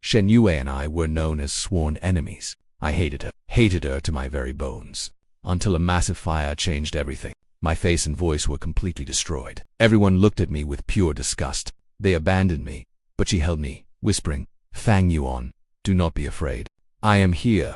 Shen Yue and I were known as sworn enemies. I hated her to my very bones. Until a massive fire changed everything. My face and voice were completely destroyed. Everyone looked at me with pure disgust. They abandoned me, but she held me, whispering, "Fang Yuan, do not be afraid. I am here."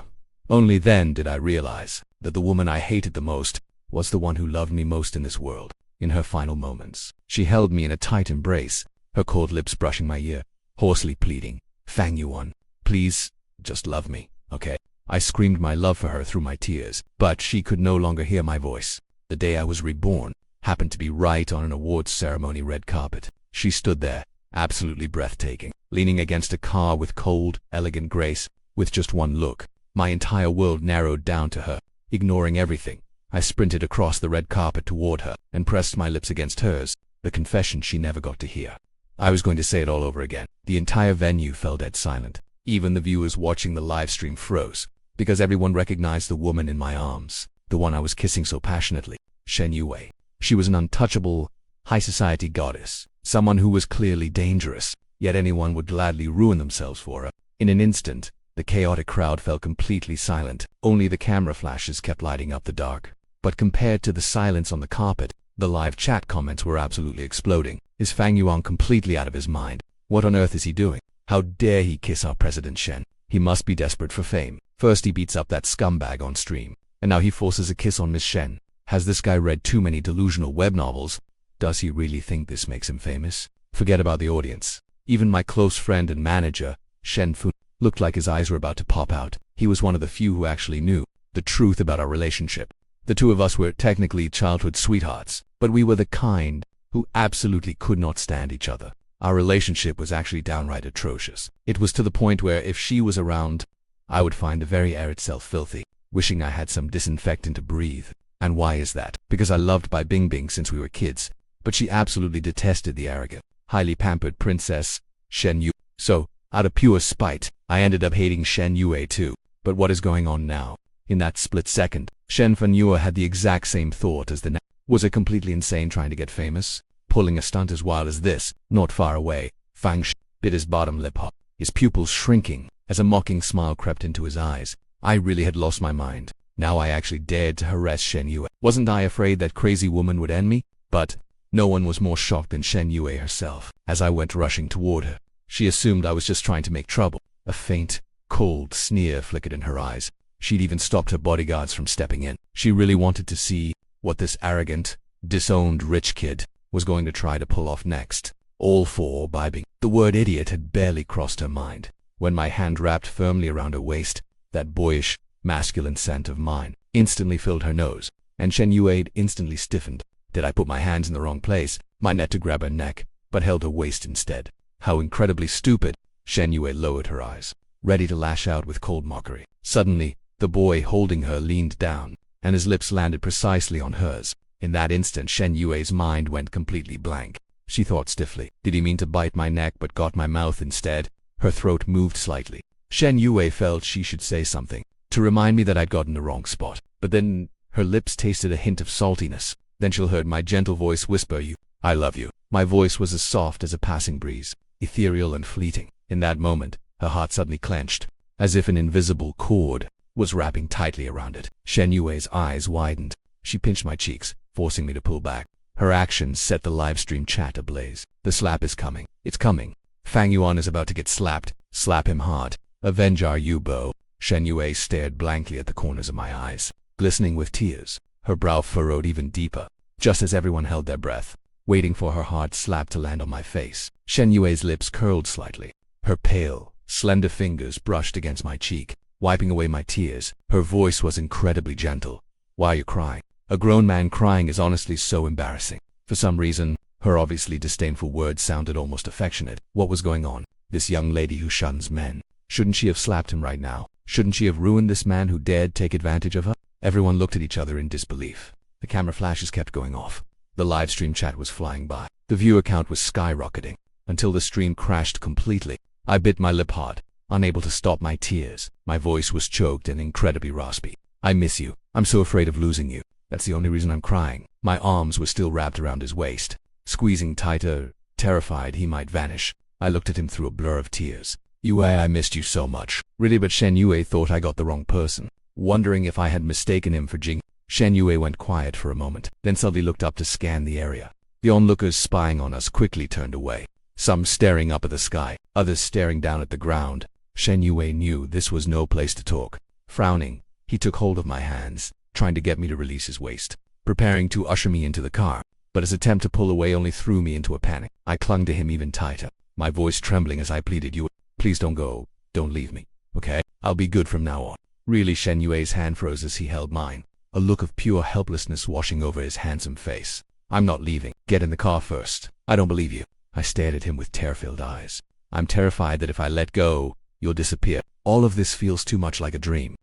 Only then did I realize that the woman I hated the most was the one who loved me most in this world. In her final moments, she held me in a tight embrace, her cold lips brushing my ear, hoarsely pleading, "Fang Yuan, please, just love me, okay?" I screamed my love for her through my tears, but she could no longer hear my voice. The day I was reborn happened to be right on an awards ceremony red carpet. She stood there, absolutely breathtaking, leaning against a car with cold, elegant grace. With just one look, my entire world narrowed down to her. Ignoring everything, I sprinted across the red carpet toward her and pressed my lips against hers, the confession she never got to hear. I was going to say it all over again. The entire venue fell dead silent. Even the viewers watching the live stream froze, because everyone recognized the woman in my arms, the one I was kissing so passionately, Shen Yue. She was an untouchable, high society goddess, someone who was clearly dangerous, yet anyone would gladly ruin themselves for her. In an instant, the chaotic crowd fell completely silent. Only the camera flashes kept lighting up the dark. But compared to the silence on the carpet, the live chat comments were absolutely exploding. Is Fang Yuan completely out of his mind? What on earth is he doing? How dare he kiss our President Shen? He must be desperate for fame. First he beats up that scumbag on stream, and now he forces a kiss on Miss Shen. Has this guy read too many delusional web novels? Does he really think this makes him famous? Forget about the audience. Even my close friend and manager, Shen Fu, looked like his eyes were about to pop out. He was one of the few who actually knew the truth about our relationship. The two of us were technically childhood sweethearts, but we were the kind who absolutely could not stand each other. Our relationship was actually downright atrocious. It was to the point where if she was around, I would find the very air itself filthy, wishing I had some disinfectant to breathe. And why is that? Because I loved Bai Bingbing since we were kids, but she absolutely detested the arrogant, highly pampered princess, Shen Yue. So, out of pure spite, I ended up hating Shen Yue too. But what is going on now? In that split second, Shen Yue had the exact same thought as the Was it completely insane trying to get famous? Pulling a stunt as wild as this? Not far away, Fang Sh bit his bottom lip off, his pupils shrinking as a mocking smile crept into his eyes. I really had lost my mind. Now I actually dared to harass Shen Yue. Wasn't I afraid that crazy woman would end me? But no one was more shocked than Shen Yue herself. As I went rushing toward her, she assumed I was just trying to make trouble. A faint, cold sneer flickered in her eyes. She'd even stopped her bodyguards from stepping in. She really wanted to see what this arrogant, disowned rich kid was going to try to pull off next. All for Bai Bing. The word idiot had barely crossed her mind when my hand wrapped firmly around her waist. That boyish, masculine scent of mine instantly filled her nose, and Shen Yue instantly stiffened. Did I put my hands in the wrong place? My net to grab her neck, but held her waist instead. How incredibly stupid! Shen Yue lowered her eyes, ready to lash out with cold mockery. Suddenly, the boy holding her leaned down, and his lips landed precisely on hers. In that instant, Shen Yue's mind went completely blank. She thought stiffly, did he mean to bite my neck but got my mouth instead? Her throat moved slightly. Shen Yue felt she should say something, to remind me that I'd gotten the wrong spot. But then, her lips tasted a hint of saltiness. Then she heard my gentle voice whisper, I love you. My voice was as soft as a passing breeze, ethereal and fleeting. In that moment, her heart suddenly clenched, as if an invisible cord was wrapping tightly around it. Shen Yue's eyes widened. She pinched my cheeks, forcing me to pull back. Her actions set the livestream chat ablaze. The slap is coming. It's coming. Fang Yuan is about to get slapped. Slap him hard. Avenge our Yubo. Shen Yue stared blankly at the corners of my eyes, glistening with tears. Her brow furrowed even deeper, just as everyone held their breath, waiting for her hard slap to land on my face. Shen Yue's lips curled slightly. Her pale, slender fingers brushed against my cheek, wiping away my tears. Her voice was incredibly gentle. Why are you crying? A grown man crying is honestly so embarrassing. For some reason, her obviously disdainful words sounded almost affectionate. What was going on? This young lady who shuns men. Shouldn't she have slapped him right now? Shouldn't she have ruined this man who dared take advantage of her? Everyone looked at each other in disbelief. The camera flashes kept going off. The live stream chat was flying by. The viewer count was skyrocketing, until the stream crashed completely. I bit my lip hard, unable to stop my tears. My voice was choked and incredibly raspy. I miss you. I'm so afraid of losing you. That's the only reason I'm crying. My arms were still wrapped around his waist, squeezing tighter, terrified he might vanish. I looked at him through a blur of tears. Yue, I missed you so much. Really, but Shen Yue thought I got the wrong person. Wondering if I had mistaken him for Jing, Shen Yue went quiet for a moment, then suddenly looked up to scan the area. The onlookers spying on us quickly turned away, some staring up at the sky, others staring down at the ground. Shen Yue knew this was no place to talk. Frowning, he took hold of my hands, trying to get me to release his waist, preparing to usher me into the car, but his attempt to pull away only threw me into a panic. I clung to him even tighter, my voice trembling as I pleaded, "You, please don't go, don't leave me, okay? I'll be good from now on." Really, Shen Yue's hand froze as he held mine, a look of pure helplessness washing over his handsome face. "I'm not leaving. Get in the car first." "I don't believe you." I stared at him with tear-filled eyes. "I'm terrified that if I let go, you'll disappear. All of this feels too much like a dream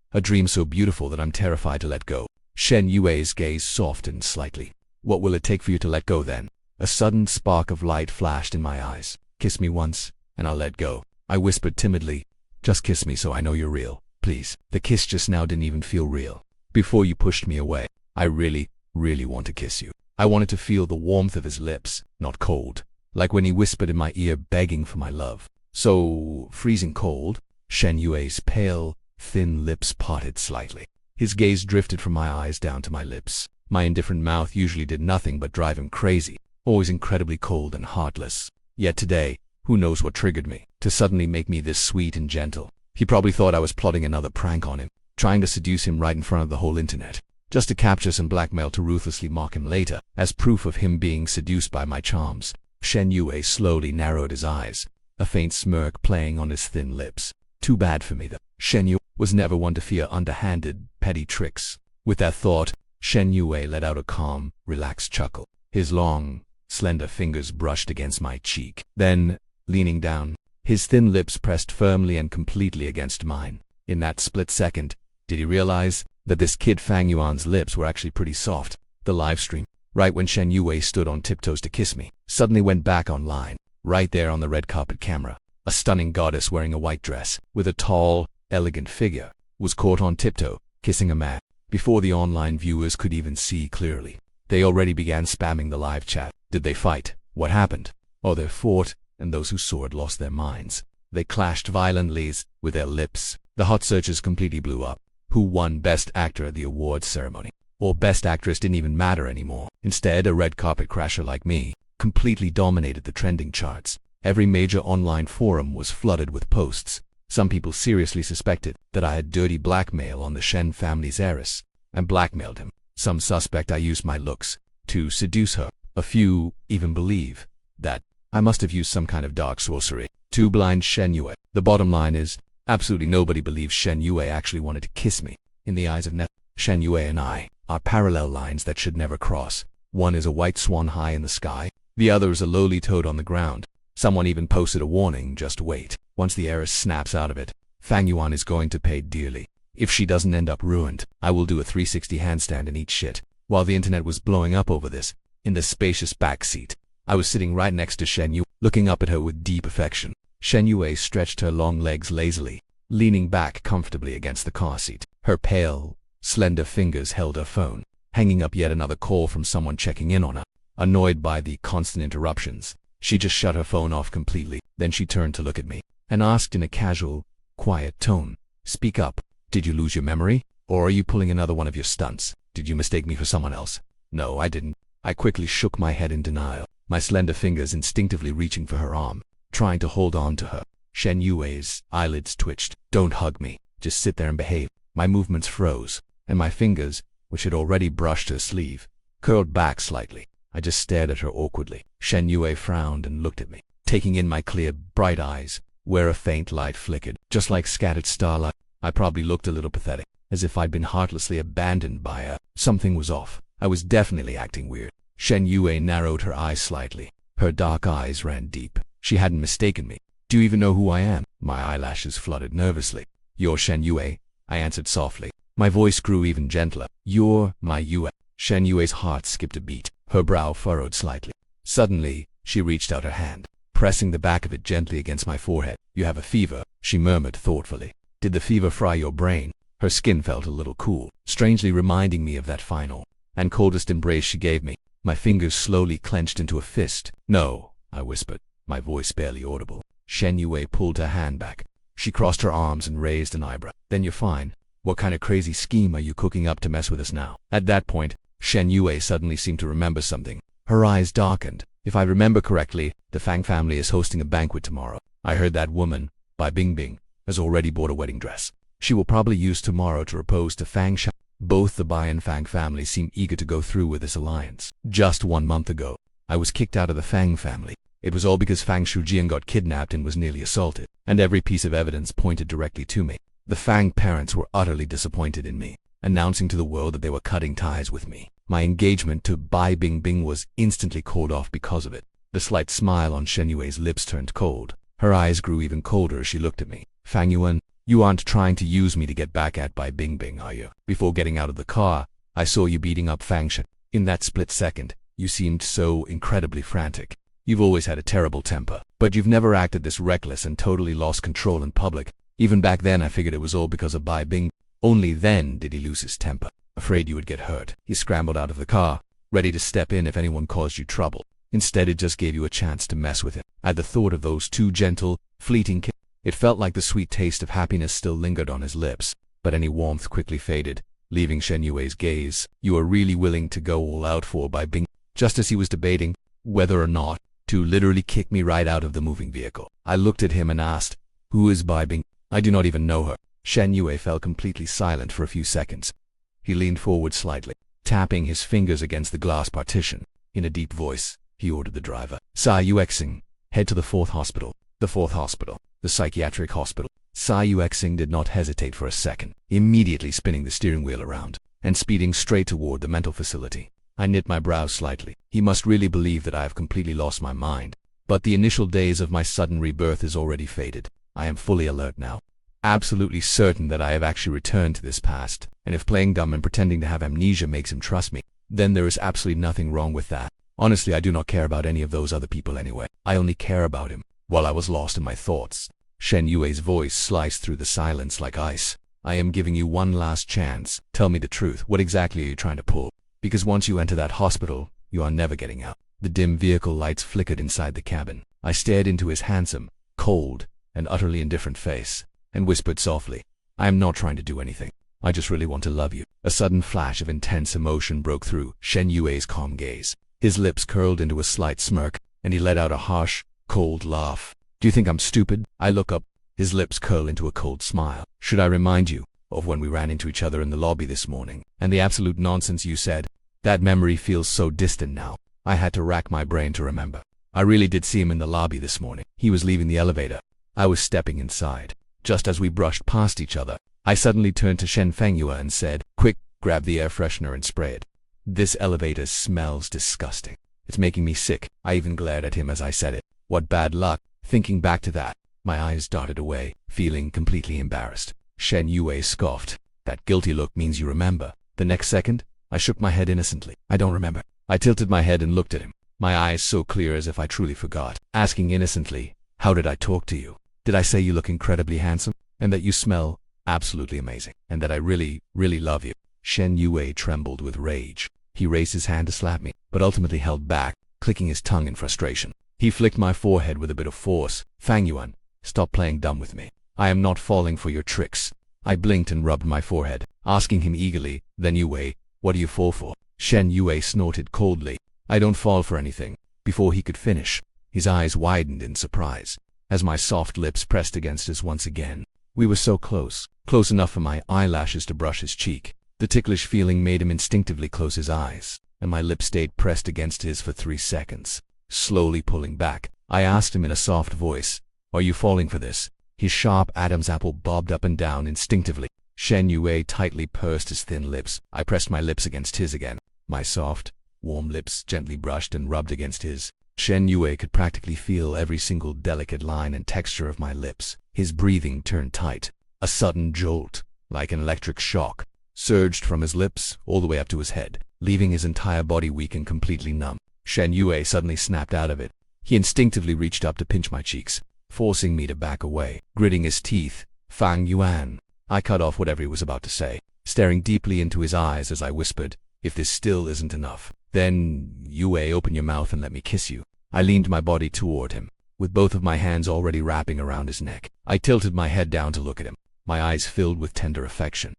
so beautiful that I'm terrified to let go." Shen Yue's gaze softened slightly. "What will it take for you to let go then?" A sudden spark of light flashed in my eyes. "Kiss me once, and I'll let go." I whispered timidly, "Just kiss me so I know you're real, please." The kiss just now didn't even feel real. "Before you pushed me away, I really want to kiss you." I wanted to feel the warmth of his lips, not cold, like when he whispered in my ear begging for my love. So freezing cold. Shen Yue's pale, thin lips parted slightly. His gaze drifted from my eyes down to my lips. My indifferent mouth usually did nothing but drive him crazy, always incredibly cold and heartless. Yet today, who knows what triggered me to suddenly make me this sweet and gentle. He probably thought I was plotting another prank on him, trying to seduce him right in front of the whole internet, just to capture some blackmail to ruthlessly mock him later, as proof of him being seduced by my charms. Shen Yue slowly narrowed his eyes, a faint smirk playing on his thin lips. Too bad for me that Shen Yue was never one to fear underhanded, petty tricks. With that thought, Shen Yue let out a calm, relaxed chuckle. His long, slender fingers brushed against my cheek. Then, leaning down, his thin lips pressed firmly and completely against mine. In that split second, did he realize that this kid Fang Yuan's lips were actually pretty soft? The live stream, right when Shen Yue stood on tiptoes to kiss me, suddenly went back online, right there on the red carpet camera. A stunning goddess wearing a white dress, with a tall, elegant figure, was caught on tiptoe, kissing a man, before the online viewers could even see clearly. They already began spamming the live chat. Did they fight? What happened? Oh, they fought, and those who saw it lost their minds. They clashed violently with their lips. The hot searches completely blew up. Who won Best Actor at the awards ceremony? Or Best Actress didn't even matter anymore. Instead, a red carpet crasher like me completely dominated the trending charts. Every major online forum was flooded with posts. Some people seriously suspected that I had dirty blackmail on the Shen family's heiress, and blackmailed him. Some suspect I used my looks to seduce her. A few even believe that I must have used some kind of dark sorcery to blind Shen Yue. The bottom line is, absolutely nobody believes Shen Yue actually wanted to kiss me. In the eyes of Shen Yue and I are parallel lines that should never cross. One is a white swan high in the sky, the other is a lowly toad on the ground. Someone even posted a warning, just wait. Once the heiress snaps out of it, Fang Yuan is going to pay dearly. If she doesn't end up ruined, I will do a 360 handstand and eat shit. While the internet was blowing up over this, in the spacious back seat, I was sitting right next to Shen Yue, looking up at her with deep affection. Shen Yue stretched her long legs lazily, leaning back comfortably against the car seat. Her pale, slender fingers held her phone, hanging up yet another call from someone checking in on her. Annoyed by the constant interruptions, she just shut her phone off completely. Then she turned to look at me and asked in a casual, quiet tone, "Speak up. Did you lose your memory? Or are you pulling another one of your stunts? Did you mistake me for someone else?" "No, I didn't." I quickly shook my head in denial, my slender fingers instinctively reaching for her arm, trying to hold on to her. Shen Yue's eyelids twitched. "Don't hug me. Just sit there and behave." My movements froze, and my fingers, which had already brushed her sleeve, curled back slightly. I just stared at her awkwardly. Shen Yue frowned and looked at me, taking in my clear, bright eyes, where a faint light flickered, just like scattered starlight. I probably looked a little pathetic, as if I'd been heartlessly abandoned by her. Something was off. I was definitely acting weird. Shen Yue narrowed her eyes slightly. Her dark eyes ran deep. She hadn't mistaken me. "Do you even know who I am?" My eyelashes fluttered nervously. "You're Shen Yue," I answered softly. My voice grew even gentler. "You're my Yue." Shen Yue's heart skipped a beat. Her brow furrowed slightly. Suddenly, she reached out her hand, pressing the back of it gently against my forehead. "You have a fever," she murmured thoughtfully. "Did the fever fry your brain?" Her skin felt a little cool, strangely reminding me of that final and coldest embrace she gave me. My fingers slowly clenched into a fist. "No," I whispered, my voice barely audible. Shen Yue pulled her hand back, She crossed her arms and raised an eyebrow. Then you're fine. What kind of crazy scheme are you cooking up to mess with us now? At that point, Shen Yue suddenly seemed to remember something. Her eyes darkened. If I remember correctly, the Fang family is hosting a banquet tomorrow. I heard that woman, Bai Bingbing, has already bought a wedding dress. She will probably use tomorrow to propose to Fang Shan. Both the Bai and Fang families seem eager to go through with this alliance. Just 1 month ago, I was kicked out of the Fang family. It was all because Fang Shujian got kidnapped and was nearly assaulted, and every piece of evidence pointed directly to me. The Fang parents were utterly disappointed in me, announcing to the world that they were cutting ties with me. My engagement to Bai Bingbing was instantly called off because of it. The slight smile on Shen Yue's lips turned cold. Her eyes grew even colder as she looked at me. Fang Yuan, you aren't trying to use me to get back at Bai Bingbing, are you? Before getting out of the car, I saw you beating up Fang Shen. In that split second, you seemed so incredibly frantic. You've always had a terrible temper, but you've never acted this reckless and totally lost control in public. Even back then I figured it was all because of Bai Bing. Only then did he lose his temper. Afraid you would get hurt, he scrambled out of the car, ready to step in if anyone caused you trouble. Instead, it just gave you a chance to mess with him. At the thought of those two gentle, fleeting kisses, it felt like the sweet taste of happiness still lingered on his lips, but any warmth quickly faded, leaving Shen Yue's gaze. You are really willing to go all out for Bai Bing? Just as he was debating whether or not to literally kick me right out of the moving vehicle, I looked at him and asked, who is Bai Bing? I do not even know her. Shen Yue fell completely silent for a few seconds. He leaned forward slightly, tapping his fingers against the glass partition. In a deep voice, he ordered the driver. Sai Yuexing, head to the 4th hospital. The 4th hospital. The psychiatric hospital. Sai Yuexing did not hesitate for a second, immediately spinning the steering wheel around and speeding straight toward the mental facility. I knit my brows slightly. He must really believe that I have completely lost my mind. But the initial days of my sudden rebirth is already faded. I am fully alert now. Absolutely certain that I have actually returned to this past, and if playing dumb and pretending to have amnesia makes him trust me, then there is absolutely nothing wrong with that. Honestly, I do not care about any of those other people anyway. I only care about him. While I was lost in my thoughts, Shen Yue's voice sliced through the silence like ice. I am giving you one last chance. Tell me the truth. What exactly are you trying to pull? Because once you enter that hospital, you are never getting out. The dim vehicle lights flickered inside the cabin. I stared into his handsome, cold, and utterly indifferent face, and whispered softly, I am not trying to do anything. I just really want to love you. A sudden flash of intense emotion broke through Shen Yue's calm gaze. His lips curled into a slight smirk, and he let out a harsh, cold laugh. Do you think I'm stupid? I look up. His lips curl into a cold smile. Should I remind you of when we ran into each other in the lobby this morning, and the absolute nonsense you said? That memory feels so distant now. I had to rack my brain to remember. I really did see him in the lobby this morning. He was leaving the elevator. I was stepping inside. Just as we brushed past each other, I suddenly turned to Shen Fengyue and said, quick, grab the air freshener and spray it. This elevator smells disgusting. It's making me sick. I even glared at him as I said it. What bad luck. Thinking back to that, my eyes darted away, feeling completely embarrassed. Shen Yue scoffed. That guilty look means you remember. The next second, I shook my head innocently. I don't remember. I tilted my head and looked at him, my eyes so clear as if I truly forgot, asking innocently, how did I talk to you? Did I say you look incredibly handsome, and that you smell absolutely amazing, and that I really, really love you? Shen Yue trembled with rage. He raised his hand to slap me, but ultimately held back, clicking his tongue in frustration. He flicked my forehead with a bit of force. Fang Yuan, stop playing dumb with me. I am not falling for your tricks. I blinked and rubbed my forehead, asking him eagerly, then Yue, what do you fall for? Shen Yue snorted coldly. I don't fall for anything. Before he could finish, his eyes widened in surprise, as my soft lips pressed against his once again. We were so close, close enough for my eyelashes to brush his cheek. The ticklish feeling made him instinctively close his eyes, and my lips stayed pressed against his for 3 seconds. Slowly pulling back, I asked him in a soft voice, are you falling for this? His sharp Adam's apple bobbed up and down instinctively. Shen Yue tightly pursed his thin lips. I pressed my lips against his again. My soft, warm lips gently brushed and rubbed against his. Shen Yue could practically feel every single delicate line and texture of my lips. His breathing turned tight. A sudden jolt, like an electric shock, surged from his lips all the way up to his head, leaving his entire body weak and completely numb. Shen Yue suddenly snapped out of it. He instinctively reached up to pinch my cheeks, forcing me to back away. Gritting his teeth, Fang Yuan. I cut off whatever he was about to say, staring deeply into his eyes as I whispered, if this still isn't enough, then, Yue, open your mouth and let me kiss you. I leaned my body toward him, with both of my hands already wrapping around his neck. I tilted my head down to look at him, my eyes filled with tender affection,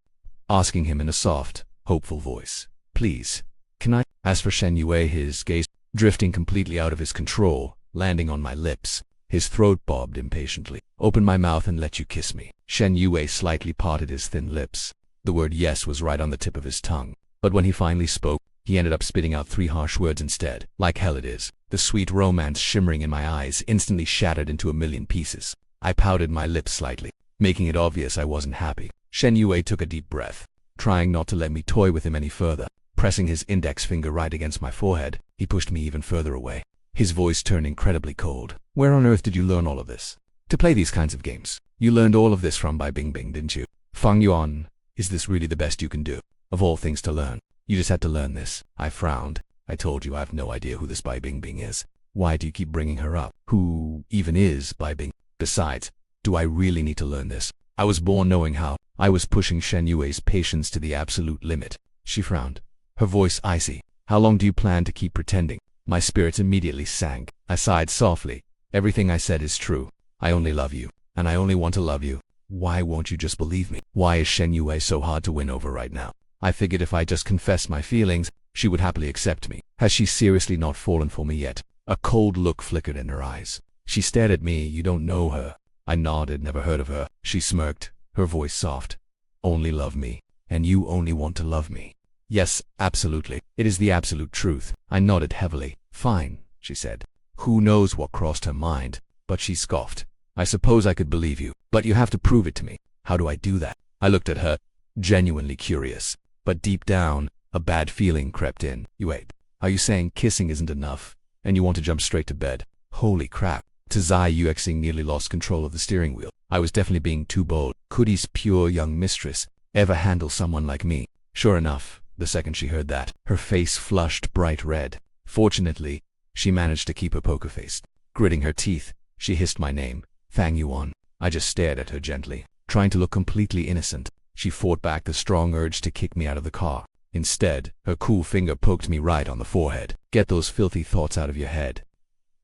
asking him in a soft, hopeful voice, "Please, can I?" As for Shen Yue, his gaze drifting completely out of his control, landing on my lips, his throat bobbed impatiently. "Open my mouth and let you kiss me." Shen Yue slightly parted his thin lips. The word yes was right on the tip of his tongue, but when he finally spoke, he ended up spitting out 3 harsh words instead. "Like hell it is." The sweet romance shimmering in my eyes instantly shattered into a million pieces. I pouted my lips slightly, making it obvious I wasn't happy. Shen Yue took a deep breath, trying not to let me toy with him any further. Pressing his index finger right against my forehead, he pushed me even further away. His voice turned incredibly cold. "Where on earth did you learn all of this? To play these kinds of games? You learned all of this from Bai Bingbing, didn't you? Fang Yuan, is this really the best you can do? Of all things to learn, you just had to learn this." I frowned. "I told you I have no idea who this Bai Bingbing is. Why do you keep bringing her up? Who even is Bai Bing? Besides, do I really need to learn this? I was born knowing how." I was pushing Shen Yue's patience to the absolute limit. She frowned, her voice icy. "How long do you plan to keep pretending?" My spirits immediately sank. I sighed softly. "Everything I said is true. I only love you, and I only want to love you. Why won't you just believe me? Why is Shen Yue so hard to win over right now?" I figured if I just confessed my feelings, she would happily accept me. Has she seriously not fallen for me yet? A cold look flickered in her eyes. She stared at me. "You don't know her." I nodded, never heard of her. She smirked, her voice soft. "Only love me, and you only want to love me." "Yes, absolutely. It is the absolute truth." I nodded heavily. "Fine," she said. Who knows what crossed her mind, but she scoffed. "I suppose I could believe you, but you have to prove it to me. How do I do that?" I looked at her, genuinely curious, but deep down, a bad feeling crept in. "Wait, are you saying kissing isn't enough, and you want to jump straight to bed?" Holy crap. Zai Yuexing nearly lost control of the steering wheel. I was definitely being too bold. Could his pure young mistress ever handle someone like me? Sure enough, the second she heard that, her face flushed bright red. Fortunately, she managed to keep her poker face. Gritting her teeth, she hissed my name, "Fang Yuan." I just stared at her gently, trying to look completely innocent. She fought back the strong urge to kick me out of the car. Instead, her cool finger poked me right on the forehead. "Get those filthy thoughts out of your head,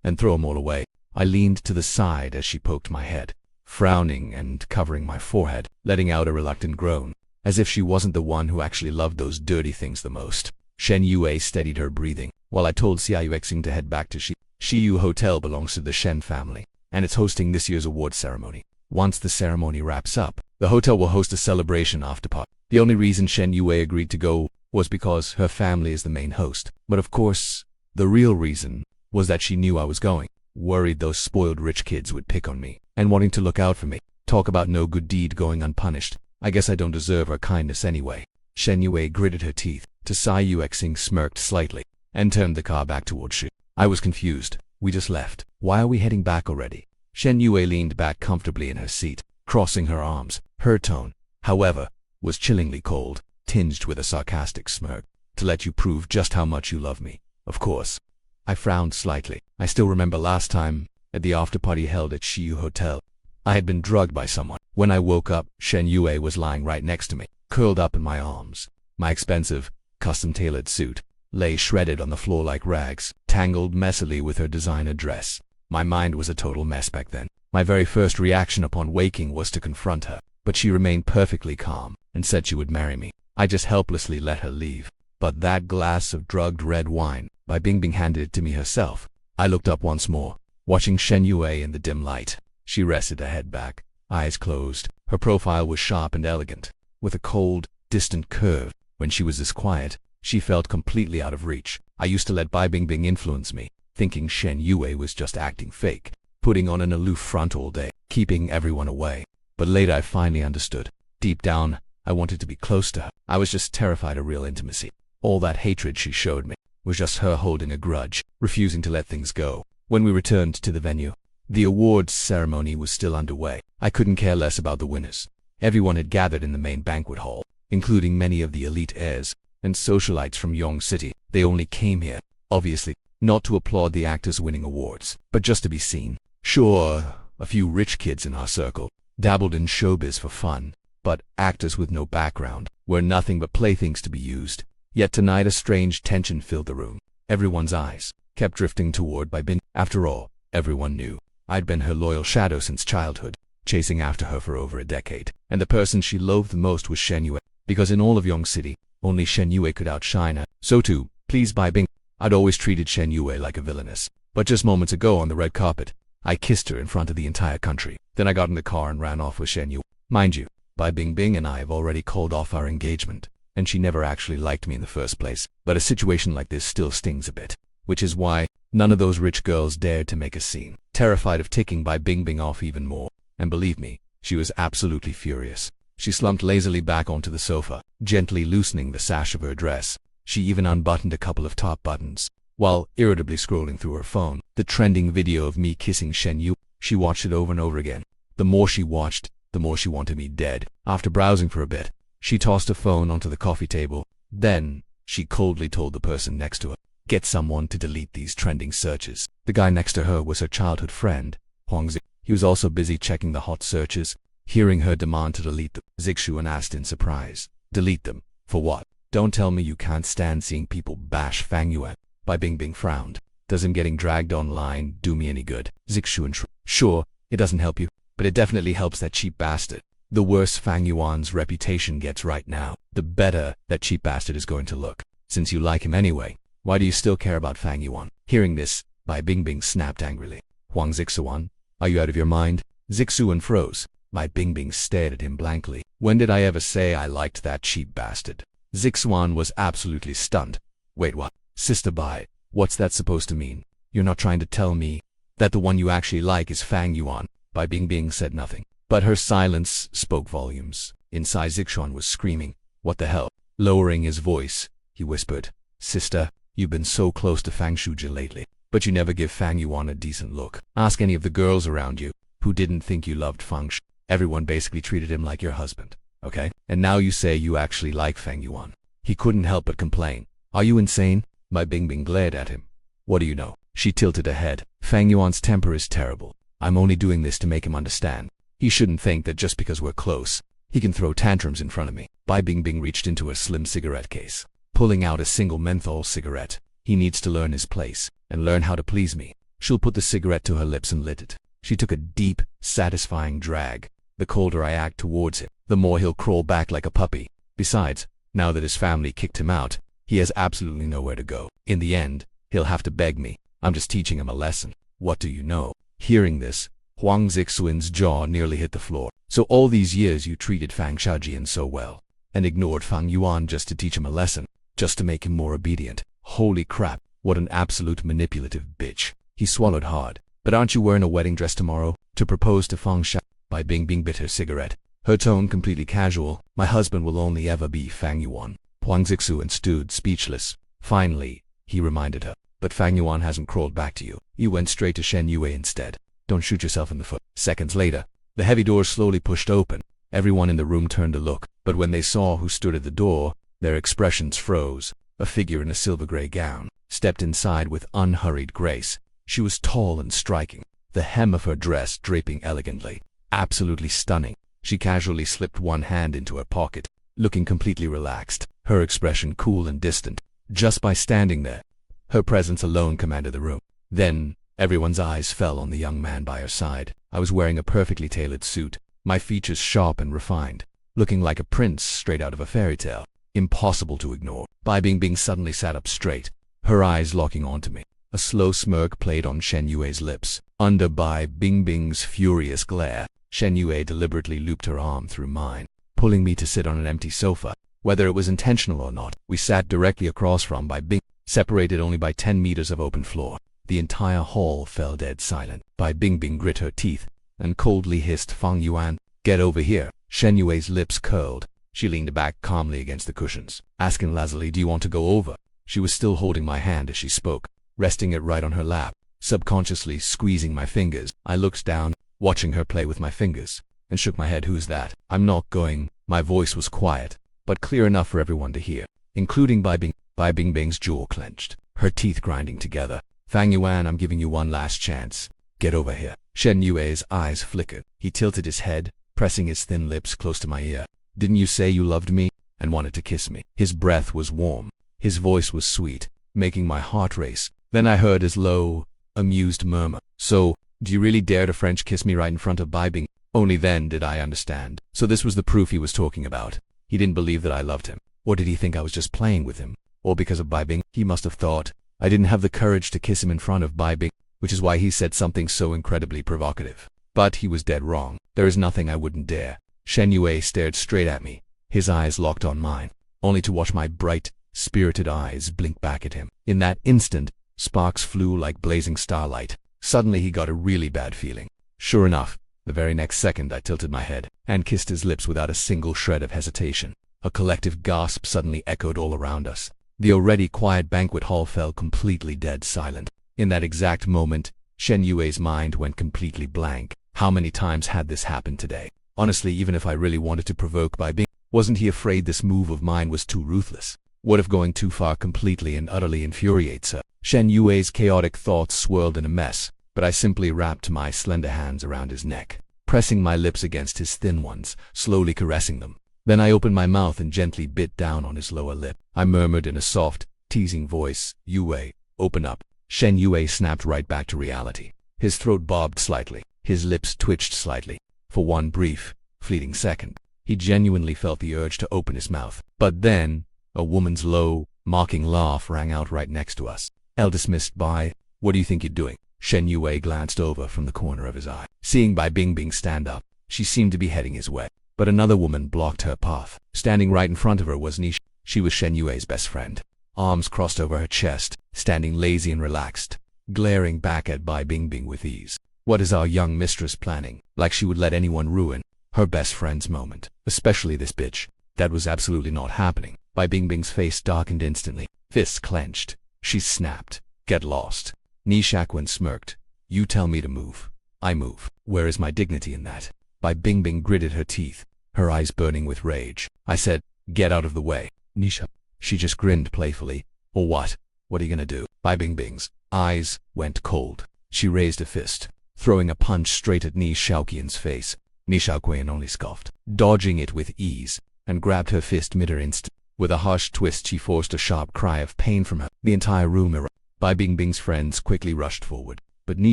and throw them all away." I leaned to the side as she poked my head, frowning and covering my forehead, letting out a reluctant groan, as if she wasn't the one who actually loved those dirty things the most. Shen Yue steadied her breathing, while I told Xia Yuexing to head back to Shiyu Hotel belongs to the Shen family, and it's hosting this year's award ceremony. Once the ceremony wraps up, the hotel will host a celebration afterparty. The only reason Shen Yue agreed to go was because her family is the main host. But of course, the real reason was that she knew I was going, worried those spoiled rich kids would pick on me, and wanting to look out for me. Talk about no good deed going unpunished. I guess I don't deserve her kindness anyway. Shen Yue gritted her teeth. Zai Yuexing smirked slightly, and turned the car back towards Shi. I was confused. We just left. Why are we heading back already? Shen Yue leaned back comfortably in her seat, crossing her arms. Her tone, however, was chillingly cold, tinged with a sarcastic smirk. "To let you prove just how much you love me, of course." I frowned slightly. I still remember last time, at the after-party held at Shiyu Hotel, I had been drugged by someone. When I woke up, Shen Yue was lying right next to me, curled up in my arms. My expensive, custom-tailored suit lay shredded on the floor like rags, tangled messily with her designer dress. My mind was a total mess back then. My very first reaction upon waking was to confront her, but she remained perfectly calm and said she would marry me. I just helplessly let her leave. But that glass of drugged red wine, Bai Bingbing handed it to me herself. I looked up once more, watching Shen Yue in the dim light. She rested her head back, eyes closed. Her profile was sharp and elegant, with a cold, distant curve. When she was this quiet, she felt completely out of reach. I used to let Bai Bingbing influence me, thinking Shen Yue was just acting fake, putting on an aloof front all day, keeping everyone away. But later I finally understood. Deep down, I wanted to be close to her. I was just terrified of real intimacy. All that hatred she showed me was just her holding a grudge, refusing to let things go. When we returned to the venue, the awards ceremony was still underway. I couldn't care less about the winners. Everyone had gathered in the main banquet hall, including many of the elite heirs and socialites from Yong City. They only came here, obviously, not to applaud the actors winning awards, but just to be seen. Sure, a few rich kids in our circle dabbled in showbiz for fun, but actors with no background were nothing but playthings to be used. Yet tonight a strange tension filled the room. Everyone's eyes kept drifting toward Bai Bin. After all, everyone knew I'd been her loyal shadow since childhood, chasing after her for over a decade. And the person she loathed the most was Shen Yue, because in all of Yong City, only Shen Yue could outshine her. So too, pleased by Bing, I'd always treated Shen Yue like a villainess. But just moments ago on the red carpet, I kissed her in front of the entire country. Then I got in the car and ran off with Shen Yue. Mind you, Bai Bingbing and I have already called off our engagement, and she never actually liked me in the first place. But a situation like this still stings a bit, which is why none of those rich girls dared to make a scene, terrified of ticking Bai Bingbing off even more. And believe me, she was absolutely furious. She slumped lazily back onto the sofa, gently loosening the sash of her dress. She even unbuttoned a couple of top buttons, while irritably scrolling through her phone. The trending video of me kissing Shen Yue, she watched it over and over again. The more she watched, the more she wanted me dead. After browsing for a bit, she tossed her phone onto the coffee table. Then, she coldly told the person next to her, "Get someone to delete these trending searches." The guy next to her was her childhood friend, Huang Zi. He was also busy checking the hot searches. Hearing her demand to delete them, Zixuan asked in surprise, "Delete them? For what? Don't tell me you can't stand seeing people bash Fang Yuan." Bai Bingbing frowned. "Does him getting dragged online do me any good?" Zixuan shrugged. "Sure, it doesn't help you, but it definitely helps that cheap bastard. The worse Fang Yuan's reputation gets right now, the better that cheap bastard is going to look. Since you like him anyway, why do you still care about Fang Yuan?" Hearing this, Bai Bingbing snapped angrily. "Huang Zixuan, are you out of your mind?" Zixuan froze. Bai Bingbing stared at him blankly. "When did I ever say I liked that cheap bastard?" Zixuan was absolutely stunned. "Wait, what? Sister Bai, what's that supposed to mean? You're not trying to tell me that the one you actually like is Fang Yuan?" Bai Bingbing said nothing, but her silence spoke volumes. Inside, Zixuan was screaming, "What the hell?" Lowering his voice, he whispered, "Sister, you've been so close to Fang Shuji lately, but you never give Fang Yuan a decent look. Ask any of the girls around you who didn't think you loved Fang Shuji. Everyone basically treated him like your husband, okay? And now you say you actually like Fang Yuan." He couldn't help but complain. "Are you insane?" Bai Bingbing glared at him. "What do you know?" She tilted her head. "Fang Yuan's temper is terrible. I'm only doing this to make him understand. He shouldn't think that just because we're close, he can throw tantrums in front of me." Bai Bingbing reached into a slim cigarette case, pulling out a single menthol cigarette. "He needs to learn his place and learn how to please me." She'll put the cigarette to her lips and lit it. She took a deep, satisfying drag. "The colder I act towards him, the more he'll crawl back like a puppy. Besides, now that his family kicked him out, he has absolutely nowhere to go. In the end, he'll have to beg me. I'm just teaching him a lesson. What do you know?" Hearing this, Huang Zixuan's jaw nearly hit the floor. "So all these years you treated Fang Shaojian so well, and ignored Fang Yuan just to teach him a lesson, just to make him more obedient. Holy crap, what an absolute manipulative bitch." He swallowed hard. "But aren't you wearing a wedding dress tomorrow, to propose to Fang Sha?" Bai Bingbing bit her cigarette, her tone completely casual. "My husband will only ever be Fang Yuan." Huang Zixuan stood speechless. Finally, he reminded her, "But Fang Yuan hasn't crawled back to you. You went straight to Shen Yue instead. Don't shoot yourself in the foot." Seconds later, the heavy doors slowly pushed open. Everyone in the room turned to look, but when they saw who stood at the door, their expressions froze. A figure in a silver-gray gown stepped inside with unhurried grace. She was tall and striking, the hem of her dress draping elegantly. Absolutely stunning. She casually slipped one hand into her pocket, looking completely relaxed, her expression cool and distant. Just by standing there, her presence alone commanded the room. Then, everyone's eyes fell on the young man by her side. I was wearing a perfectly tailored suit, my features sharp and refined, looking like a prince straight out of a fairy tale. Impossible to ignore. Bai Bingbing suddenly sat up straight, her eyes locking onto me. A slow smirk played on Shen Yue's lips. Under Bai Bingbing's furious glare, Shen Yue deliberately looped her arm through mine, pulling me to sit on an empty sofa. Whether it was intentional or not, we sat directly across from Bai Bingbing, separated only by 10 meters of open floor. The entire hall fell dead silent. Bai Bingbing grit her teeth and coldly hissed, "Fang Yuan, get over here." Shen Yue's lips curled. She leaned back calmly against the cushions, asking lazily, "Do you want to go over?" She was still holding my hand as she spoke, resting it right on her lap, subconsciously squeezing my fingers. I looked down, watching her play with my fingers, and shook my head. "Who's that?" "I'm not going." My voice was quiet, but clear enough for everyone to hear, including Bai Bingbing. Bai Bingbing's jaw clenched, her teeth grinding together. "Fang Yuan, I'm giving you one last chance. Get over here." Shen Yue's eyes flickered. He tilted his head, pressing his thin lips close to my ear. "Didn't you say you loved me and wanted to kiss me?" His breath was warm. His voice was sweet, making my heart race. Then I heard his low, amused murmur. "So, Do you really dare to French kiss me right in front of Bai Bing? Only then did I understand. So this was the proof he was talking about. He didn't believe that I loved him. Or did he think I was just playing with him? Or because of Bai Bing, he must have thought I didn't have the courage to kiss him in front of Bai Bing, which is why he said something so incredibly provocative. But he was dead wrong. There is nothing I wouldn't dare. Shen Yue stared straight at me, his eyes locked on mine, only to watch my bright, spirited eyes blink back at him. In that instant, sparks flew like blazing starlight. Suddenly he got a really bad feeling. Sure enough, the very next second I tilted my head and kissed his lips without a single shred of hesitation. A collective gasp suddenly echoed all around us. The already quiet banquet hall fell completely dead silent. In that exact moment, Shen Yue's mind went completely blank. How many times had this happened today? Honestly, even if I really wanted to provoke Bai Bing, wasn't he afraid this move of mine was too ruthless? What if going too far completely and utterly infuriates her? Shen Yue's chaotic thoughts swirled in a mess, but I simply wrapped my slender hands around his neck, pressing my lips against his thin ones, slowly caressing them. Then I opened my mouth and gently bit down on his lower lip. I murmured in a soft, teasing voice, "Yue, open up." Shen Yue snapped right back to reality. His throat bobbed slightly. His lips twitched slightly. For one brief, fleeting second, he genuinely felt the urge to open his mouth. But then, a woman's low, mocking laugh rang out right next to us. Dismissed by, "What do you think you're doing?" Shen Yue glanced over from the corner of his eye. Seeing Bai Bing stand up, she seemed to be heading his way. But another woman blocked her path. Standing right in front of her was Nisha. She was Shen Yue's best friend. Arms crossed over her chest, standing lazy and relaxed, glaring back at Bai Bing with ease. What is our young mistress planning? Like she would let anyone ruin her best friend's moment. Especially this bitch. That was absolutely not happening. Bai Bing's face darkened instantly. Fists clenched. She snapped. "Get lost." Ni Shaquan smirked. "You tell me to move. I move. Where is my dignity in that?" Bai Bing gritted her teeth, her eyes burning with rage. I said, "Get out of the way, Nisha." She just grinned playfully. "Or what? What are you gonna do?" Bai Bing's eyes went cold. She raised a fist, throwing a punch straight at Ni Shaoqian's face. Ni Shaoqian only scoffed, dodging it with ease, and grabbed her fist mid-instant. With a harsh twist, she forced a sharp cry of pain from her. The entire room erupted. Bai Bing's friends quickly rushed forward, but Ni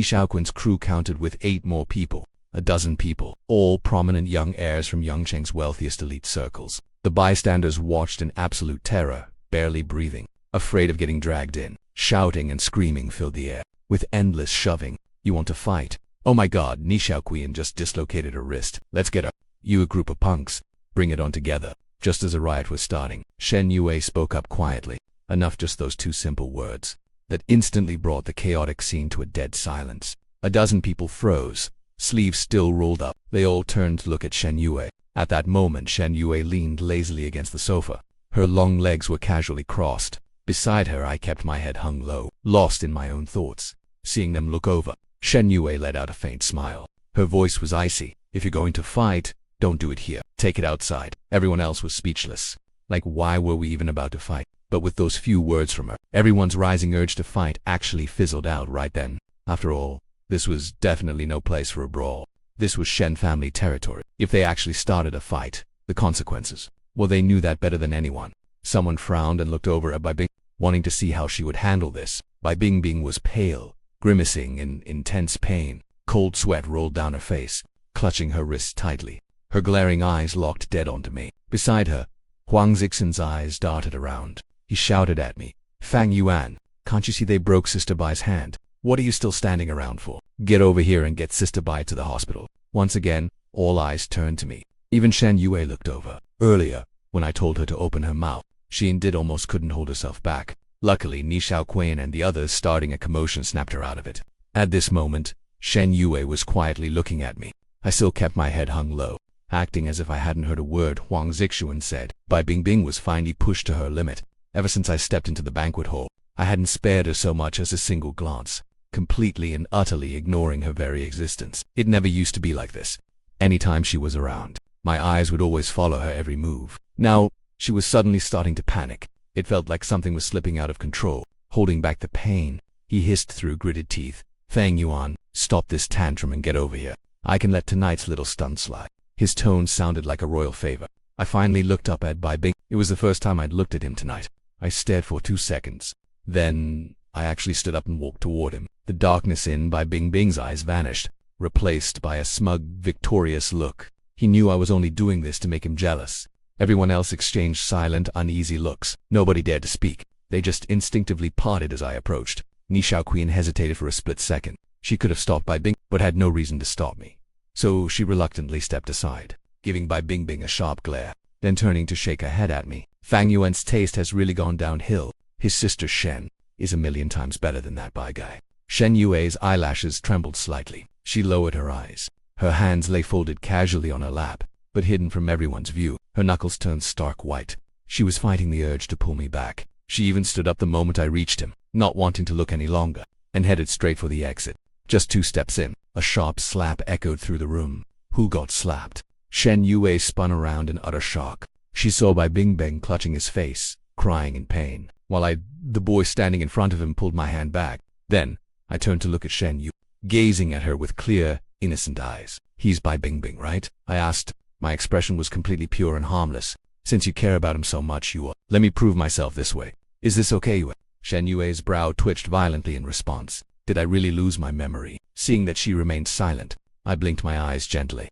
Shaoqian's crew counted with 8 more people. A dozen people, all prominent young heirs from Yangcheng's wealthiest elite circles. The bystanders watched in absolute terror, barely breathing, afraid of getting dragged in. Shouting and screaming filled the air, with endless shoving. "You want to fight? Oh my god," Ni Shaoqian just dislocated her wrist. "Let's get her. You a group of punks. Bring it on together." Just as a riot was starting, Shen Yue spoke up quietly. Enough just those 2 simple words that instantly brought the chaotic scene to a dead silence. A dozen people froze, sleeves still rolled up. They all turned to look at Shen Yue. At that moment, Shen Yue leaned lazily against the sofa. Her long legs were casually crossed. Beside her, I kept my head hung low, lost in my own thoughts. Seeing them look over, Shen Yue let out a faint smile. Her voice was icy. "If you're going to fight, don't do it here. Take it outside." Everyone else was speechless. Like, why were we even about to fight? But with those few words from her, everyone's rising urge to fight actually fizzled out right then. After all, this was definitely no place for a brawl. This was Shen family territory. If they actually started a fight, the consequences, well, they knew that better than anyone. Someone frowned and looked over at Bai Bing, wanting to see how she would handle this. Bai Bing was pale, grimacing in intense pain. Cold sweat rolled down her face, clutching her wrists tightly. Her glaring eyes locked dead onto me. Beside her, Huang Zixin's eyes darted around. He shouted at me, "Fang Yuan, can't you see they broke Sister Bai's hand? What are you still standing around for? Get over here and get Sister Bai to the hospital." Once again, all eyes turned to me. Even Shen Yue looked over. Earlier, when I told her to open her mouth, she indeed almost couldn't hold herself back. Luckily, Ni Shaoqian and the others starting a commotion snapped her out of it. At this moment, Shen Yue was quietly looking at me. I still kept my head hung low, acting as if I hadn't heard a word Huang Zixuan said. Bai Bing was finally pushed to her limit. Ever since I stepped into the banquet hall, I hadn't spared her so much as a single glance, completely and utterly ignoring her very existence. It never used to be like this. Anytime she was around, my eyes would always follow her every move. Now, she was suddenly starting to panic. It felt like something was slipping out of control. Holding back the pain, he hissed through gritted teeth, "Fang Yuan, stop this tantrum and get over here. I can let tonight's little stunt slide." His tone sounded like a royal favor. I finally looked up at Bai Bing. It was the first time I'd looked at him tonight. I stared for 2 seconds. Then, I actually stood up and walked toward him. The darkness in Bai Bingbing's eyes vanished, replaced by a smug, victorious look. He knew I was only doing this to make him jealous. Everyone else exchanged silent, uneasy looks. Nobody dared to speak. They just instinctively parted as I approached. Ni Xiaoqian hesitated for a split second. She could have stopped Bai Bing, but had no reason to stop me. So she reluctantly stepped aside, giving Bai Bingbing a sharp glare, then turning to shake her head at me. Fang Yuan's taste has really gone downhill. His sister Shen is a million times better than that Bai guy. Shen Yue's eyelashes trembled slightly. She lowered her eyes. Her hands lay folded casually on her lap, but hidden from everyone's view. Her knuckles turned stark white. She was fighting the urge to pull me back. She even stood up the moment I reached him, not wanting to look any longer, and headed straight for the exit. Just 2 steps in, a sharp slap echoed through the room. Who got slapped? Shen Yue spun around in utter shock. She saw Bai Bingbing clutching his face, crying in pain, while the boy standing in front of him, pulled my hand back. Then, I turned to look at Shen Yue, gazing at her with clear, innocent eyes. He's Bai Bingbing, right? I asked. My expression was completely pure and harmless. Since you care about him so much, Yue, let me prove myself this way. Is this okay, Yue? Shen Yue's brow twitched violently in response. Did I really lose my memory? Seeing that she remained silent, I blinked my eyes gently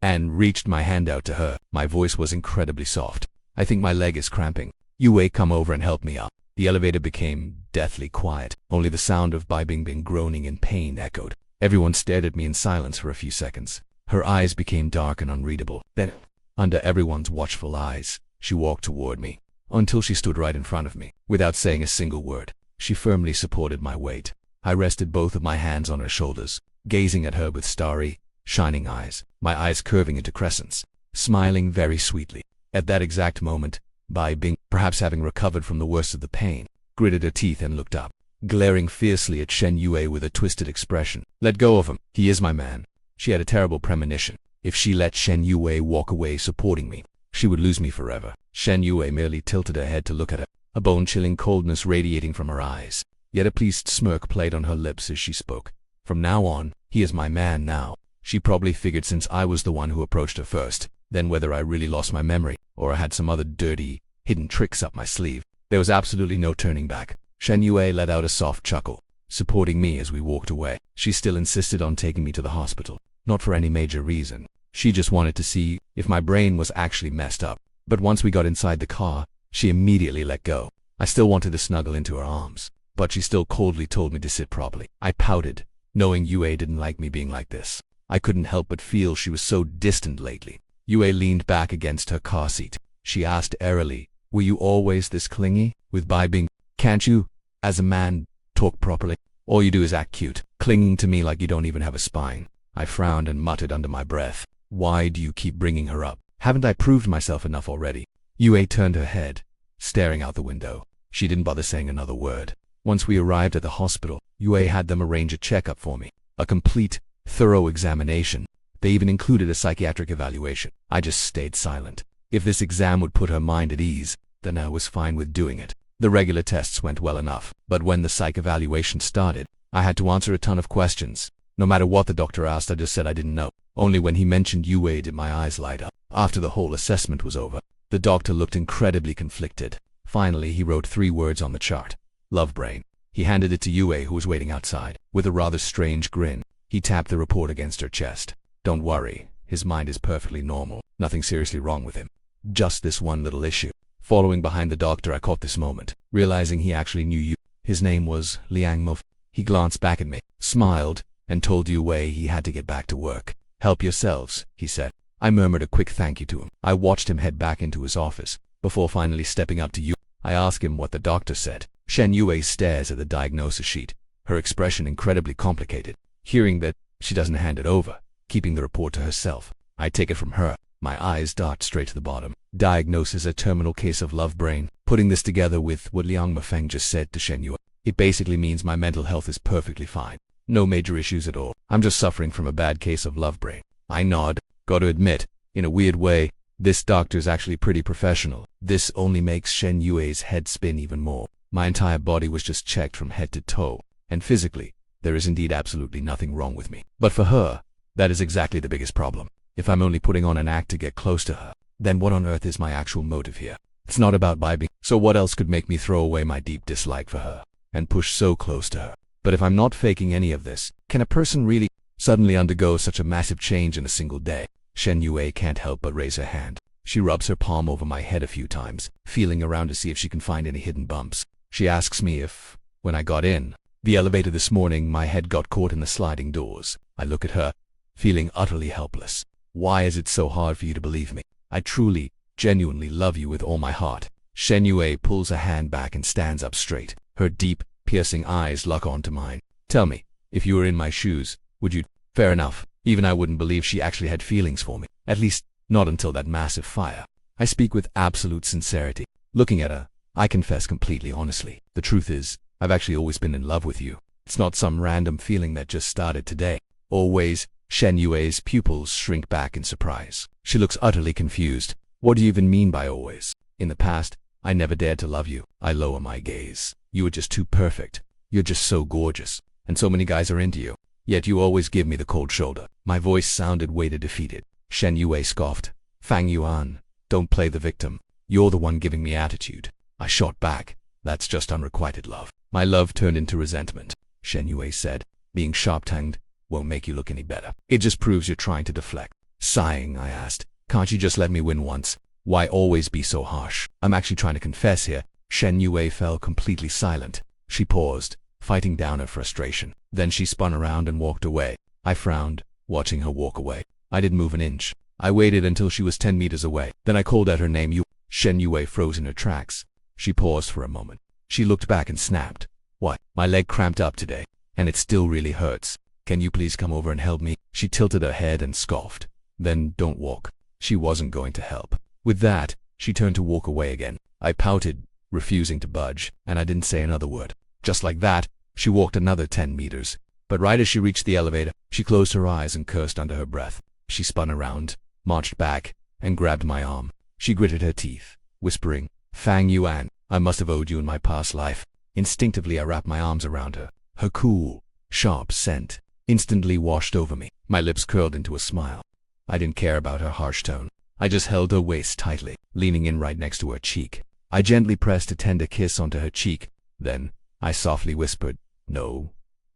and reached my hand out to her. My voice was incredibly soft. I think my leg is cramping. Yue, come over and help me up. The elevator became deathly quiet. Only the sound of Bai Bingbing groaning in pain echoed. Everyone stared at me in silence for a few seconds. Her eyes became dark and unreadable. Then, under everyone's watchful eyes, she walked toward me, until she stood right in front of me. Without saying a single word, she firmly supported my weight. I rested both of my hands on her shoulders, gazing at her with starry, shining eyes, my eyes curving into crescents, smiling very sweetly. At that exact moment, Bai Bing, perhaps having recovered from the worst of the pain, gritted her teeth and looked up, glaring fiercely at Shen Yue with a twisted expression. Let go of him. He is my man. She had a terrible premonition. If she let Shen Yue walk away supporting me, she would lose me forever. Shen Yue merely tilted her head to look at her, a bone-chilling coldness radiating from her eyes. Yet a pleased smirk played on her lips as she spoke. From now on, he is my man now. She probably figured, since I was the one who approached her first, then whether I really lost my memory, or I had some other dirty, hidden tricks up my sleeve. There was absolutely no turning back. Shen Yue let out a soft chuckle, supporting me as we walked away. She still insisted on taking me to the hospital, not for any major reason. She just wanted to see if my brain was actually messed up. But once we got inside the car, she immediately let go. I still wanted to snuggle into her arms, but she still coldly told me to sit properly. I pouted, knowing Yue didn't like me being like this. I couldn't help but feel she was so distant lately. Yue leaned back against her car seat. She asked airily, were you always this clingy with Bai Bing? Can't you, as a man, talk properly? All you do is act cute, clinging to me like you don't even have a spine. I frowned and muttered under my breath. Why do you keep bringing her up? Haven't I proved myself enough already? Yue turned her head, staring out the window. She didn't bother saying another word. Once we arrived at the hospital, Yue had them arrange a checkup for me. A complete, thorough examination. They even included a psychiatric evaluation. I just stayed silent. If this exam would put her mind at ease, then I was fine with doing it. The regular tests went well enough, but when the psych evaluation started, I had to answer a ton of questions. No matter what the doctor asked, I just said I didn't know. Only when he mentioned Yue did my eyes light up. After the whole assessment was over, the doctor looked incredibly conflicted. Finally, he wrote 3 words on the chart. Love brain. He handed it to Yue, who was waiting outside. With a rather strange grin, he tapped the report against her chest. Don't worry, his mind is perfectly normal. Nothing seriously wrong with him. Just this one little issue. Following behind the doctor, I caught this moment, realizing he actually knew Yue. His name was Liang Mo. He glanced back at me, smiled, and told Yue he had to get back to work. Help yourselves, he said. I murmured a quick thank you to him. I watched him head back into his office, before finally stepping up to Yue. I asked him what the doctor said. Shen Yue stares at the diagnosis sheet, her expression incredibly complicated. Hearing that, she doesn't hand it over, keeping the report to herself. I take it from her. My eyes dart straight to the bottom. Diagnosis: a terminal case of love brain. Putting this together with what Liang Mafeng just said to Shen Yue, it basically means my mental health is perfectly fine. No major issues at all. I'm just suffering from a bad case of love brain. I nod. Gotta admit, in a weird way, this doctor's actually pretty professional. This only makes Shen Yue's head spin even more. My entire body was just checked from head to toe, and physically, there is indeed absolutely nothing wrong with me. But for her, that is exactly the biggest problem. If I'm only putting on an act to get close to her, then what on earth is my actual motive here? It's not about Bai Bing, so what else could make me throw away my deep dislike for her? and pushed so close to her. But if I'm not faking any of this, can a person really suddenly undergo such a massive change in a single day? Shen Yue can't help but raise her hand. She rubs her palm over my head a few times, feeling around to see if she can find any hidden bumps. She asks me if, when I got in the elevator this morning, my head got caught in the sliding doors. I look at her, feeling utterly helpless. Why is it so hard for you to believe me? I truly, genuinely love you with all my heart. Shen Yue pulls a hand back and stands up straight. Her deep, piercing eyes lock onto mine. Tell me, if you were in my shoes, would you? Fair enough. Even I wouldn't believe she actually had feelings for me. At least, not until that massive fire. I speak with absolute sincerity. Looking at her, I confess completely honestly. The truth is, I've actually always been in love with you. It's not some random feeling that just started today. Always. Shen Yue's pupils shrink back in surprise. She looks utterly confused. What do you even mean by always? In the past, I never dared to love you. I lower my gaze. You were just too perfect. You're just so gorgeous. And so many guys are into you. Yet you always give me the cold shoulder. My voice sounded way too defeated. Shen Yue scoffed. Fang Yuan, don't play the victim. You're the one giving me attitude. I shot back. That's just unrequited love. My love turned into resentment. Shen Yue said, being sharp-tongued won't make you look any better. It just proves you're trying to deflect. Sighing, I asked, can't you just let me win once? Why always be so harsh? I'm actually trying to confess here. Shen Yue fell completely silent. She paused, fighting down her frustration. Then she spun around and walked away. I frowned, watching her walk away. I didn't move an inch. I waited until she was 10 meters away. Then I called out her name. Shen Yue froze in her tracks. She paused for a moment. She looked back and snapped. What? My leg cramped up today, and it still really hurts. Can you please come over and help me? She tilted her head and scoffed. Then don't walk. She wasn't going to help. With that, she turned to walk away again. I pouted, refusing to budge, and I didn't say another word. Just like that, she walked another 10 meters. But right as she reached the elevator, she closed her eyes and cursed under her breath. She spun around, marched back, and grabbed my arm. She gritted her teeth, whispering, Fang Yuan, I must have owed you in my past life. Instinctively, I wrapped my arms around her. Her cool, sharp scent instantly washed over me. My lips curled into a smile. I didn't care about her harsh tone. I just held her waist tightly, leaning in right next to her cheek. I gently pressed a tender kiss onto her cheek. Then, I softly whispered, No,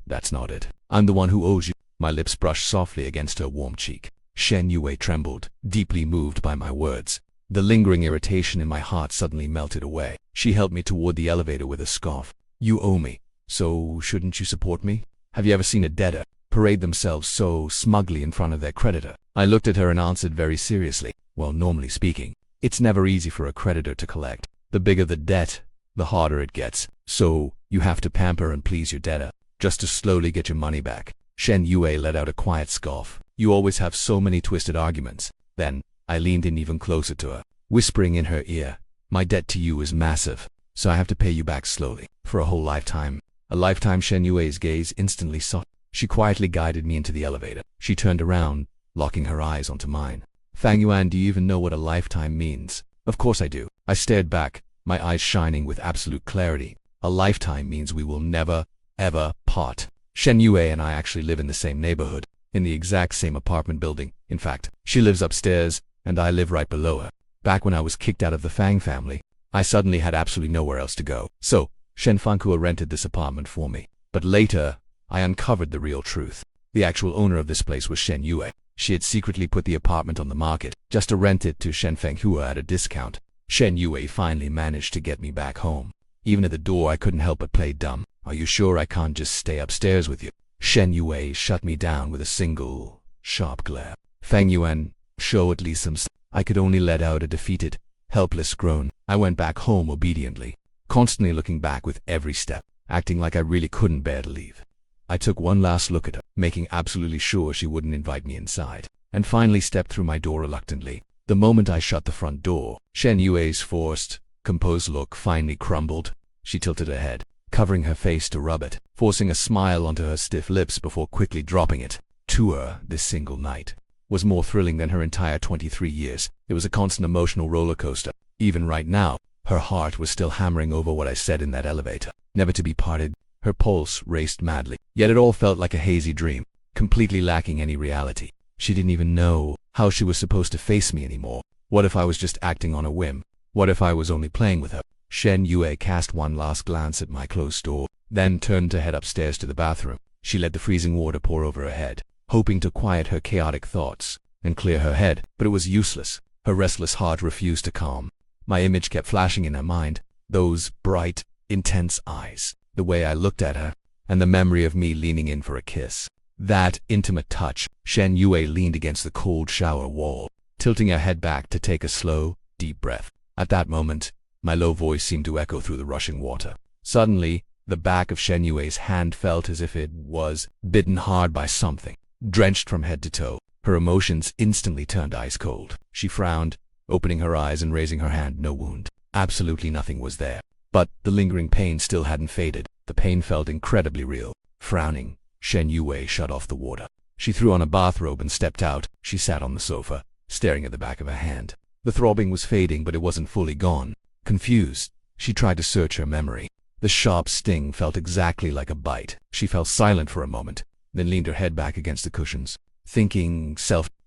that's not it. I'm the one who owes you. My lips brushed softly against her warm cheek. Shen Yue trembled, deeply moved by my words. The lingering irritation in my heart suddenly melted away. She helped me toward the elevator with a scoff. You owe me, so shouldn't you support me? Have you ever seen a debtor parade themselves so smugly in front of their creditor? I looked at her and answered very seriously. Well, normally speaking, it's never easy for a creditor to collect. The bigger the debt, the harder it gets. So, you have to pamper and please your debtor, just to slowly get your money back. Shen Yue let out a quiet scoff. You always have so many twisted arguments. Then, I leaned in even closer to her, whispering in her ear, My debt to you is massive, so I have to pay you back slowly, for a whole lifetime. A lifetime. Shen Yue's gaze instantly sought. She quietly guided me into the elevator. She turned around, locking her eyes onto mine. Fang Yuan, do you even know what a lifetime means? Of course I do. I stared back, my eyes shining with absolute clarity. A lifetime means we will never, ever part. Shen Yue and I actually live in the same neighborhood, in the exact same apartment building. In fact, she lives upstairs, and I live right below her. Back when I was kicked out of the Fang family, I suddenly had absolutely nowhere else to go. So, Shen Fankua rented this apartment for me. But later, I uncovered the real truth. The actual owner of this place was Shen Yue. She had secretly put the apartment on the market, just to rent it to Shen Fanghua at a discount. Shen Yue finally managed to get me back home. Even at the door, I couldn't help but play dumb. Are you sure I can't just stay upstairs with you? Shen Yue shut me down with a single, sharp glare. Fang Yuan, show at least some I could only let out a defeated, helpless groan. I went back home obediently, constantly looking back with every step, acting like I really couldn't bear to leave. I took one last look at her, making absolutely sure she wouldn't invite me inside, and finally stepped through my door reluctantly. The moment I shut the front door, Shen Yue's forced, composed look finally crumbled. She tilted her head, covering her face to rub it, forcing a smile onto her stiff lips before quickly dropping it. To her, this single night was more thrilling than her entire 23 years. It was a constant emotional roller coaster. Even right now, her heart was still hammering over what I said in that elevator. Never to be parted. Her pulse raced madly. Yet it all felt like a hazy dream, completely lacking any reality. She didn't even know how she was supposed to face me anymore. What if I was just acting on a whim? What if I was only playing with her? Shen Yue cast one last glance at my closed door, then turned to head upstairs to the bathroom. She let the freezing water pour over her head, hoping to quiet her chaotic thoughts and clear her head, but it was useless. Her restless heart refused to calm. My image kept flashing in her mind, those bright, intense eyes, the way I looked at her, and the memory of me leaning in for a kiss. That intimate touch. Shen Yue leaned against the cold shower wall, tilting her head back to take a slow, deep breath. At that moment, my low voice seemed to echo through the rushing water. Suddenly, the back of Shen Yue's hand felt as if it was bitten hard by something. Drenched from head to toe, her emotions instantly turned ice cold. She frowned, opening her eyes and raising her hand. No wound. Absolutely nothing was there. But the lingering pain still hadn't faded. The pain felt incredibly real. Frowning, Shen Yue shut off the water. She threw on a bathrobe and stepped out. She sat on the sofa, staring at the back of her hand. The throbbing was fading, but it wasn't fully gone. Confused, she tried to search her memory. The sharp sting felt exactly like a bite. She fell silent for a moment, then leaned her head back against the cushions, thinking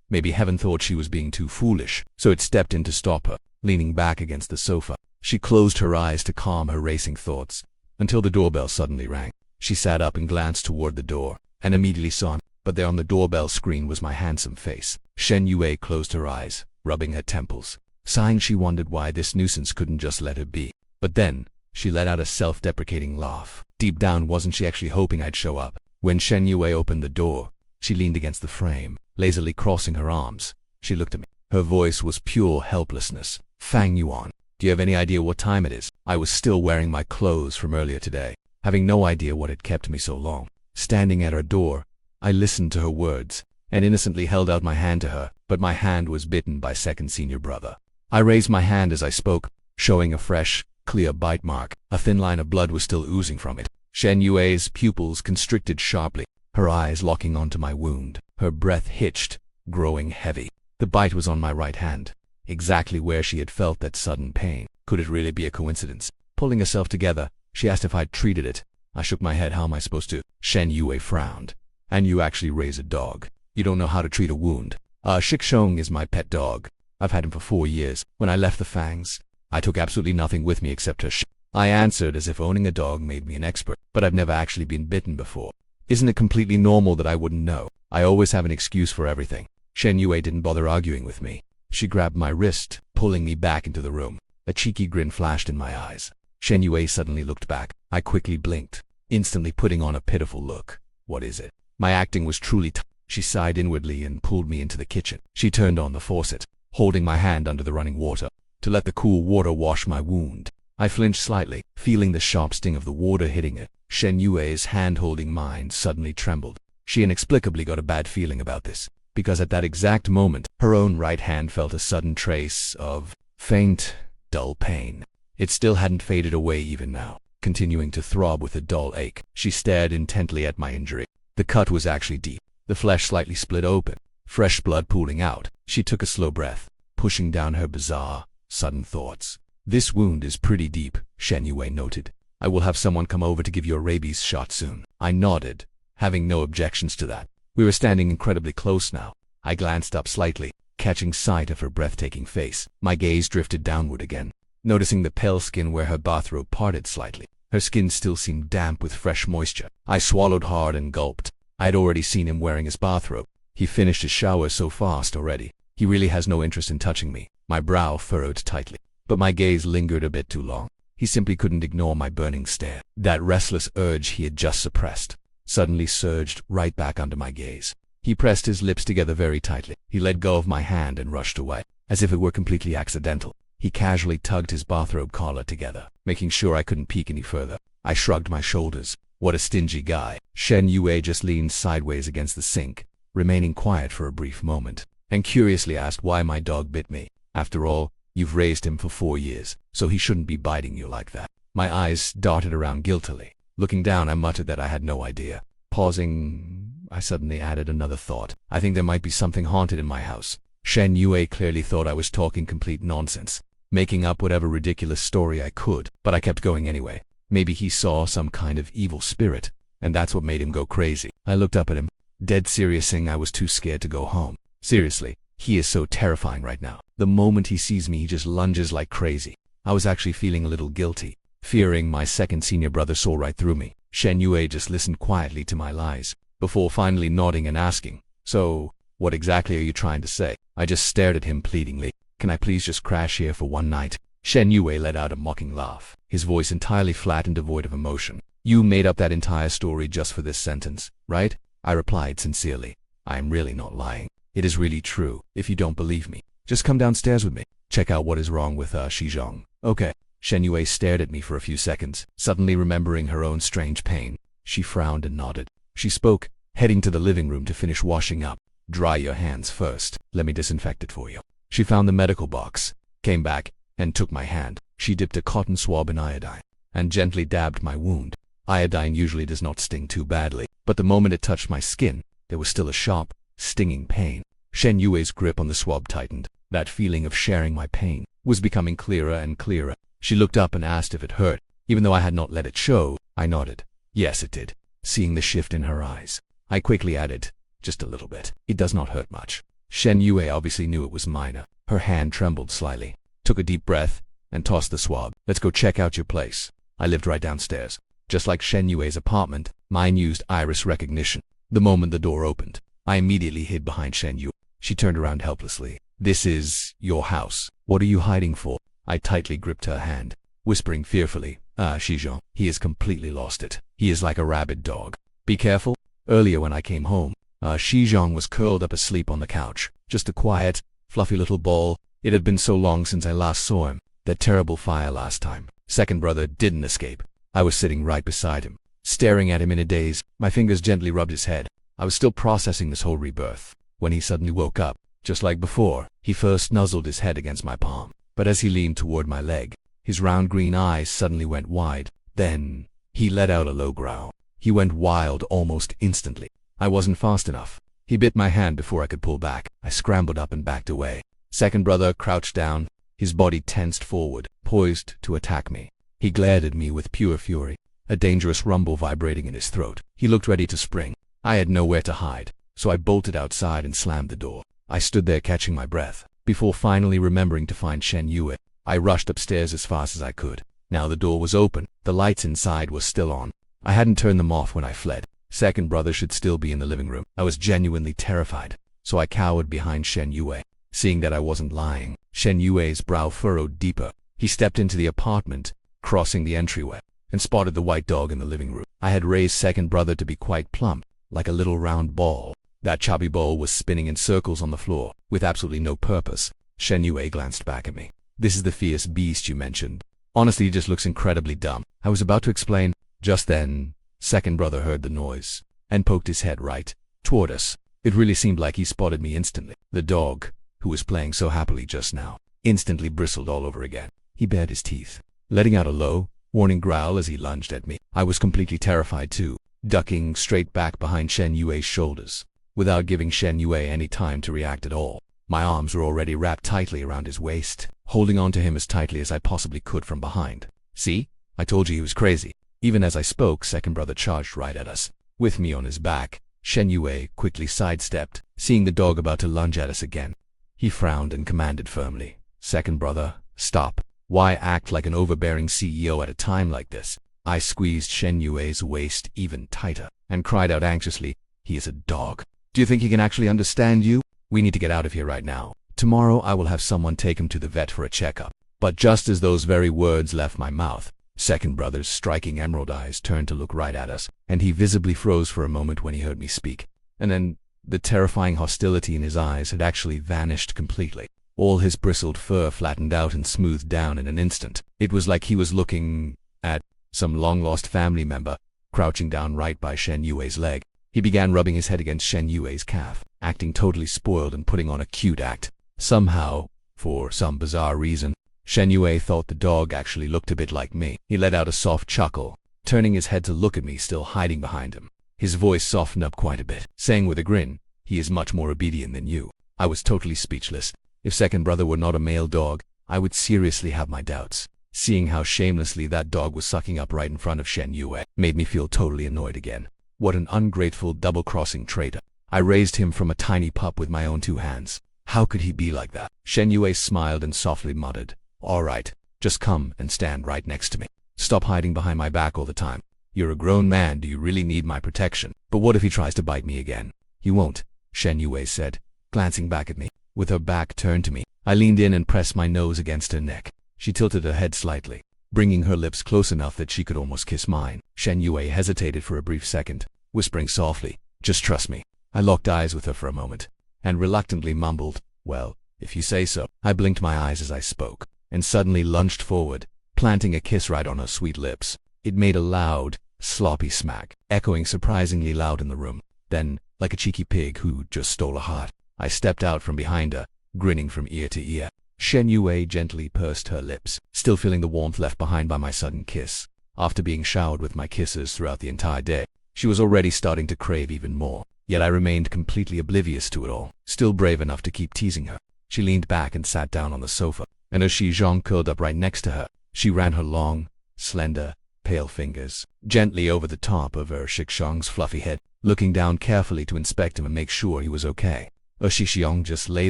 maybe heaven thought she was being too foolish, so it stepped in to stop her. Leaning back against the sofa, she closed her eyes to calm her racing thoughts, until the doorbell suddenly rang. She sat up and glanced toward the door, and immediately saw him, but there on the doorbell screen was my handsome face. Shen Yue closed her eyes, rubbing her temples. Sighing, she wondered why this nuisance couldn't just let her be. But then, she let out a self-deprecating laugh. Deep down, wasn't she actually hoping I'd show up? When Shen Yue opened the door, she leaned against the frame, lazily crossing her arms. She looked at me. Her voice was pure helplessness. Fang Yuan, do you have any idea what time it is? I was still wearing my clothes from earlier today, having no idea what had kept me so long. Standing at her door, I listened to her words, and innocently held out my hand to her, but my hand was bitten by second senior brother. I raised my hand as I spoke, showing a fresh, clear bite mark. A thin line of blood was still oozing from it. Shen Yue's pupils constricted sharply, her eyes locking onto my wound. Her breath hitched, growing heavy. The bite was on my right hand, exactly where she had felt that sudden pain. Could it really be a coincidence? Pulling herself together, she asked if I'd treated it. I shook my head. How am I supposed to? Shen Yue frowned. And you actually raise a dog. You don't know how to treat a wound. Shikshong is my pet dog. I've had him for 4 years. When I left the Fangs, I took absolutely nothing with me except her I answered as if owning a dog made me an expert, but I've never actually been bitten before. Isn't it completely normal that I wouldn't know? I always have an excuse for everything. Shen Yue didn't bother arguing with me. She grabbed my wrist, pulling me back into the room. A cheeky grin flashed in my eyes. Shen Yue suddenly looked back. I quickly blinked, instantly putting on a pitiful look. What is it? My acting was truly She sighed inwardly and pulled me into the kitchen. She turned on the faucet, holding my hand under the running water, to let the cool water wash my wound. I flinched slightly, feeling the sharp sting of the water hitting it. Shen Yue's hand holding mine suddenly trembled. She inexplicably got a bad feeling about this, because at that exact moment, her own right hand felt a sudden trace of faint, dull pain. It still hadn't faded away even now, continuing to throb with a dull ache. She stared intently at my injury. The cut was actually deep, the flesh slightly split open, fresh blood pooling out. She took a slow breath, pushing down her bizarre, sudden thoughts. This wound is pretty deep, Shen Yue noted. I will have someone come over to give you a rabies shot soon. I nodded, having no objections to that. We were standing incredibly close now. I glanced up slightly, catching sight of her breathtaking face. My gaze drifted downward again, noticing the pale skin where her bathrobe parted slightly. Her skin still seemed damp with fresh moisture. I swallowed hard and gulped. I had already seen him wearing his bathrobe. He finished his shower so fast already. He really has no interest in touching me. My brow furrowed tightly, but my gaze lingered a bit too long. He simply couldn't ignore my burning stare. That restless urge he had just suppressed suddenly surged right back under my gaze. He pressed his lips together very tightly. He let go of my hand and rushed away, as if it were completely accidental. He casually tugged his bathrobe collar together, making sure I couldn't peek any further. I shrugged my shoulders. What a stingy guy. Shen Yue just leaned sideways against the sink, remaining quiet for a brief moment, and curiously asked why my dog bit me. After all, you've raised him for 4 years, so he shouldn't be biting you like that. My eyes darted around guiltily. Looking down, I muttered that I had no idea. Pausing, I suddenly added another thought. I think there might be something haunted in my house. Shen Yue clearly thought I was talking complete nonsense, making up whatever ridiculous story I could, but I kept going anyway. Maybe he saw some kind of evil spirit, and that's what made him go crazy. I looked up at him, dead serious, saying I was too scared to go home. Seriously, he is so terrifying right now. The moment he sees me, he just lunges like crazy. I was actually feeling a little guilty, fearing my second senior brother saw right through me. Shen Yue just listened quietly to my lies, before finally nodding and asking, "So, what exactly are you trying to say?" I just stared at him pleadingly. "Can I please just crash here for one night?" Shen Yue let out a mocking laugh, his voice entirely flat and devoid of emotion. "You made up that entire story just for this sentence, right?" I replied sincerely. "I am really not lying. It is really true. If you don't believe me, just come downstairs with me. Check out what is wrong with Shizhong." "Okay." Shen Yue stared at me for a few seconds, suddenly remembering her own strange pain. She frowned and nodded. She spoke, heading to the living room to finish washing up. "Dry your hands first. Let me disinfect it for you." She found the medical box, came back, and took my hand. She dipped a cotton swab in iodine, and gently dabbed my wound. Iodine usually does not sting too badly, but the moment it touched my skin, there was still a sharp, stinging pain. Shen Yue's grip on the swab tightened. That feeling of sharing my pain was becoming clearer and clearer. She looked up and asked if it hurt. Even though I had not let it show, I nodded. Yes, it did. Seeing the shift in her eyes, I quickly added, "Just a little bit. It does not hurt much." Shen Yue obviously knew it was minor. Her hand trembled slightly, took a deep breath, and tossed the swab. "Let's go check out your place." I lived right downstairs. Just like Shen Yue's apartment, mine used iris recognition. The moment the door opened, I immediately hid behind Shen Yue. She turned around helplessly. "This is your house. What are you hiding for?" I tightly gripped her hand, whispering fearfully, Shizhong, he has completely lost it. He is like a rabid dog. Be careful." Earlier when I came home, Shizhong was curled up asleep on the couch. Just a quiet, fluffy little ball. It had been so long since I last saw him. That terrible fire last time. Second brother didn't escape. I was sitting right beside him, staring at him in a daze. My fingers gently rubbed his head. I was still processing this whole rebirth, when he suddenly woke up. Just like before, he first nuzzled his head against my palm, but as he leaned toward my leg, his round green eyes suddenly went wide. Then, he let out a low growl. He went wild almost instantly. I wasn't fast enough. He bit my hand before I could pull back. I scrambled up and backed away. Second brother crouched down, his body tensed forward, poised to attack me. He glared at me with pure fury, a dangerous rumble vibrating in his throat. He looked ready to spring. I had nowhere to hide, so I bolted outside and slammed the door. I stood there catching my breath, before finally remembering to find Shen Yue. I rushed upstairs as fast as I could. Now the door was open. The lights inside were still on. I hadn't turned them off when I fled. Second brother should still be in the living room. I was genuinely terrified, so I cowered behind Shen Yue. Seeing that I wasn't lying, Shen Yue's brow furrowed deeper. He stepped into the apartment, crossing the entryway, and spotted the white dog in the living room. I had raised second brother to be quite plump, like a little round ball. That chubby ball was spinning in circles on the floor, with absolutely no purpose. Shen Yue glanced back at me. "This is the fierce beast you mentioned. Honestly, he just looks incredibly dumb." I was about to explain. Just then, second brother heard the noise, and poked his head right toward us. It really seemed like he spotted me instantly. The dog, who was playing so happily just now, instantly bristled all over again. He bared his teeth, letting out a low, warning growl as he lunged at me. I was completely terrified too, ducking straight back behind Shen Yue's shoulders, without giving Shen Yue any time to react at all. My arms were already wrapped tightly around his waist, holding on to him as tightly as I possibly could from behind. "See? I told you he was crazy." Even as I spoke, second brother charged right at us. With me on his back, Shen Yue quickly sidestepped, seeing the dog about to lunge at us again. He frowned and commanded firmly, "Second brother, stop. Why act like an overbearing CEO at a time like this?" I squeezed Shen Yue's waist even tighter, and cried out anxiously, "He is a dog. Do you think he can actually understand you? We need to get out of here right now. Tomorrow I will have someone take him to the vet for a checkup." But just as those very words left my mouth, second brother's striking emerald eyes turned to look right at us, and he visibly froze for a moment when he heard me speak. And then, the terrifying hostility in his eyes had actually vanished completely. All his bristled fur flattened out and smoothed down in an instant. It was like he was looking at some long-lost family member, crouching down right by Shen Yue's leg. He began rubbing his head against Shen Yue's calf, acting totally spoiled and putting on a cute act. Somehow, for some bizarre reason, Shen Yue thought the dog actually looked a bit like me. He let out a soft chuckle, turning his head to look at me, still hiding behind him. His voice softened up quite a bit, saying with a grin, "He is much more obedient than you." I was totally speechless. If second brother were not a male dog, I would seriously have my doubts. Seeing how shamelessly that dog was sucking up right in front of Shen Yue made me feel totally annoyed again. What an ungrateful, double-crossing traitor. I raised him from a tiny pup with my own two hands. How could he be like that? Shen Yue smiled and softly muttered, "All right, just come and stand right next to me. Stop hiding behind my back all the time." You're a grown man, do you really need my protection? But what if he tries to bite me again? He won't, Shen Yue said, glancing back at me. With her back turned to me, I leaned in and pressed my nose against her neck. She tilted her head slightly, bringing her lips close enough that she could almost kiss mine. Shen Yue hesitated for a brief second, whispering softly, "Just trust me." I locked eyes with her for a moment, and reluctantly mumbled, "Well, if you say so." I blinked my eyes as I spoke, and suddenly lunged forward, planting a kiss right on her sweet lips. It made a loud, sloppy smack, echoing surprisingly loud in the room. Then, like a cheeky pig who just stole a heart, I stepped out from behind her, grinning from ear to ear. Shen Yue gently pursed her lips, still feeling the warmth left behind by my sudden kiss. After being showered with my kisses throughout the entire day, she was already starting to crave even more. Yet I remained completely oblivious to it all, still brave enough to keep teasing her. She leaned back and sat down on the sofa, and as Xizhong curled up right next to her, she ran her long, slender, pale fingers gently over the top of Xizhong's fluffy head, looking down carefully to inspect him and make sure he was okay. Xizhong just lay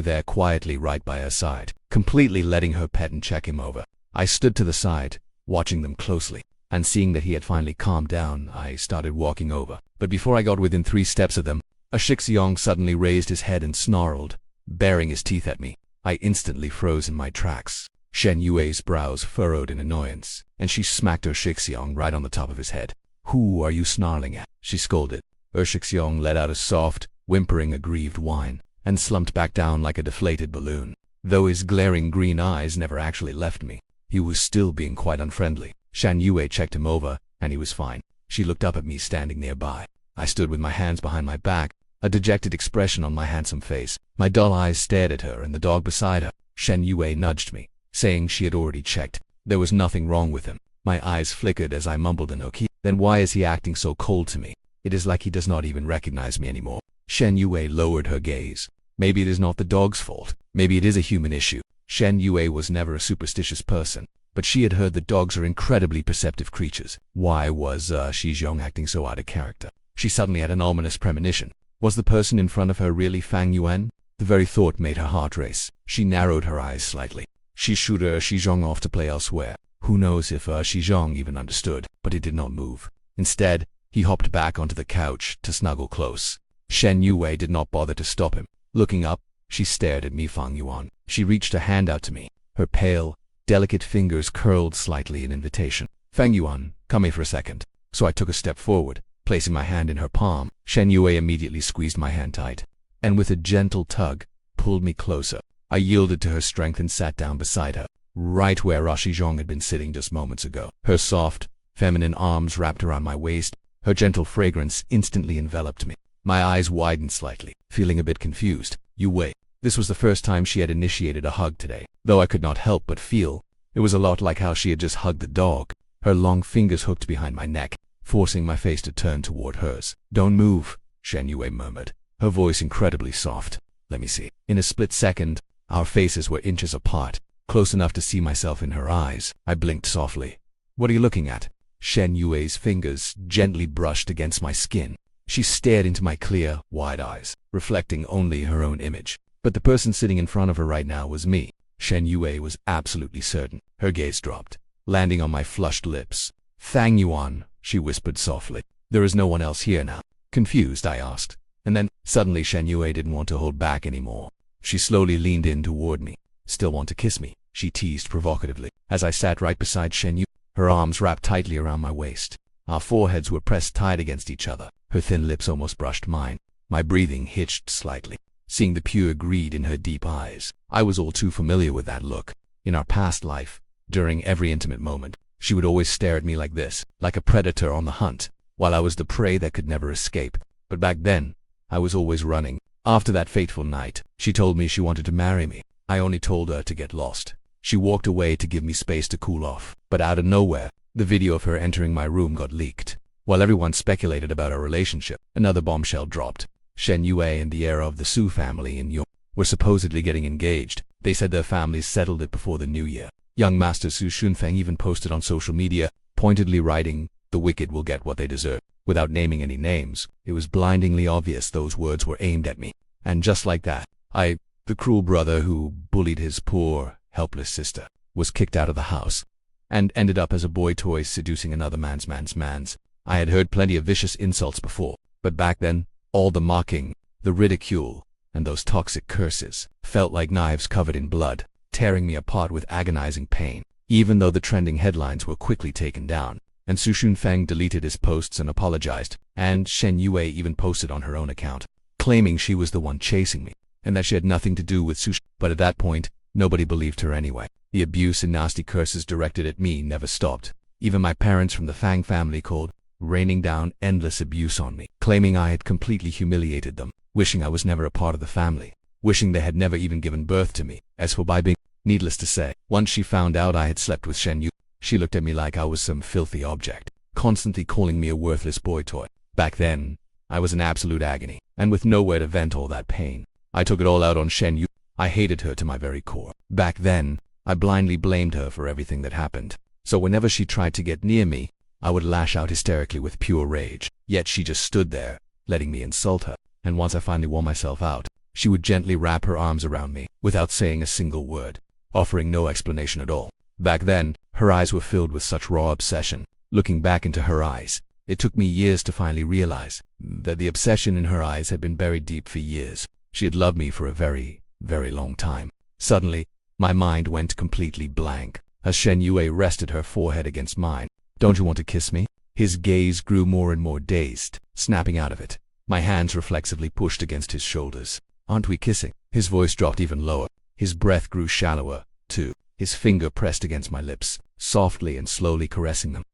there quietly right by her side, completely letting her pet and check him over. I stood to the side, watching them closely, and seeing that he had finally calmed down, I started walking over. But before I got within 3 steps of them, Xizhong suddenly raised his head and snarled, baring his teeth at me. I instantly froze in my tracks. Shen Yue's brows furrowed in annoyance, and she smacked Xizhong right on the top of his head. "Who are you snarling at?" she scolded. Xizhong let out a soft, whimpering, aggrieved whine, and slumped back down like a deflated balloon. Though his glaring green eyes never actually left me, he was still being quite unfriendly. Shen Yue checked him over, and he was fine. She looked up at me standing nearby. I stood with my hands behind my back, a dejected expression on my handsome face. My dull eyes stared at her and the dog beside her. Shen Yue nudged me, saying she had already checked. There was nothing wrong with him. My eyes flickered as I mumbled an okay. Then why is he acting so cold to me? It is like he does not even recognize me anymore. Shen Yue lowered her gaze. Maybe it is not the dog's fault. Maybe it is a human issue. Shen Yue was never a superstitious person, but she had heard that dogs are incredibly perceptive creatures. Why was Xizhong acting so out of character? She suddenly had an ominous premonition. Was the person in front of her really Fang Yuan? The very thought made her heart race. She narrowed her eyes slightly. She shooed Xizhong off to play elsewhere. Who knows if Xizhong even understood, but he did not move. Instead, he hopped back onto the couch to snuggle close. Shen Yue did not bother to stop him. Looking up, she stared at me, Fang Yuan. She reached a hand out to me. Her pale, delicate fingers curled slightly in invitation. "Fang Yuan, come here for a second." So I took a step forward, placing my hand in her palm. Shen Yue immediately squeezed my hand tight, and with a gentle tug, pulled me closer. I yielded to her strength and sat down beside her, right where Xizhong had been sitting just moments ago. Her soft, feminine arms wrapped around my waist. Her gentle fragrance instantly enveloped me. My eyes widened slightly, feeling a bit confused. Yue. This was the first time she had initiated a hug today, though I could not help but feel it was a lot like how she had just hugged the dog. Her long fingers hooked behind my neck, forcing my face to turn toward hers. "Don't move," Shen Yue murmured, her voice incredibly soft. "Let me see." In a split second, our faces were inches apart, close enough to see myself in her eyes. I blinked softly. "What are you looking at?" Shen Yue's fingers gently brushed against my skin. She stared into my clear, wide eyes, reflecting only her own image. But the person sitting in front of her right now was me. Shen Yue was absolutely certain. Her gaze dropped, landing on my flushed lips. "Fang Yuan," she whispered softly. "There is no one else here now." Confused, I asked. And then, suddenly Shen Yue didn't want to hold back anymore. She slowly leaned in toward me. "Still want to kiss me?" she teased provocatively, as I sat right beside Shen Yue, her arms wrapped tightly around my waist. Our foreheads were pressed tight against each other. Her thin lips almost brushed mine. My breathing hitched slightly, seeing the pure greed in her deep eyes. I was all too familiar with that look. In our past life, during every intimate moment, she would always stare at me like this, like a predator on the hunt, while I was the prey that could never escape. But back then, I was always running. After that fateful night, she told me she wanted to marry me. I only told her to get lost. She walked away to give me space to cool off. But out of nowhere, the video of her entering my room got leaked. While everyone speculated about our relationship, another bombshell dropped. Shen Yue and the heir of the Su family in Yong were supposedly getting engaged. They said their families settled it before the new year. Young Master Su Shunfeng even posted on social media, pointedly writing, "The wicked will get what they deserve." Without naming any names, it was blindingly obvious those words were aimed at me. And just like that, the cruel brother who bullied his poor, helpless sister, was kicked out of the house, and ended up as a boy toy seducing another man's. I had heard plenty of vicious insults before, but back then, all the mocking, the ridicule, and those toxic curses felt like knives covered in blood, tearing me apart with agonizing pain. Even though the trending headlines were quickly taken down, and Su Shunfeng deleted his posts and apologized, and Shen Yue even posted on her own account, claiming she was the one chasing me, and that she had nothing to do with Su. But at that point, nobody believed her anyway. The abuse and nasty curses directed at me never stopped. Even my parents from the Fang family called, raining down endless abuse on me, claiming I had completely humiliated them, wishing I was never a part of the family, wishing they had never even given birth to me. As for Bai Bing, needless to say, once she found out I had slept with Shen Yu, she looked at me like I was some filthy object, constantly calling me a worthless boy toy. Back then, I was in absolute agony, and with nowhere to vent all that pain. I took it all out on Shen Yu. I hated her to my very core. Back then, I blindly blamed her for everything that happened. So whenever she tried to get near me, I would lash out hysterically with pure rage. Yet she just stood there, letting me insult her. And once I finally wore myself out, she would gently wrap her arms around me, without saying a single word, offering no explanation at all. Back then, her eyes were filled with such raw obsession. Looking back into her eyes, it took me years to finally realize that the obsession in her eyes had been buried deep for years. She had loved me for a very, very long time. Suddenly, my mind went completely blank, as Shen Yue rested her forehead against mine. "Don't you want to kiss me?" His gaze grew more and more dazed, snapping out of it. My hands reflexively pushed against his shoulders. "Aren't we kissing?" His voice dropped even lower. His breath grew shallower, too. His finger pressed against my lips, softly and slowly caressing them.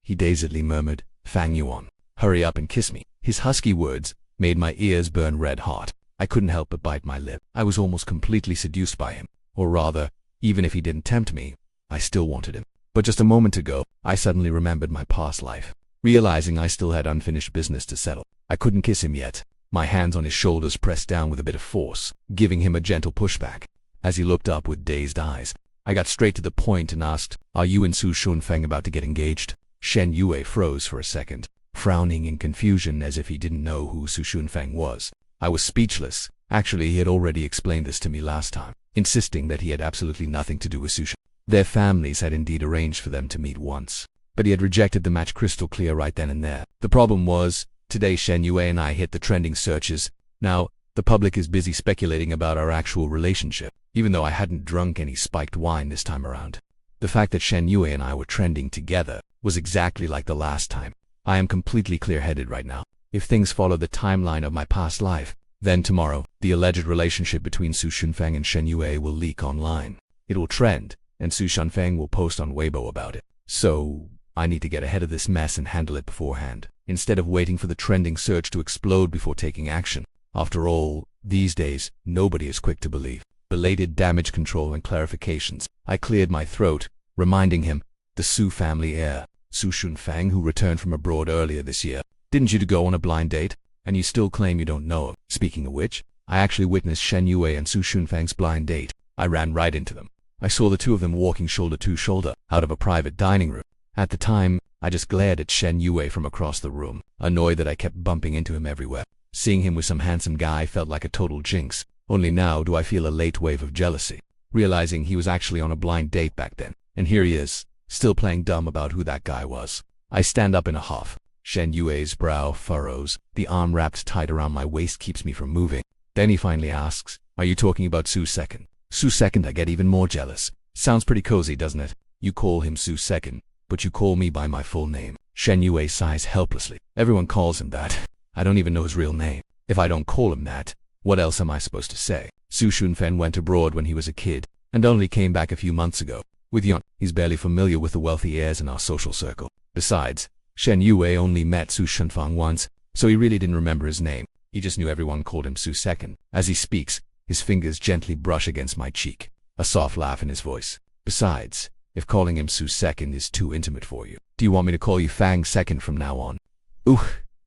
He dazedly murmured, "Fang Yuan, hurry up and kiss me." His husky words made my ears burn red hot. I couldn't help but bite my lip. I was almost completely seduced by him. Or rather, even if he didn't tempt me, I still wanted him. But just a moment ago, I suddenly remembered my past life, realizing I still had unfinished business to settle. I couldn't kiss him yet. My hands on his shoulders pressed down with a bit of force, giving him a gentle pushback. As he looked up with dazed eyes, I got straight to the point and asked, "Are you and Su Shunfeng about to get engaged?" Shen Yue froze for a second, frowning in confusion as if he didn't know who Su Shunfeng was. I was speechless. Actually, he had already explained this to me last time, insisting that he had absolutely nothing to do with Su Shun. Their families had indeed arranged for them to meet once, but he had rejected the match crystal clear right then and there. The problem was, today Shen Yue and I hit the trending searches. Now, the public is busy speculating about our actual relationship, even though I hadn't drunk any spiked wine this time around. The fact that Shen Yue and I were trending together was exactly like the last time. I am completely clear-headed right now. If things follow the timeline of my past life, then tomorrow, the alleged relationship between Su Shunfeng and Shen Yue will leak online. It will trend, and Su Shunfeng will post on Weibo about it. So, I need to get ahead of this mess and handle it beforehand, instead of waiting for the trending search to explode before taking action. After all, these days, nobody is quick to believe. Belated damage control and clarifications. I cleared my throat, reminding him, the Su family heir, Su Shunfeng, who returned from abroad earlier this year. Didn't you go on a blind date? And you still claim you don't know him. Speaking of which, I actually witnessed Shen Yue and Su Shunfeng's blind date. I ran right into them. I saw the two of them walking shoulder to shoulder out of a private dining room. At the time, I just glared at Shen Yue from across the room, annoyed that I kept bumping into him everywhere. Seeing him with some handsome guy felt like a total jinx. Only now do I feel a late wave of jealousy, realizing he was actually on a blind date back then. And here he is, still playing dumb about who that guy was. I stand up in a huff. Shen Yue's brow furrows. The arm wrapped tight around my waist keeps me from moving. Then he finally asks, "Are you talking about Su Second?" Su Second. I get even more jealous. Sounds pretty cozy, doesn't it? You call him Su Second, but you call me by my full name. Shen Yue sighs helplessly. Everyone calls him that. I don't even know his real name. If I don't call him that, what else am I supposed to say? Su Shunfeng went abroad when he was a kid, and only came back a few months ago. With Yon, he's barely familiar with the wealthy heirs in our social circle. Besides, Shen Yue only met Su Shunfeng once, so he really didn't remember his name. He just knew everyone called him Su Second. As he speaks, his fingers gently brush against my cheek, a soft laugh in his voice. Besides, if calling him Su Second is too intimate for you, do you want me to call you Fang Second from now on? Ooh,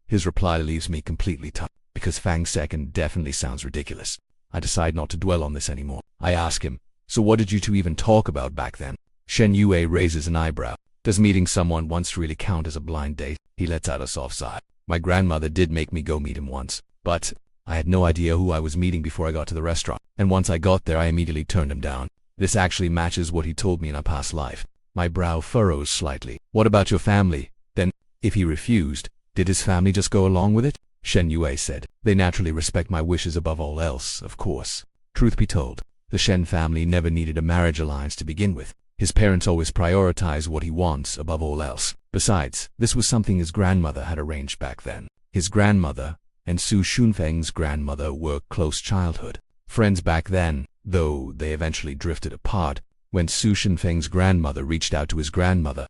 his reply leaves me completely touched, because Fang Second definitely sounds ridiculous. I decide not to dwell on this anymore. I ask him, "So what did you two even talk about back then?" Shen Yue raises an eyebrow. Does meeting someone once really count as a blind date? He lets out a soft sigh. My grandmother did make me go meet him once, but I had no idea who I was meeting before I got to the restaurant, and once I got there I immediately turned him down. This actually matches what he told me in a past life. My brow furrows slightly. What about your family? Then, If he refused, did his family just go along with it? Shen Yue said. They naturally respect my wishes above all else, of course. Truth be told, the Shen family never needed a marriage alliance to begin with. His parents always prioritize what he wants above all else. Besides, this was something his grandmother had arranged back then. His grandmother and Su Shunfeng's grandmother were close childhood friends back then, though they eventually drifted apart. When Su Shunfeng's grandmother reached out to his grandmother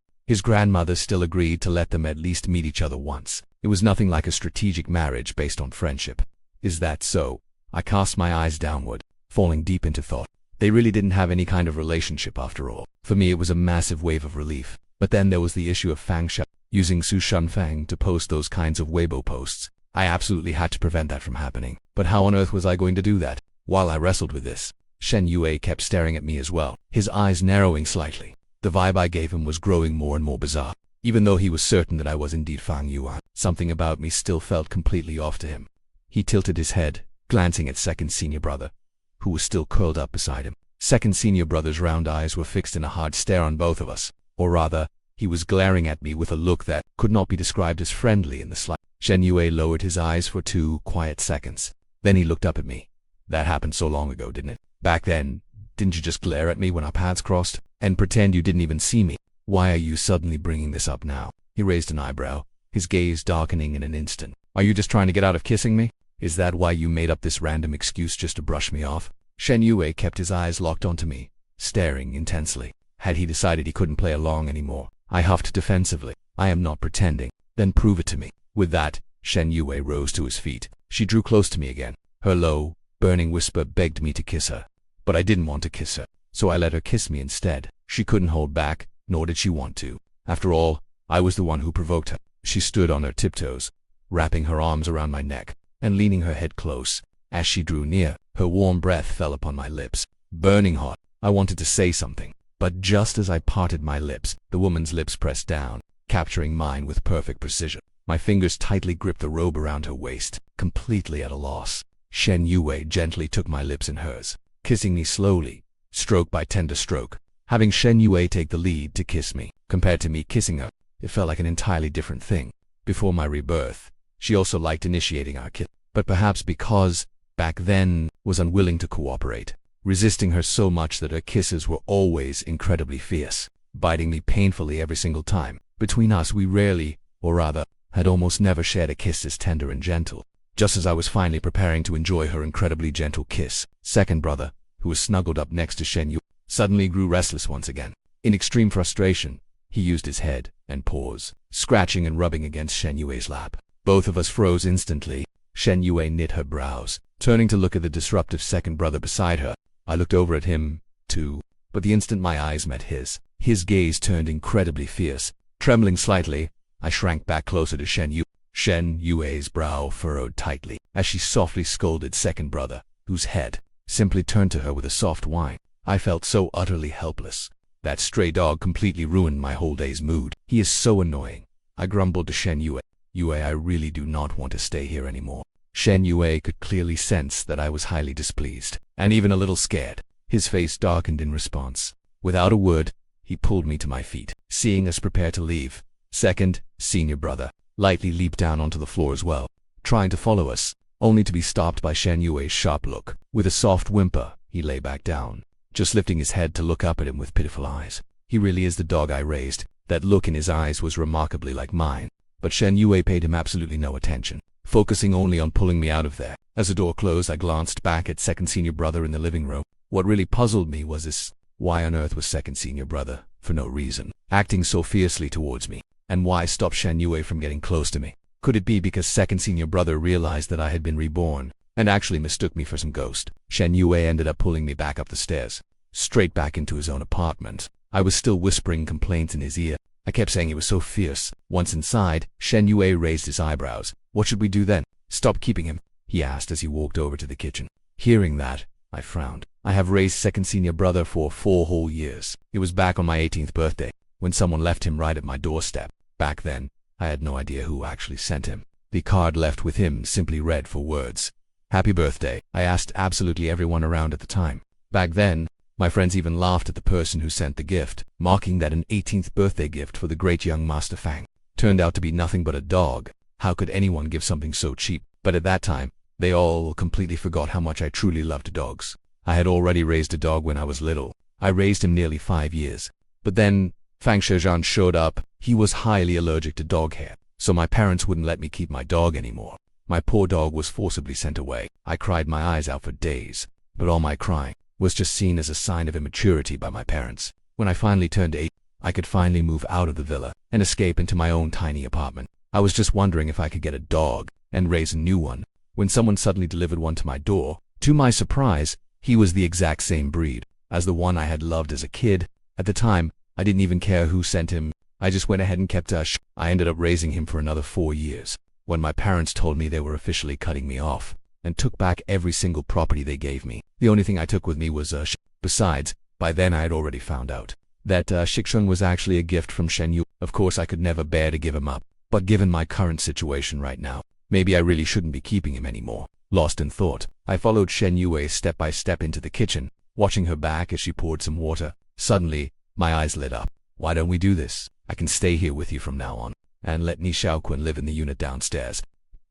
still agreed to let them at least meet each other once. It was nothing like a strategic marriage based on friendship. Is that so? I cast my eyes downward, falling deep into thought. They really didn't have any kind of relationship after all. For me it was a massive wave of relief. But then there was the issue of Fang Sha using Su Shunfeng to post those kinds of Weibo posts. I absolutely had to prevent that from happening. But how on earth was I going to do that? While I wrestled with this, Shen Yue kept staring at me as well, his eyes narrowing slightly. The vibe I gave him was growing more and more bizarre. Even though he was certain that I was indeed Fang Yuan, something about me still felt completely off to him. He tilted his head, glancing at second senior brother, who was still curled up beside him. Second senior brother's round eyes were fixed in a hard stare on both of us. Or rather, he was glaring at me with a look that could not be described as friendly in the slightest. Shen Yue lowered his eyes for 2 quiet seconds. Then he looked up at me. That happened so long ago, didn't it? Back then, didn't you just glare at me when our paths crossed? And pretend you didn't even see me? Why are you suddenly bringing this up now? He raised an eyebrow, his gaze darkening in an instant. Are you just trying to get out of kissing me? Is that why you made up this random excuse just to brush me off? Shen Yue kept his eyes locked onto me, staring intensely. Had he decided he couldn't play along anymore? I huffed defensively. I am not pretending. Then prove it to me. With that, Shen Yue rose to his feet. She drew close to me again. Her low, burning whisper begged me to kiss her. But I didn't want to kiss her, so I let her kiss me instead. She couldn't hold back, nor did she want to. After all, I was the one who provoked her. She stood on her tiptoes, wrapping her arms around my neck, and leaning her head close. As she drew near, her warm breath fell upon my lips, burning hot. I wanted to say something, but just as I parted my lips, the woman's lips pressed down, capturing mine with perfect precision. My fingers tightly gripped the robe around her waist, completely at a loss. Shen Yue gently took my lips in hers, kissing me slowly, stroke by tender stroke. Having Shen Yue take the lead to kiss me, compared to me kissing her, it felt like an entirely different thing. Before my rebirth, she also liked initiating our kiss, but perhaps because, back then, was unwilling to cooperate, resisting her so much that her kisses were always incredibly fierce, biting me painfully every single time. Between us we rarely, or rather, had almost never shared a kiss as tender and gentle. Just as I was finally preparing to enjoy her incredibly gentle kiss, second brother, who was snuggled up next to Shen Yue, suddenly grew restless once again. In extreme frustration, he used his head and paws, scratching and rubbing against Shen Yue's lap. Both of us froze instantly. Shen Yue knit her brows, turning to look at the disruptive second brother beside her. I looked over at him, too, but the instant my eyes met his gaze turned incredibly fierce. Trembling slightly, I shrank back closer to Shen Yue. Shen Yue's brow furrowed tightly as she softly scolded second brother, whose head simply turned to her with a soft whine. I felt so utterly helpless. That stray dog completely ruined my whole day's mood. He is so annoying. I grumbled to Shen Yue. Yue, I really do not want to stay here anymore. Shen Yue could clearly sense that I was highly displeased, and even a little scared. His face darkened in response. Without a word, he pulled me to my feet. Seeing us prepare to leave, second, senior brother, lightly leaped down onto the floor as well, trying to follow us, only to be stopped by Shen Yue's sharp look. With a soft whimper, he lay back down, just lifting his head to look up at him with pitiful eyes. He really is the dog I raised. That look in his eyes was remarkably like mine. But Shen Yue paid him absolutely no attention, focusing only on pulling me out of there. As the door closed, I glanced back at second senior brother in the living room. What really puzzled me was this: why on earth was second senior brother, for no reason, acting so fiercely towards me? And why stop Shen Yue from getting close to me? Could it be because second senior brother realized that I had been reborn, and actually mistook me for some ghost? Shen Yue ended up pulling me back up the stairs, straight back into his own apartment. I was still whispering complaints in his ear. I kept saying he was so fierce. Once inside, Shen Yue raised his eyebrows. What should we do then? Stop keeping him? He asked as he walked over to the kitchen. Hearing that, I frowned. I have raised second senior brother for 4 whole years. It was back on my 18th birthday, when someone left him right at my doorstep. Back then, I had no idea who actually sent him. The card left with him simply read 4 words. Happy birthday. I asked absolutely everyone around at the time. Back then, my friends even laughed at the person who sent the gift, mocking that an 18th birthday gift for the great young Master Fang. turned out to be nothing but a dog. How could anyone give something so cheap? But at that time, they all completely forgot how much I truly loved dogs. I had already raised a dog when I was little. I raised him nearly 5 years. But then, Fang Shizhan showed up. He was highly allergic to dog hair, so my parents wouldn't let me keep my dog anymore. My poor dog was forcibly sent away. I cried my eyes out for days, but all my crying was just seen as a sign of immaturity by my parents. When I finally turned 8, I could finally move out of the villa and escape into my own tiny apartment. I was just wondering if I could get a dog and raise a new one, when someone suddenly delivered one to my door. To my surprise, he was the exact same breed as the one I had loved as a kid. At the time, I didn't even care who sent him. I just went ahead and kept I ended up raising him for another 4 years. When my parents told me they were officially cutting me off and took back every single property they gave me, the only thing I took with me was Besides, by then I had already found out that Shikshung was actually a gift from Shen Yu. Of course, I could never bear to give him up, but given my current situation right now, maybe I really shouldn't be keeping him anymore. Lost in thought, I followed Shen Yue step by step into the kitchen, watching her back as she poured some water. Suddenly, my eyes lit up. Why don't we do this? I can stay here with you from now on, and let Ni Xiaoqun live in the unit downstairs.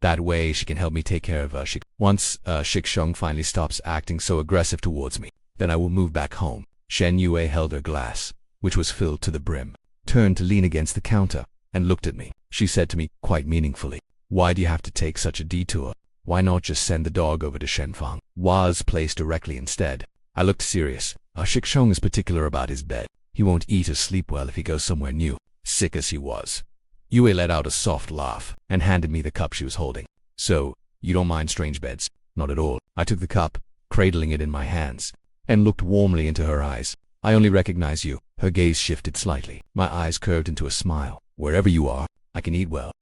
That way, she can help me take care of Shik. Once Shikshung finally stops acting so aggressive towards me, then I will move back home. Shen Yue held her glass, which was filled to the brim, turned to lean against the counter, and looked at me. She said to me, quite meaningfully, "Why do you have to take such a detour? Why not just send the dog over to Shenfang? Was placed directly instead." I looked serious. Shikshung is particular about his bed. He won't eat or sleep well if he goes somewhere new. Sick as he was, Yue let out a soft laugh and handed me the cup she was holding. "So, you don't mind strange beds?" "Not at all." I took the cup, cradling it in my hands, and looked warmly into her eyes. "I only recognize you." Her gaze shifted slightly. My eyes curved into a smile. "Wherever you are, I can eat well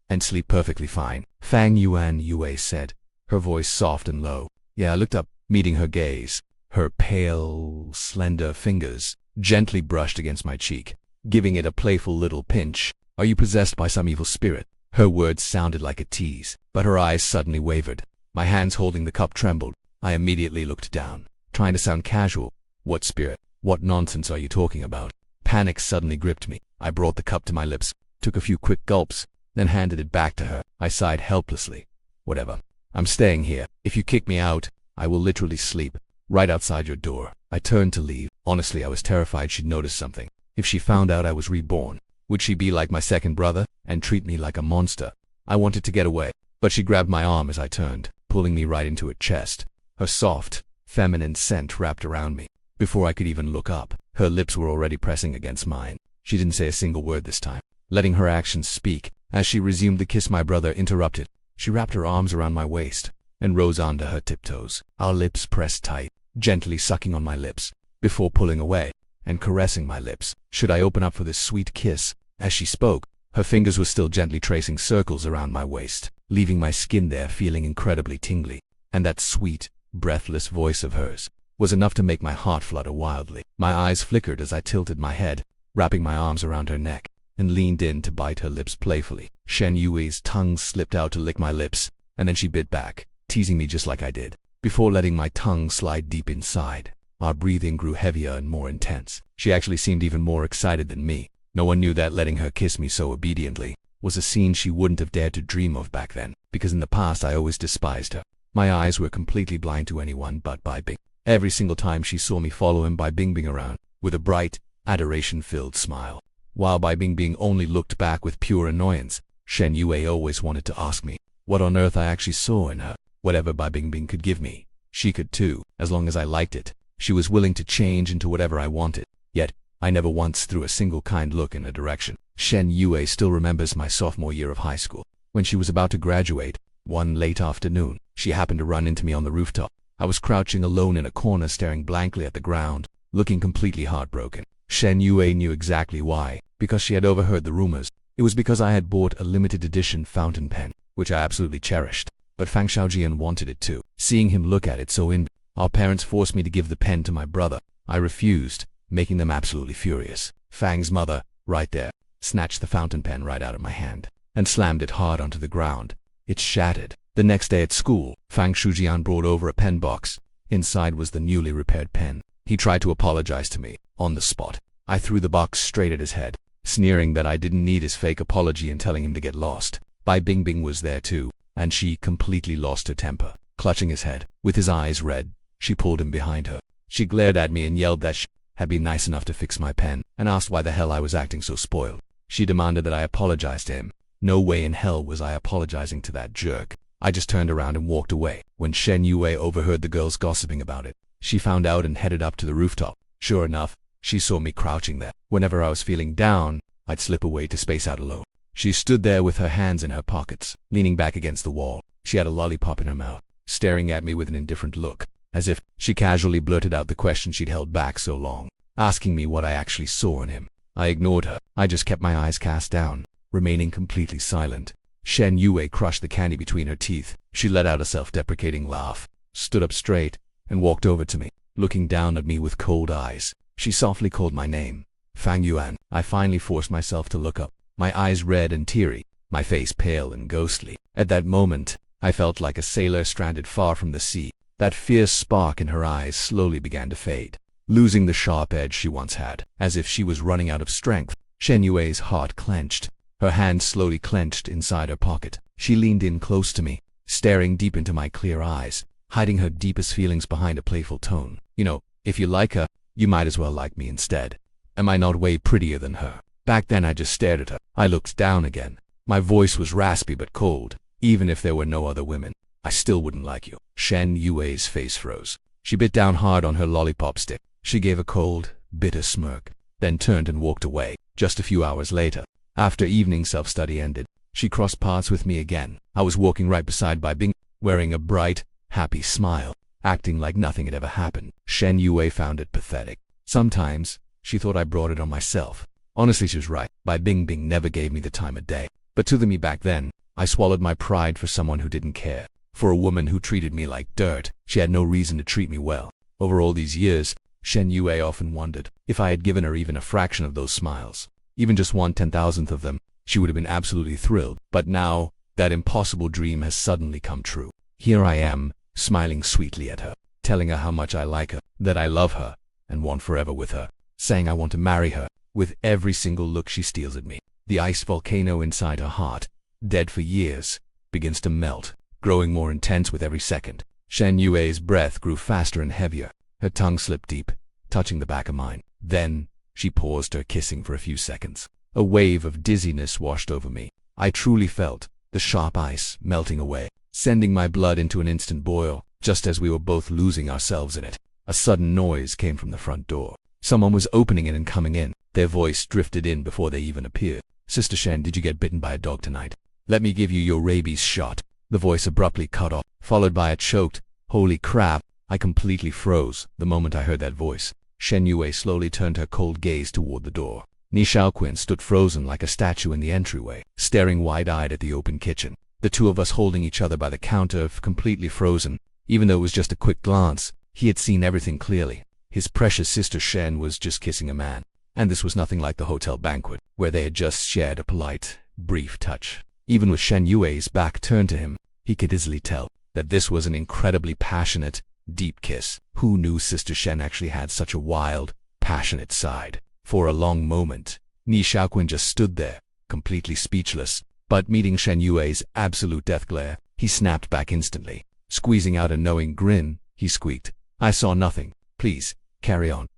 and sleep perfectly fine." Fang Yuan, Yue said, her voice soft and low. I looked up, meeting her gaze. Her pale, slender fingers gently brushed against my cheek, giving it a playful little pinch. "Are you possessed by some evil spirit?" Her words sounded like a tease, but her eyes suddenly wavered. My hands holding the cup trembled. I immediately looked down, trying to sound casual. "What spirit? What nonsense are you talking about?" Panic suddenly gripped me. I brought the cup to my lips, took a few quick gulps, then handed it back to her. I sighed helplessly. "Whatever. I'm staying here. If you kick me out, I will literally sleep right outside your door." I turned to leave. Honestly, I was terrified she'd notice something. If she found out I was reborn, would she be like my second brother and treat me like a monster? I wanted to get away, but she grabbed my arm as I turned, pulling me right into her chest. Her soft, feminine scent wrapped around me. Before I could even look up, her lips were already pressing against mine. She didn't say a single word this time, letting her actions speak. As she resumed the kiss, my brother interrupted. She wrapped her arms around my waist and rose onto her tiptoes. Our lips pressed tight, gently sucking on my lips, before pulling away and caressing my lips. Should I open up for this sweet kiss? As she spoke, her fingers were still gently tracing circles around my waist, leaving my skin there feeling incredibly tingly. And that sweet, breathless voice of hers was enough to make my heart flutter wildly. My eyes flickered as I tilted my head, wrapping my arms around her neck, and leaned in to bite her lips playfully. Shen Yui's tongue slipped out to lick my lips, and then she bit back, teasing me just like I did, before letting my tongue slide deep inside. Our breathing grew heavier and more intense. She actually seemed even more excited than me. No one knew that letting her kiss me so obediently was a scene she wouldn't have dared to dream of back then, because in the past I always despised her. My eyes were completely blind to anyone but Bai Bing. Every single time she saw me follow him, Bai Bingbing around with a bright, adoration-filled smile, while Bai Bingbing only looked back with pure annoyance. Shen Yue always wanted to ask me what on earth I actually saw in her. Whatever Bai Bingbing could give me, she could too, as long as I liked it. She was willing to change into whatever I wanted, yet I never once threw a single kind look in her direction. Shen Yue still remembers my sophomore year of high school. When she was about to graduate, one late afternoon, she happened to run into me on the rooftop. I was crouching alone in a corner staring blankly at the ground, looking completely heartbroken. Shen Yue knew exactly why, because she had overheard the rumors. It was because I had bought a limited edition fountain pen, which I absolutely cherished. But Fang Xiaojian wanted it too. Seeing him look at it so our parents forced me to give the pen to my brother. I refused, making them absolutely furious. Fang's mother, right there, snatched the fountain pen right out of my hand and slammed it hard onto the ground. It shattered. The next day at school, Fang Shujian brought over a pen box. Inside was the newly repaired pen. He tried to apologize to me on the spot. I threw the box straight at his head, sneering that I didn't need his fake apology and telling him to get lost. Bai Bingbing was there too, and she completely lost her temper. Clutching his head, with his eyes red, she pulled him behind her. She glared at me and yelled that she had been nice enough to fix my pen, and asked why the hell I was acting so spoiled. She demanded that I apologize to him. No way in hell was I apologizing to that jerk. I just turned around and walked away. When Shen Yue overheard the girls gossiping about it, she found out and headed up to the rooftop. Sure enough, she saw me crouching there. Whenever I was feeling down, I'd slip away to space out alone. She stood there with her hands in her pockets, leaning back against the wall. She had a lollipop in her mouth, staring at me with an indifferent look, as if she casually blurted out the question she'd held back so long, asking me what I actually saw in him. I ignored her. I just kept my eyes cast down, remaining completely silent. Shen Yue crushed the candy between her teeth. She let out a self-deprecating laugh, stood up straight, and walked over to me, looking down at me with cold eyes. She softly called my name, Fang Yuan. I finally forced myself to look up, my eyes red and teary, my face pale and ghostly. At that moment, I felt like a sailor stranded far from the sea. That fierce spark in her eyes slowly began to fade, losing the sharp edge she once had, as if she was running out of strength. Shen Yue's heart clenched. Her hand slowly clenched inside her pocket. She leaned in close to me, staring deep into my clear eyes, hiding her deepest feelings behind a playful tone. You know, if you like her, you might as well like me instead. Am I not way prettier than her? Back then I just stared at her. I looked down again. My voice was raspy but cold. Even if there were no other women, I still wouldn't like you. Shen Yue's face froze. She bit down hard on her lollipop stick. She gave a cold, bitter smirk, then turned and walked away. Just a few hours later, after evening self-study ended, she crossed paths with me again. I was walking right beside Bai Bing, wearing a bright, happy smile, acting like nothing had ever happened. Shen Yue found it pathetic. Sometimes, she thought I brought it on myself. Honestly, she was right. Bai Bingbing never gave me the time of day. But to me back then, I swallowed my pride for someone who didn't care. For a woman who treated me like dirt, she had no reason to treat me well. Over all these years, Shen Yue often wondered if I had given her even a fraction of those smiles. Even just 1/10,000th of them, she would have been absolutely thrilled. But now, that impossible dream has suddenly come true. Here I am, smiling sweetly at her, telling her how much I like her, that I love her, and want forever with her, saying I want to marry her. With every single look she steals at me, the ice volcano inside her heart, dead for years, begins to melt, growing more intense with every second. Shen Yue's breath grew faster and heavier. Her tongue slipped deep, touching the back of mine. Then, she paused her kissing for a few seconds. A wave of dizziness washed over me. I truly felt the sharp ice melting away, sending my blood into an instant boil, just as we were both losing ourselves in it. A sudden noise came from the front door. Someone was opening it and coming in. Their voice drifted in before they even appeared. Sister Shen, did you get bitten by a dog tonight? Let me give you your rabies shot. The voice abruptly cut off, followed by a choked, holy crap. I completely froze the moment I heard that voice. Shen Yue slowly turned her cold gaze toward the door. Ni Shaoqun stood frozen like a statue in the entryway, staring wide-eyed at the open kitchen. The two of us holding each other by the counter, completely frozen. Even though it was just a quick glance, he had seen everything clearly. His precious sister Shen was just kissing a man. And this was nothing like the hotel banquet, where they had just shared a polite, brief touch. Even with Shen Yue's back turned to him, he could easily tell that this was an incredibly passionate, deep kiss. Who knew Sister Shen actually had such a wild, passionate side? For a long moment, Ni Shaoqun just stood there, completely speechless. But meeting Shen Yue's absolute death glare, he snapped back instantly. Squeezing out a knowing grin, he squeaked, "I saw nothing. Please, carry on,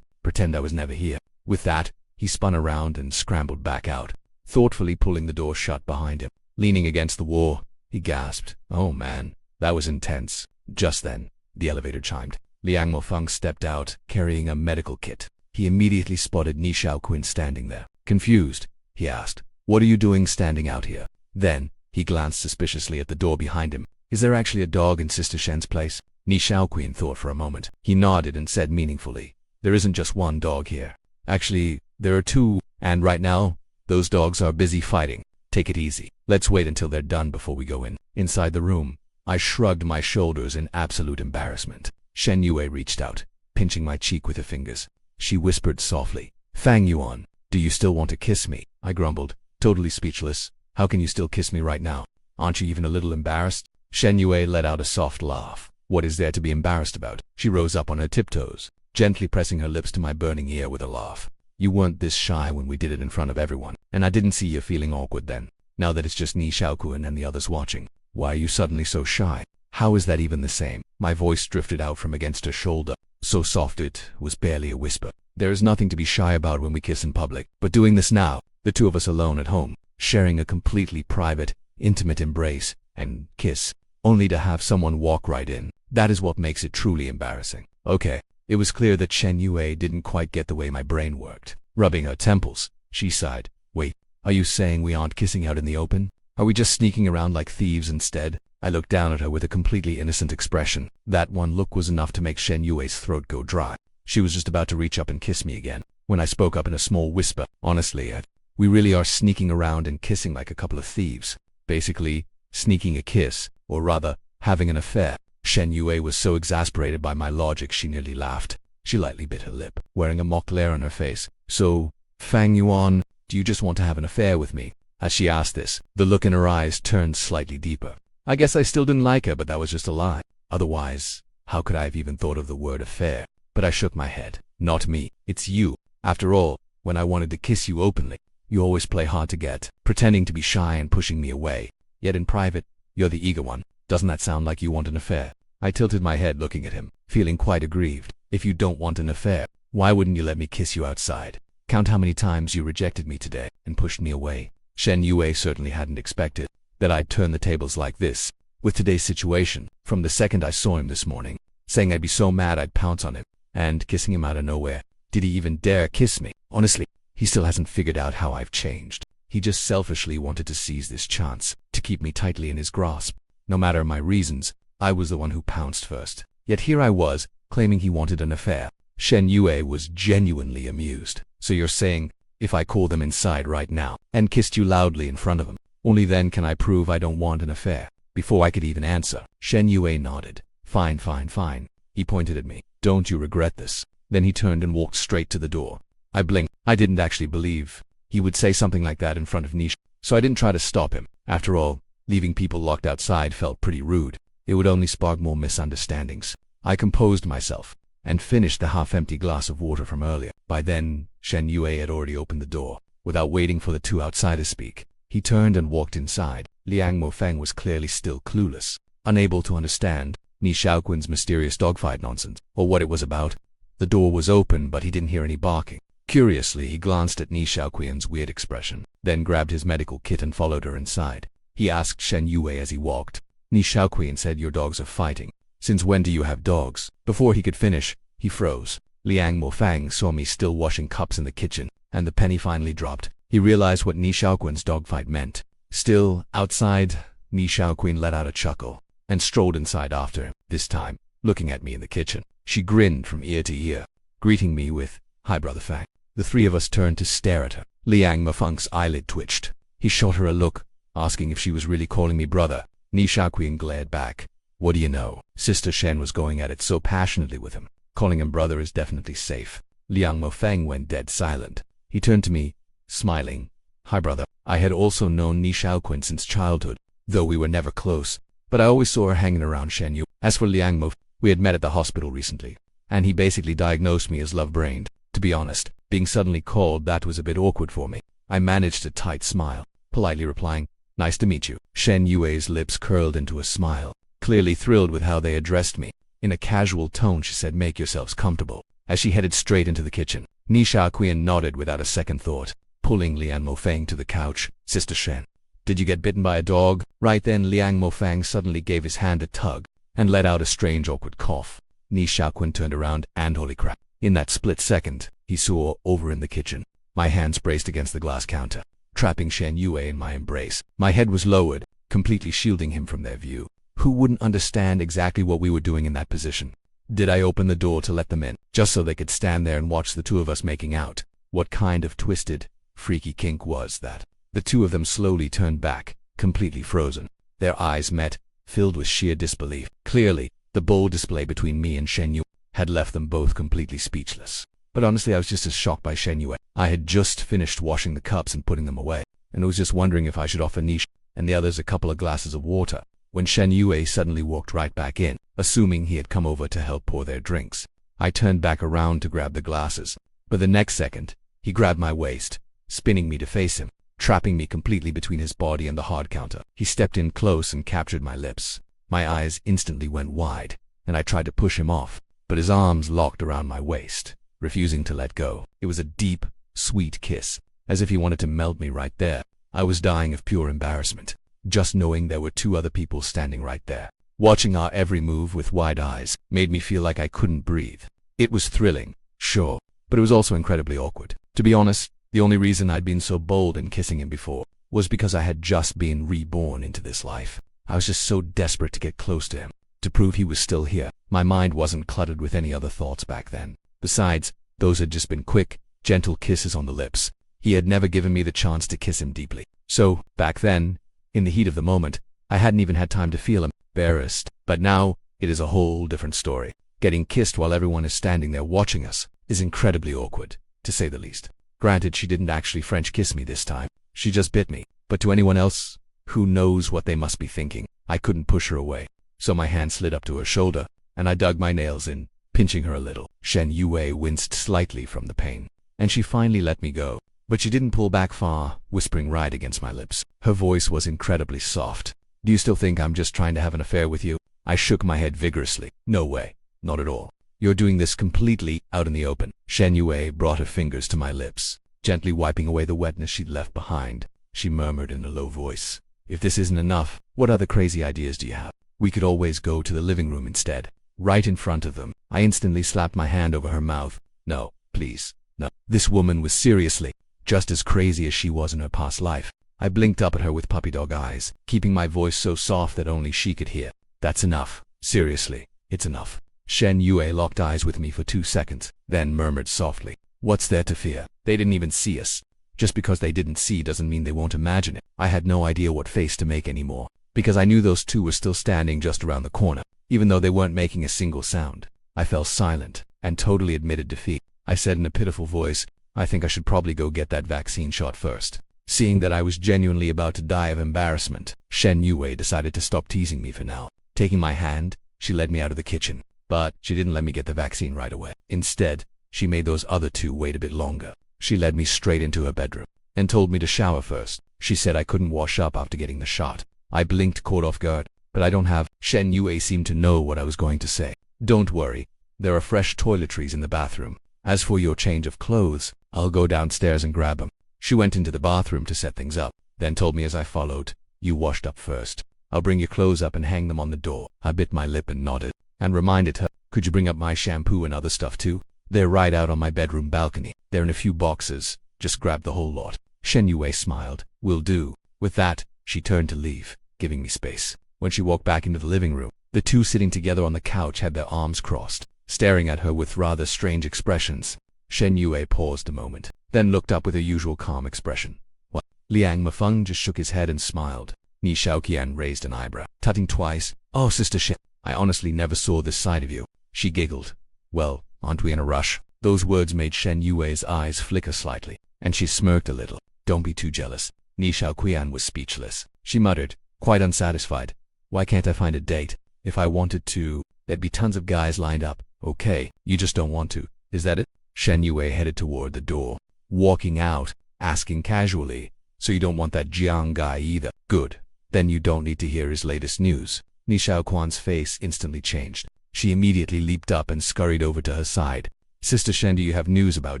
pretend I was never here." With that, he spun around and scrambled back out, thoughtfully pulling the door shut behind him. Leaning against the wall, he gasped, "Oh man, that was intense." Just then, the elevator chimed. Liang Mofeng stepped out, carrying a medical kit. He immediately spotted Ni Shaoqun standing there. Confused, he asked, "What are you doing standing out here?" Then, he glanced suspiciously at the door behind him. "Is there actually a dog in Sister Shen's place?" Ni Shaoqun thought for a moment. He nodded and said meaningfully, "There isn't just one dog here. Actually, there are two, and right now, those dogs are busy fighting. Take it easy. Let's wait until they're done before we go in." Inside the room, I shrugged my shoulders in absolute embarrassment. Shen Yue reached out, pinching my cheek with her fingers. She whispered softly, "Fang Yuan, do you still want to kiss me?" I grumbled, totally speechless. "How can you still kiss me right now? Aren't you even a little embarrassed?" Shen Yue let out a soft laugh. "What is there to be embarrassed about?" She rose up on her tiptoes, gently pressing her lips to my burning ear with a laugh. You weren't this shy when we did it in front of everyone, and I didn't see you feeling awkward then. Now that it's just Ni Xiaoquan and the others watching, why are you suddenly so shy? How is that even the same? My voice drifted out from against her shoulder, so soft it was barely a whisper. There is nothing to be shy about when we kiss in public, but doing this now, the two of us alone at home, sharing a completely private, intimate embrace and kiss, only to have someone walk right in, that is what makes it truly embarrassing. Okay, it was clear that Shen Yue didn't quite get the way my brain worked. Rubbing her temples, she sighed. Wait, are you saying we aren't kissing out in the open? Are we just sneaking around like thieves instead? I looked down at her with a completely innocent expression. That one look was enough to make Shen Yue's throat go dry. She was just about to reach up and kiss me again, when I spoke up in a small whisper. Honestly, Ed, we really are sneaking around and kissing like a couple of thieves. Basically, sneaking a kiss, or rather, having an affair. Shen Yue was so exasperated by my logic she nearly laughed. She lightly bit her lip, wearing a mock glare on her face. So, Fang Yuan, do you just want to have an affair with me? As she asked this, the look in her eyes turned slightly deeper. I guess I still didn't like her, but that was just a lie. Otherwise, how could I have even thought of the word affair? But I shook my head. Not me, it's you. After all, when I wanted to kiss you openly, you always play hard to get, pretending to be shy and pushing me away. Yet in private, you're the eager one. Doesn't that sound like you want an affair? I tilted my head looking at him, feeling quite aggrieved. If you don't want an affair, why wouldn't you let me kiss you outside? Count how many times you rejected me today and pushed me away. Shen Yue certainly hadn't expected that I'd turn the tables like this. With today's situation, from the second I saw him this morning, saying I'd be so mad I'd pounce on him, and kissing him out of nowhere. Did he even dare kiss me? Honestly, he still hasn't figured out how I've changed. He just selfishly wanted to seize this chance, to keep me tightly in his grasp. No matter my reasons, I was the one who pounced first. Yet here I was, claiming he wanted an affair. Shen Yue was genuinely amused. So you're saying, if I call them inside right now, and kissed you loudly in front of him, only then can I prove I don't want an affair? Before I could even answer, Shen Yue nodded. Fine, fine, fine. He pointed at me. Don't you regret this? Then he turned and walked straight to the door. I blinked. I didn't actually believe he would say something like that in front of Nisha, so I didn't try to stop him. After all, leaving people locked outside felt pretty rude. It would only spark more misunderstandings. I composed myself and finished the half-empty glass of water from earlier. By then, Shen Yue had already opened the door. Without waiting for the two outsiders to speak, he turned and walked inside. Liang Mofeng was clearly still clueless, unable to understand Ni Xiaoquan's mysterious dogfight nonsense, or what it was about. The door was open, but he didn't hear any barking. Curiously, he glanced at Ni Xiaoquan's weird expression, then grabbed his medical kit and followed her inside. He asked Shen Yue as he walked. Ni Xiaoquan said, your dogs are fighting. Since when do you have dogs? Before he could finish, he froze. Liang Mofeng saw me still washing cups in the kitchen, and the penny finally dropped. He realized what Ni Xiaoquan's dogfight meant. Still, outside, Ni Xiaoquan let out a chuckle, and strolled inside after him, this time, looking at me in the kitchen. She grinned from ear to ear, greeting me with, hi brother Fang. The three of us turned to stare at her. Liang Mofeng's eyelid twitched. He shot her a look, asking if she was really calling me brother. Ni Xiaoquan glared back. What do you know? Sister Shen was going at it so passionately with him. Calling him brother is definitely safe. Liang Mofeng went dead silent. He turned to me, smiling. Hi brother. I had also known Ni Xiaoquan since childhood, though we were never close, but I always saw her hanging around Shen Yu. As for Liang Mofeng, we had met at the hospital recently, and he basically diagnosed me as love-brained. To be honest, being suddenly called that was a bit awkward for me. I managed a tight smile, politely replying, nice to meet you. Shen Yue's lips curled into a smile, clearly thrilled with how they addressed me. In a casual tone she said, make yourselves comfortable, as she headed straight into the kitchen. Ni Xiaoquan nodded without a second thought, pulling Liang Mofeng to the couch. Sister Shen, did you get bitten by a dog? Right then Liang Mofeng suddenly gave his hand a tug, and let out a strange awkward cough. Ni Xiaoquan turned around, and holy crap. In that split second, he saw over in the kitchen. My hands braced against the glass counter, trapping Shen Yue in my embrace. My head was lowered, completely shielding him from their view. Who wouldn't understand exactly what we were doing in that position? Did I open the door to let them in, just so they could stand there and watch the two of us making out? What kind of twisted, freaky kink was that? The two of them slowly turned back, completely frozen. Their eyes met, filled with sheer disbelief. Clearly, the bold display between me and Shen Yue had left them both completely speechless. But honestly, I was just as shocked by Shen Yue. I had just finished washing the cups and putting them away, and was just wondering if I should offer Nish and the others a couple of glasses of water, when Shen Yue suddenly walked right back in, assuming he had come over to help pour their drinks. I turned back around to grab the glasses, but the next second, He grabbed my waist, spinning me to face him, trapping me completely between his body and the hard counter. He stepped in close and captured my lips. My eyes instantly went wide, and I tried to push him off, but his arms locked around my waist, refusing to let go. It was a deep, sweet kiss, as if he wanted to melt me right there. I was dying of pure embarrassment, just knowing there were two other people standing right there. Watching our every move with wide eyes made me feel like I couldn't breathe. It was thrilling, sure, but it was also incredibly awkward. To be honest, the only reason I'd been so bold in kissing him before was because I had just been reborn into this life. I was just so desperate to get close to him, to prove he was still here. My mind wasn't cluttered with any other thoughts back then. Besides, those had just been quick, gentle kisses on the lips. He had never given me the chance to kiss him deeply. So, back then, in the heat of the moment, I hadn't even had time to feel embarrassed. But now, it is a whole different story. Getting kissed while everyone is standing there watching us is incredibly awkward, to say the least. Granted, she didn't actually French kiss me this time. She just bit me. But to anyone else, who knows what they must be thinking? I couldn't push her away. So my hand slid up to her shoulder, and I dug my nails in, pinching her a little. Shen Yue winced slightly from the pain, and she finally let me go. But she didn't pull back far, whispering right against my lips. Her voice was incredibly soft. Do you still think I'm just trying to have an affair with you? I shook my head vigorously. No way. Not at all. You're doing this completely out in the open. Shen Yue brought her fingers to my lips, gently wiping away the wetness she'd left behind. She murmured in a low voice, "If this isn't enough, what other crazy ideas do you have? We could always go to the living room instead." Right in front of them, I instantly slapped my hand over her mouth. No, please, no. This woman was seriously just as crazy as she was in her past life. I blinked up at her with puppy dog eyes, keeping my voice so soft that only she could hear. That's enough. Seriously, it's enough. Shen Yue locked eyes with me for 2 seconds, then murmured softly, "What's there to fear? They didn't even see us. Just because they didn't see doesn't mean they won't imagine it." I had no idea what face to make anymore, because I knew those two were still standing just around the corner, even though they weren't making a single sound. I fell silent and totally admitted defeat. I said in a pitiful voice, "I think I should probably go get that vaccine shot first." Seeing that I was genuinely about to die of embarrassment, Shen Yue decided to stop teasing me for now. Taking my hand, she led me out of the kitchen. But she didn't let me get the vaccine right away. Instead, she made those other two wait a bit longer. She led me straight into her bedroom and told me to shower first. She said I couldn't wash up after getting the shot. I blinked, caught off guard. "But I don't have." Shen Yue seemed to know what I was going to say. "Don't worry. There are fresh toiletries in the bathroom. As for your change of clothes, I'll go downstairs and grab them." She went into the bathroom to set things up, then told me as I followed, "You washed up first. I'll bring your clothes up and hang them on the door." I bit my lip and nodded, and reminded her, "Could you bring up my shampoo and other stuff too? They're right out on my bedroom balcony. They're in a few boxes. Just grab the whole lot." Shen Yue smiled. "Will do." With that, she turned to leave, giving me space. When she walked back into the living room, the two sitting together on the couch had their arms crossed, staring at her with rather strange expressions. Shen Yue paused a moment, then looked up with her usual calm expression. "What?" Liang Mafeng just shook his head and smiled. Ni Shaoqian raised an eyebrow, tutting twice. "Oh, Sister Shen, I honestly never saw this side of you." She giggled. "Well, aren't we in a rush?" Those words made Shen Yue's eyes flicker slightly, and she smirked a little. "Don't be too jealous." Ni Shaoqian was speechless. She muttered, quite unsatisfied, "Why can't I find a date? If I wanted to, there'd be tons of guys lined up." "Okay, you just don't want to. Is that it?" Shen Yue headed toward the door, walking out, asking casually, "So you don't want that Jiang guy either?" "Good. Then you don't need to hear his latest news." Ni Shaoqian's face instantly changed. She immediately leaped up and scurried over to her side. "Sister Shen, do you have news about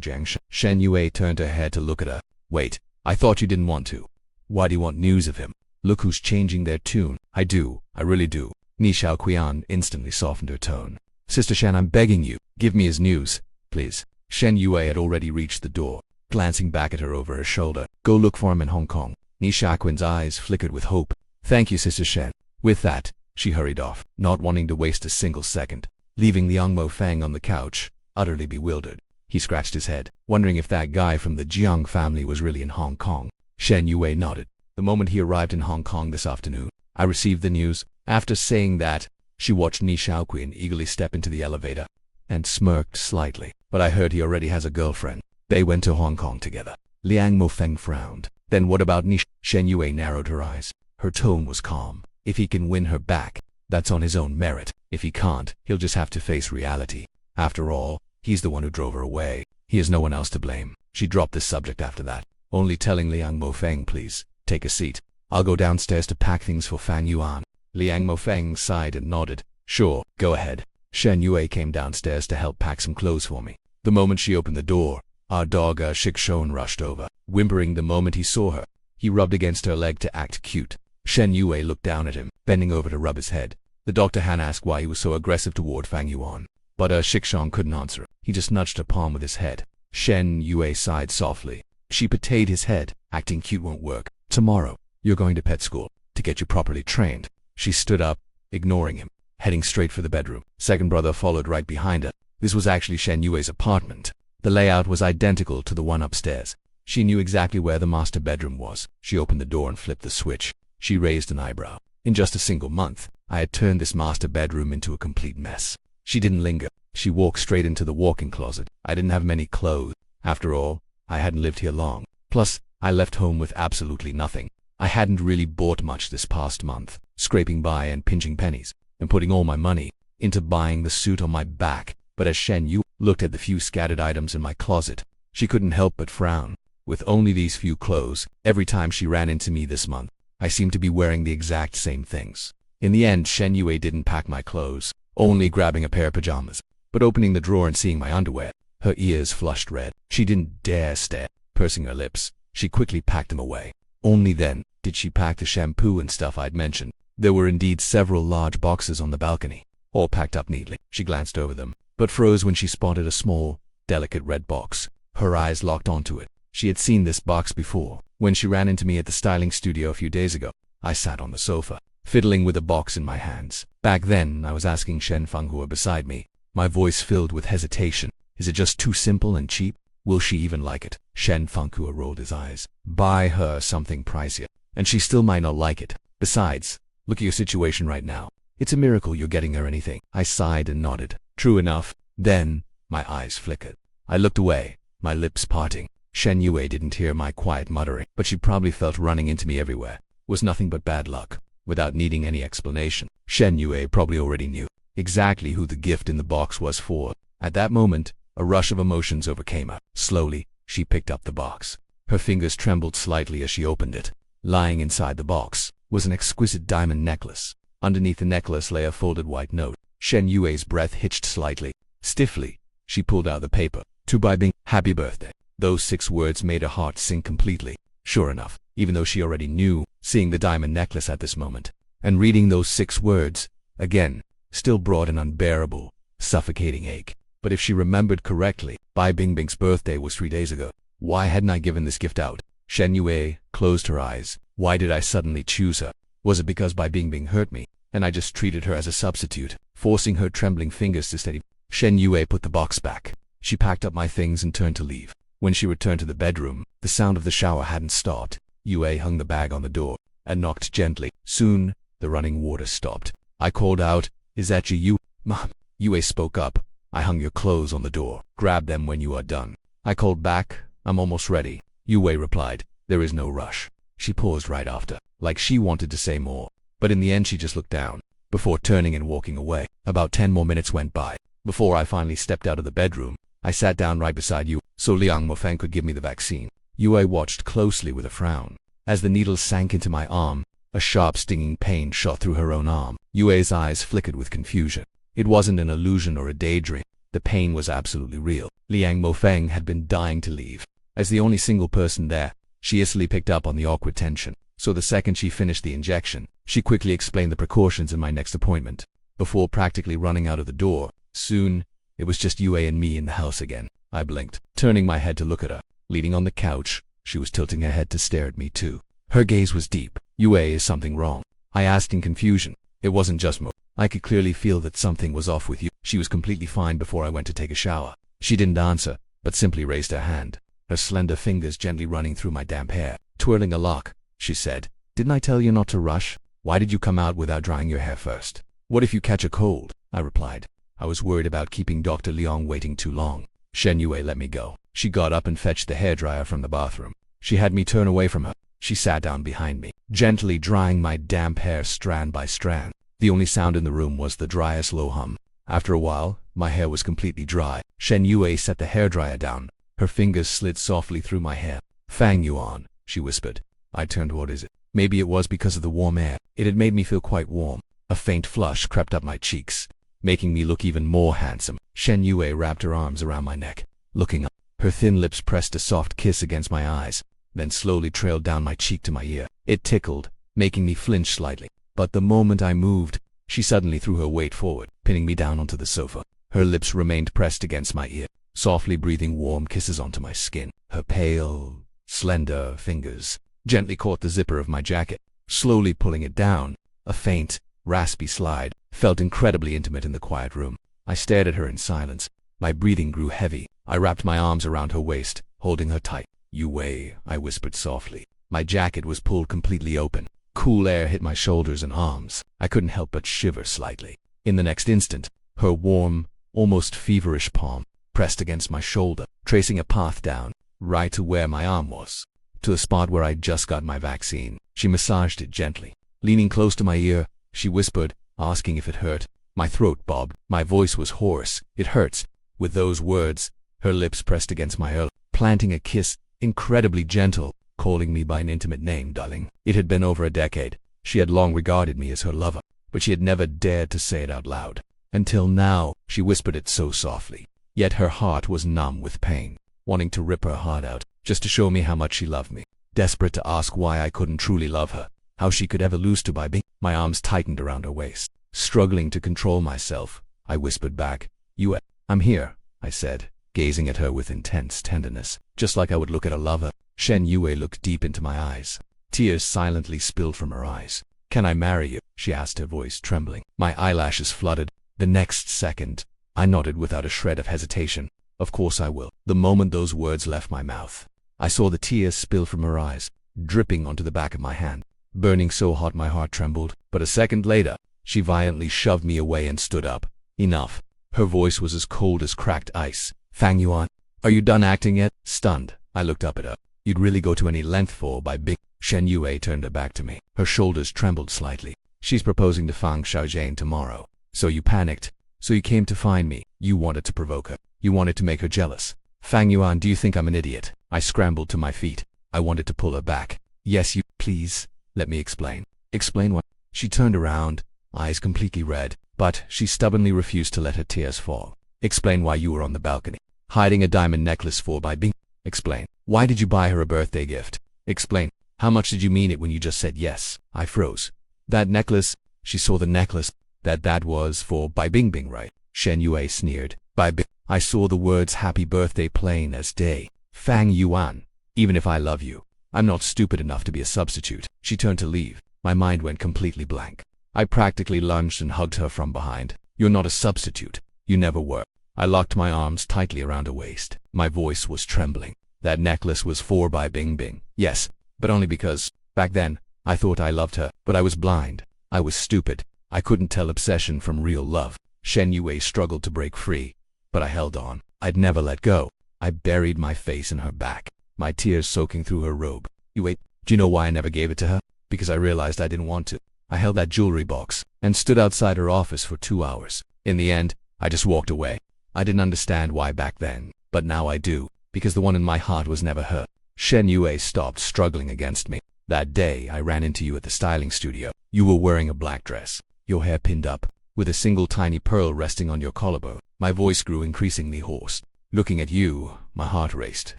Jiang Shen?" Shen Yue turned her head to look at her. "Wait, I thought you didn't want to. Why do you want news of him? Look who's changing their tune." "I do, I really do." Ni Shaoqian instantly softened her tone. "Sister Shen, I'm begging you, give me his news, please." Shen Yue had already reached the door, glancing back at her over her shoulder. "Go look for him in Hong Kong." Ni Shaoqian's eyes flickered with hope. "Thank you, Sister Shen." With that, she hurried off, not wanting to waste a single second, leaving Liang Mofeng on the couch, utterly bewildered. He scratched his head, wondering if that guy from the Jiang family was really in Hong Kong. Shen Yue nodded. "The moment he arrived in Hong Kong this afternoon, I received the news." After saying that, she watched Ni Shaoqian eagerly step into the elevator, and smirked slightly. "But I heard he already has a girlfriend. They went to Hong Kong together." Liang Mofeng frowned. "Then what about Ni?" Shen Yue narrowed her eyes. Her tone was calm. "If he can win her back, that's on his own merit. If he can't, he'll just have to face reality. After all, he's the one who drove her away. He has no one else to blame." She dropped the subject after that, only telling Liang Mofeng, please, take a seat. I'll go downstairs to pack things for Fang Yuan. Liang Mofeng sighed and nodded. Sure, go ahead. Shen Yue came downstairs to help pack some clothes for me. The moment she opened the door, our dog Shikshon rushed over, whimpering the moment he saw her. He rubbed against her leg to act cute. Shen Yue looked down at him, bending over to rub his head. The doctor Han asked why he was so aggressive toward Fang Yuan, but Shikshon couldn't answer. He just nudged her palm with his head. Shen Yue sighed softly. She patted his head. Acting cute won't work. Tomorrow, you're going to pet school to get you properly trained. She stood up, ignoring him, heading straight for the bedroom. Second brother followed right behind her. This was actually Shen Yue's apartment. The layout was identical to the one upstairs. She knew exactly where the master bedroom was. She opened the door and flipped the switch. She raised an eyebrow. In just a single month, I had turned this master bedroom into a complete mess. She didn't linger. She walked straight into the walk-in closet. I didn't have many clothes. After all, I hadn't lived here long. Plus, I left home with absolutely nothing. I hadn't really bought much this past month, scraping by and pinching pennies, and putting all my money into buying the suit on my back. But as Shen Yue looked at the few scattered items in my closet, she couldn't help but frown. With only these few clothes, every time she ran into me this month, I seemed to be wearing the exact same things. In the end, Shen Yue didn't pack my clothes, only grabbing a pair of pajamas. But opening the drawer and seeing my underwear, her ears flushed red. She didn't dare stare. Pursing her lips, she quickly packed them away. Only then did she pack the shampoo and stuff I'd mentioned. There were indeed several large boxes on the balcony, all packed up neatly. She glanced over them, but froze when she spotted a small, delicate red box. Her eyes locked onto it. She had seen this box before, when she ran into me at the styling studio a few days ago. I sat on the sofa, fiddling with the box in my hands. Back then, I was asking Shen Fenghua beside me, my voice filled with hesitation. Is it just too simple and cheap? Will she even like it? Shen Fenghua rolled his eyes. Buy her something pricier, and she still might not like it. Besides, look at your situation right now. It's a miracle you're getting her anything. I sighed and nodded. True enough. Then, my eyes flickered. I looked away, my lips parting. Shen Yue didn't hear my quiet muttering, but she probably felt running into me everywhere was nothing but bad luck. Without needing any explanation, Shen Yue probably already knew exactly who the gift in the box was for. At that moment, a rush of emotions overcame her. Slowly, she picked up the box. Her fingers trembled slightly as she opened it. Lying inside the box was an exquisite diamond necklace. Underneath the necklace lay a folded white note. Shen Yue's breath hitched slightly. Stiffly, she pulled out the paper. To Bai Bing, happy birthday. Those 6 words made her heart sink completely. Sure enough, even though she already knew, seeing the diamond necklace at this moment, and reading those 6 words, again, still brought an unbearable, suffocating ache. But if she remembered correctly, Bai Bingbing's birthday was 3 days ago. Why hadn't I given this gift out? Shen Yue closed her eyes. Why did I suddenly choose her? Was it because Bai Bingbing hurt me, and I just treated her as a substitute, forcing her trembling fingers to steady? Shen Yue put the box back. She packed up my things and turned to leave. When she returned to the bedroom, the sound of the shower hadn't stopped. Yue hung the bag on the door and knocked gently. Soon, the running water stopped. I called out, "Is that you, Mom?" Yue spoke up. "I hung your clothes on the door. Grab them when you are done." I called back, "I'm almost ready." Yue replied, "There is no rush." She paused right after, like she wanted to say more, but in the end she just looked down, before turning and walking away. About 10 more minutes went by. Before I finally stepped out of the bedroom, I sat down right beside Yue, so Liang Mofeng could give me the vaccine. Yue watched closely with a frown. As the needle sank into my arm, a sharp stinging pain shot through her own arm. Yue's eyes flickered with confusion. It wasn't an illusion or a daydream. The pain was absolutely real. Liang Mofeng had been dying to leave. As the only single person there, she easily picked up on the awkward tension. So the second she finished the injection, she quickly explained the precautions in my next appointment, before practically running out of the door. Soon, it was just Yue and me in the house again. I blinked, turning my head to look at her. Leaning on the couch, she was tilting her head to stare at me too. Her gaze was deep. "Yue, is something wrong?" I asked in confusion. It wasn't just Mo. I could clearly feel that something was off with you. She was completely fine before I went to take a shower. She didn't answer, but simply raised her hand, her slender fingers gently running through my damp hair. "Twirling a lock," she said. "Didn't I tell you not to rush? Why did you come out without drying your hair first?" "What if you catch a cold?" I replied. I was worried about keeping Dr. Liang waiting too long. Shen Yue let me go. She got up and fetched the hairdryer from the bathroom. She had me turn away from her. She sat down behind me, gently drying my damp hair strand by strand. The only sound in the room was the driest low hum. After a while, my hair was completely dry. Shen Yue set the hairdryer down, Her fingers slid softly through my hair. "Fang Yuan," she whispered. I turned. "What is it?" Maybe it was because of the warm air. It had made me feel quite warm. A faint flush crept up my cheeks, making me look even more handsome. Shen Yue wrapped her arms around my neck. Looking up, her thin lips pressed a soft kiss against my eyes, then slowly trailed down my cheek to my ear. It tickled, making me flinch slightly. But the moment I moved, she suddenly threw her weight forward, pinning me down onto the sofa. Her lips remained pressed against my ear, softly breathing warm kisses onto my skin. Her pale, slender fingers gently caught the zipper of my jacket, slowly pulling it down. A faint, raspy slide felt incredibly intimate in the quiet room. I stared at her in silence. My breathing grew heavy. I wrapped my arms around her waist, holding her tight. "Yue," I whispered softly. My jacket was pulled completely open. Cool air hit my shoulders and arms. I couldn't help but shiver slightly. In the next instant, her warm, almost feverish palm pressed against my shoulder, tracing a path down, right to where my arm was, to the spot where I'd just got my vaccine. She massaged it gently. Leaning close to my ear, she whispered, asking if it hurt. My throat bobbed. My voice was hoarse. "It hurts." With those words, her lips pressed against my ear, planting a kiss, incredibly gentle, calling me by an intimate name, "darling." It had been over a decade. She had long regarded me as her lover, but she had never dared to say it out loud. Until now, she whispered it so softly. Yet her heart was numb with pain, wanting to rip her heart out, just to show me how much she loved me. Desperate to ask why I couldn't truly love her, how she could ever lose to Bai Bing. My arms tightened around her waist. Struggling to control myself, I whispered back, "Yue." "I'm here," I said, gazing at her with intense tenderness, just like I would look at a lover. Shen Yue looked deep into my eyes. Tears silently spilled from her eyes. "Can I marry you?" she asked, her voice trembling. My eyelashes fluttered. The next second, I nodded without a shred of hesitation. "Of course I will." The moment those words left my mouth, I saw the tears spill from her eyes, dripping onto the back of my hand, burning so hot my heart trembled. But a second later, she violently shoved me away and stood up. "Enough." Her voice was as cold as cracked ice. "Fang Yuan, are you done acting yet?" Stunned, I looked up at her. "You'd really go to any length for Bai Bing?" Shen Yue turned her back to me. Her shoulders trembled slightly. "She's proposing to Fang Xiaojane tomorrow. So you panicked. So you came to find me. You wanted to provoke her. You wanted to make her jealous. Fang Yuan, do you think I'm an idiot?" I scrambled to my feet. I wanted to pull her back. "Yes, you. Please, let me explain." "Explain what?" She turned around, eyes completely red, but she stubbornly refused to let her tears fall. "Explain why you were on the balcony, hiding a diamond necklace for Bai Bing. Explain. Why did you buy her a birthday gift? Explain. How much did you mean it when you just said yes?" I froze. "That necklace," she saw the necklace, that was for Bai Bing Bing, right?" Shen Yue sneered. "Bai Bing." I saw the words happy birthday plain as day. "Fang Yuan, even if I love you, I'm not stupid enough to be a substitute." She turned to leave. My mind went completely blank. I practically lunged and hugged her from behind. "You're not a substitute. You never were." I locked my arms tightly around her waist. My voice was trembling. "That necklace was for Bai Bing Bing. Yes, but only because, back then, I thought I loved her, but I was blind. I was stupid. I couldn't tell obsession from real love." Shen Yue struggled to break free, but I held on. I'd never let go. I buried my face in her back, my tears soaking through her robe. "You wait, do you know why I never gave it to her? Because I realized I didn't want to. I held that jewelry box and stood outside her office for 2 hours. In the end, I just walked away. I didn't understand why back then, but now I do, because the one in my heart was never her." Shen Yue stopped struggling against me. "That day I ran into you at the styling studio. You were wearing a black dress, your hair pinned up, with a single tiny pearl resting on your collarbone." My voice grew increasingly hoarse. Looking at you, my heart raced.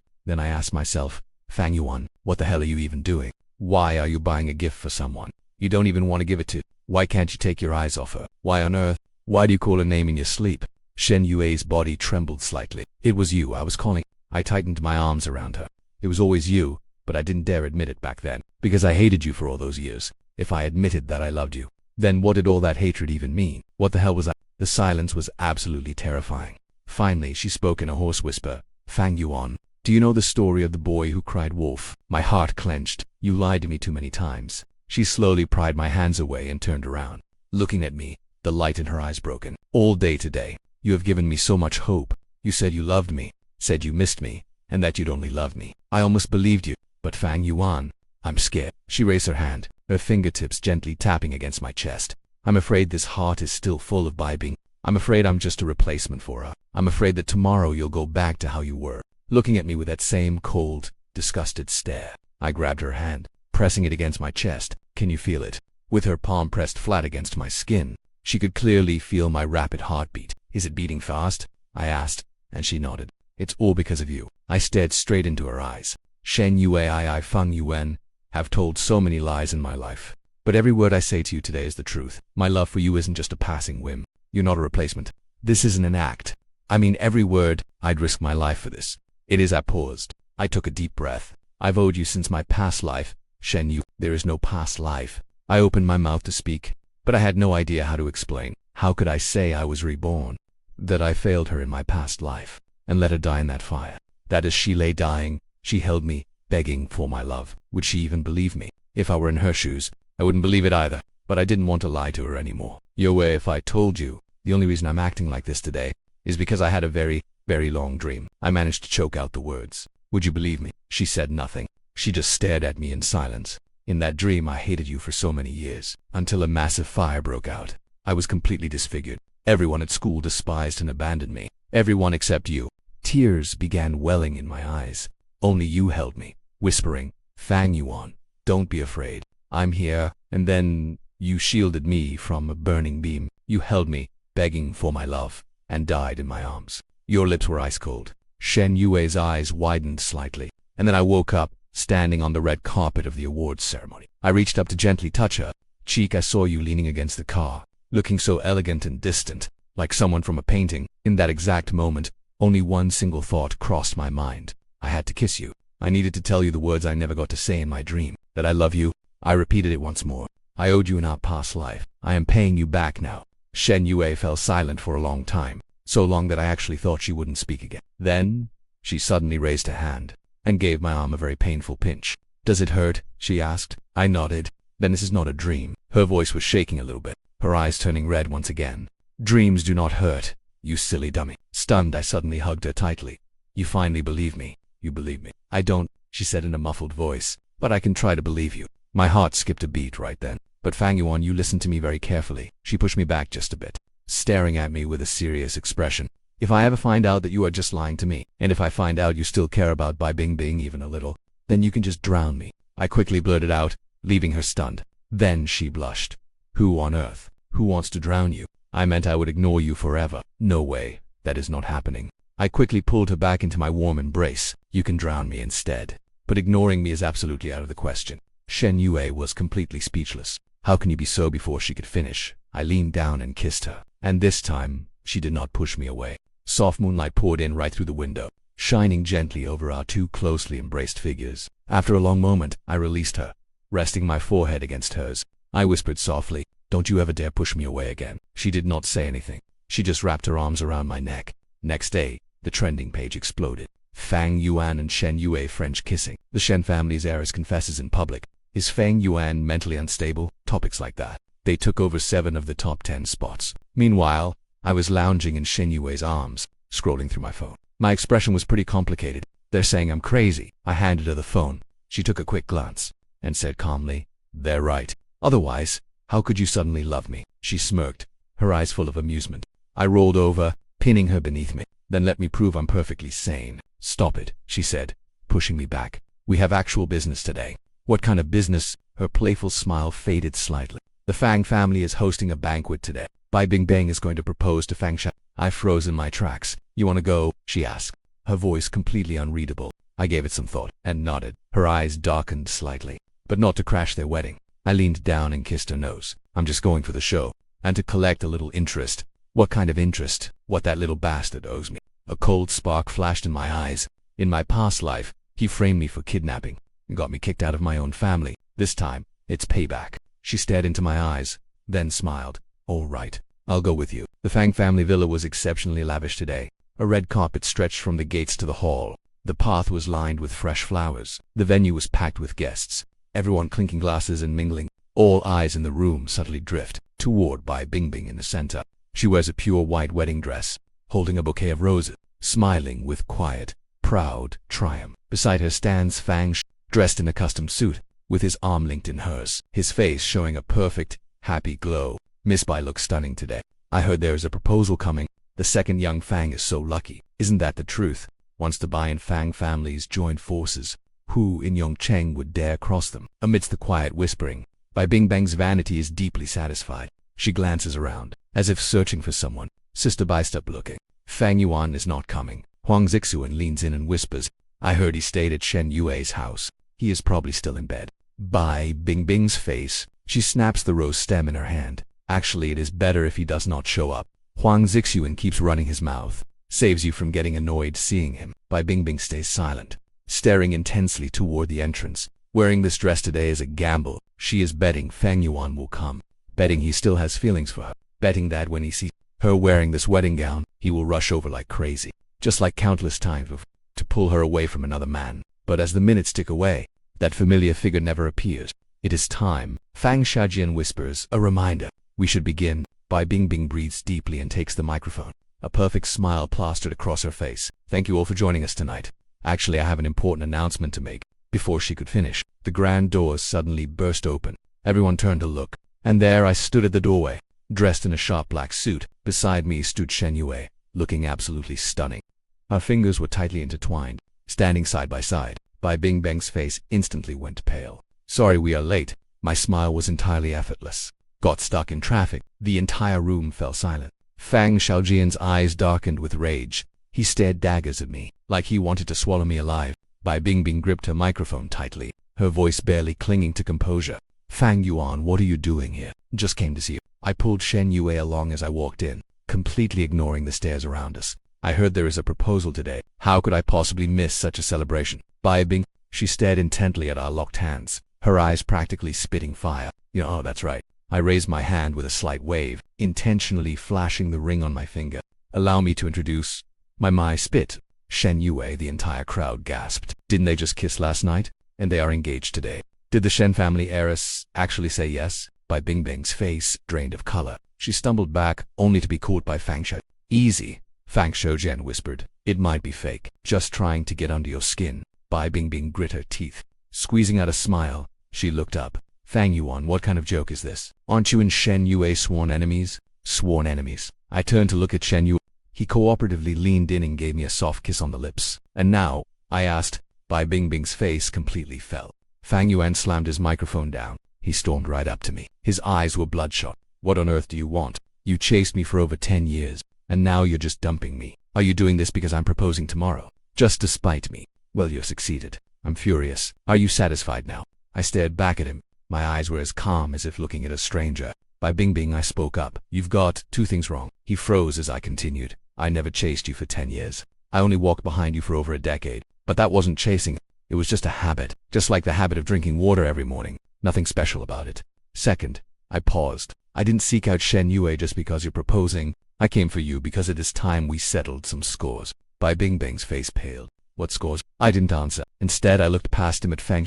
Then I asked myself, "Fang Yuan, what the hell are you even doing? Why are you buying a gift for someone you don't even want to give it to? Why can't you take your eyes off her? Why on earth? Why do you call her name in your sleep?" Shen Yue's body trembled slightly. "It was you I was calling." I tightened my arms around her. "It was always you, but I didn't dare admit it back then, because I hated you for all those years. If I admitted that I loved you, then what did all that hatred even mean? What the hell was I?" The silence was absolutely terrifying. Finally, she spoke in a hoarse whisper. "Fang Yuan, do you know the story of the boy who cried wolf?" My heart clenched. "You lied to me too many times." She slowly pried my hands away and turned around, looking at me, the light in her eyes broken. "All day today, you have given me so much hope. You said you loved me, said you missed me, and that you'd only love me. I almost believed you, but Fang Yuan, I'm scared." She raised her hand, her fingertips gently tapping against my chest. "I'm afraid this heart is still full of Bai Bing. I'm afraid I'm just a replacement for her. I'm afraid that tomorrow you'll go back to how you were. looking at me with that same cold, disgusted stare. I grabbed her hand, pressing it against my chest. Can you feel it? With her palm pressed flat against my skin, she could clearly feel my rapid heartbeat. Is it beating fast? I asked, and she nodded. It's all because of you. I stared straight into her eyes. Shen Yue I Feng Yuan have told so many lies in my life. But every word I say to you today is the truth. My love for you isn't just a passing whim. You're not a replacement. This isn't an act. I mean every word. I'd risk my life for this. It is. I paused. I took a deep breath. I've owed you since my past life, Shen Yu. There is no past life. I opened my mouth to speak, but I had no idea how to explain. How could I say I was reborn? That I failed her in my past life, and let her die in that fire. That as she lay dying, she held me, begging for my love. Would she even believe me? If I were in her shoes, I wouldn't believe it either, but I didn't want to lie to her anymore. Yue, if I told you, the only reason I'm acting like this today is because I had a very, very long dream. I managed to choke out the words. Would you believe me? She said nothing. She just stared at me in silence. In that dream, I hated you for so many years, until a massive fire broke out. I was completely disfigured. Everyone at school despised and abandoned me. Everyone except you. Tears began welling in my eyes. Only you held me, whispering, Fang Yuan, don't be afraid. I'm here. And then you shielded me from a burning beam. You held me, begging for my love, and died in my arms. Your lips were ice cold. Shen Yue's eyes widened slightly, and then I woke up, standing on the red carpet of the awards ceremony. I reached up to gently touch her cheek. I saw you leaning against the car, looking so elegant and distant, like someone from a painting. In that exact moment, only one single thought crossed my mind. I had to kiss you. I needed to tell you the words I never got to say in my dream, that I love you. I repeated it once more. I owed you in our past life. I am paying you back now. Shen Yue fell silent for a long time, so long that I actually thought she wouldn't speak again. Then, she suddenly raised her hand and gave my arm a very painful pinch. Does it hurt? She asked. I nodded. Then this is not a dream. Her voice was shaking a little bit, her eyes turning red once again. Dreams do not hurt, you silly dummy. Stunned, I suddenly hugged her tightly. You finally believe me. You believe me. I don't, she said in a muffled voice, but I can try to believe you. My heart skipped a beat right then. But Fang Yuan, you listen to me very carefully. She pushed me back just a bit, staring at me with a serious expression. If I ever find out that you are just lying to me, and if I find out you still care about Bai Bingbing even a little, then you can just drown me. I quickly blurted out, leaving her stunned. Then she blushed. Who on earth? Who wants to drown you? I meant I would ignore you forever. No way. That is not happening. I quickly pulled her back into my warm embrace. You can drown me instead. But ignoring me is absolutely out of the question. Shen Yue was completely speechless. How can you be so? Before she could finish, I leaned down and kissed her. And this time, she did not push me away. Soft moonlight poured in right through the window, shining gently over our two closely embraced figures. After a long moment, I released her, resting my forehead against hers. I whispered softly, don't you ever dare push me away again. She did not say anything. She just wrapped her arms around my neck. Next day, the trending page exploded. Fang Yuan and Shen Yue French kissing. The Shen family's heiress confesses in public. Is Fang Yuan mentally unstable? Topics like that. They took over 7 of the top 10 spots. Meanwhile, I was lounging in Shen Yue's arms, scrolling through my phone. My expression was pretty complicated. They're saying I'm crazy. I handed her the phone. She took a quick glance and said calmly, they're right. Otherwise, how could you suddenly love me? She smirked, her eyes full of amusement. I rolled over, pinning her beneath me. Then let me prove I'm perfectly sane. Stop it, she said, pushing me back. We have actual business today. What kind of business? Her playful smile faded slightly. The Fang family is hosting a banquet today. Bai Bingbing is going to propose to Fang Shan. I froze in my tracks. You want to go? She asked, her voice completely unreadable. I gave it some thought and nodded. Her eyes darkened slightly, but not to crash their wedding. I leaned down and kissed her nose. I'm just going for the show, and to collect a little interest. What kind of interest? What that little bastard owes me. A cold spark flashed in my eyes. In my past life, he framed me for kidnapping and got me kicked out of my own family. This time, it's payback. She stared into my eyes, then smiled. All right, I'll go with you. The Fang family villa was exceptionally lavish today. A red carpet stretched from the gates to the hall. The path was lined with fresh flowers. The venue was packed with guests, everyone clinking glasses and mingling. All eyes in the room suddenly drift toward Bai Bingbing in the center. She wears a pure white wedding dress, holding a bouquet of roses, smiling with quiet, proud triumph. Beside her stands Fang Shan, dressed in a custom suit, with his arm linked in hers, his face showing a perfect, happy glow. Miss Bai looks stunning today. I heard there is a proposal coming. The second young Fang is so lucky. Isn't that the truth? Once the Bai and Fang families joined forces, who in Yongcheng would dare cross them? Amidst the quiet whispering, Bai Bingbang's vanity is deeply satisfied. She glances around, as if searching for someone. Sister Bai, stop looking. Fang Yuan is not coming. Huang Zixuan leans in and whispers, I heard he stayed at Shen Yue's house. He is probably still in bed. Bai Bingbing's face. She snaps the rose stem in her hand. Actually, it is better if he does not show up. Huang Zixuan keeps running his mouth. Saves you from getting annoyed seeing him. Bai Bingbing stays silent, staring intensely toward the entrance. Wearing this dress today is a gamble. She is betting Fang Yuan will come. Betting he still has feelings for her. Betting that when he sees her wearing this wedding gown, he will rush over like crazy. Just like countless times before, to pull her away from another man. But as the minutes tick away, that familiar figure never appears. It is time. Fang Xiaojian whispers, a reminder. We should begin. Bai Bingbing breathes deeply and takes the microphone. A perfect smile plastered across her face. Thank you all for joining us tonight. Actually, I have an important announcement to make. Before she could finish, the grand doors suddenly burst open. Everyone turned to look, and there I stood at the doorway, dressed in a sharp black suit. Beside me stood Shen Yue, looking absolutely stunning. Our fingers were tightly intertwined, standing side by side. Bai Bingbang's face instantly went pale. Sorry we are late. My smile was entirely effortless. Got stuck in traffic. The entire room fell silent. Fang Xiaojian's eyes darkened with rage. He stared daggers at me, like he wanted to swallow me alive. Bai Bingbing gripped her microphone tightly, her voice barely clinging to composure. Fang Yuan, what are you doing here? Just came to see you. I pulled Shen Yue along as I walked in, completely ignoring the stares around us. I heard there is a proposal today. How could I possibly miss such a celebration? Bai Bing, she stared intently at our locked hands, her eyes practically spitting fire. Oh, that's right. I raised my hand with a slight wave, intentionally flashing the ring on my finger. Allow me to introduce my spit. Shen Yue. The entire crowd gasped. Didn't they just kiss last night? And they are engaged today. Did the Shen family heiress actually say yes? Bai Bingbing's face drained of color. She stumbled back, only to be caught by Fang Xiao. Easy, Fang Xiaojian whispered. It might be fake, just trying to get under your skin. Bai Bingbing grit her teeth. Squeezing out a smile, she looked up. Fang Yuan, what kind of joke is this? Aren't you and Shen Yue sworn enemies? Sworn enemies. I turned to look at Shen Yue. He cooperatively leaned in and gave me a soft kiss on the lips. And now? I asked. Bai Bingbing's face completely fell. Fang Yuan slammed his microphone down. He stormed right up to me. His eyes were bloodshot. What on earth do you want? You chased me for over 10 years, and now you're just dumping me. Are you doing this because I'm proposing tomorrow? Just to spite me? Well, you've succeeded. I'm furious. Are you satisfied now? I stared back at him. My eyes were as calm as if looking at a stranger. Bai Bingbing, I spoke up. You've got 2 things wrong. He froze as I continued. I never chased you for 10 years. I only walked behind you for over a decade. But that wasn't chasing. It was just a habit. Just like the habit of drinking water every morning. Nothing special about it. Second, I paused. I didn't seek out Shen Yue just because you're proposing. I came for you because it is time we settled some scores. Bai Bingbing's face paled. What scores? I didn't answer. Instead, I looked past him at Fang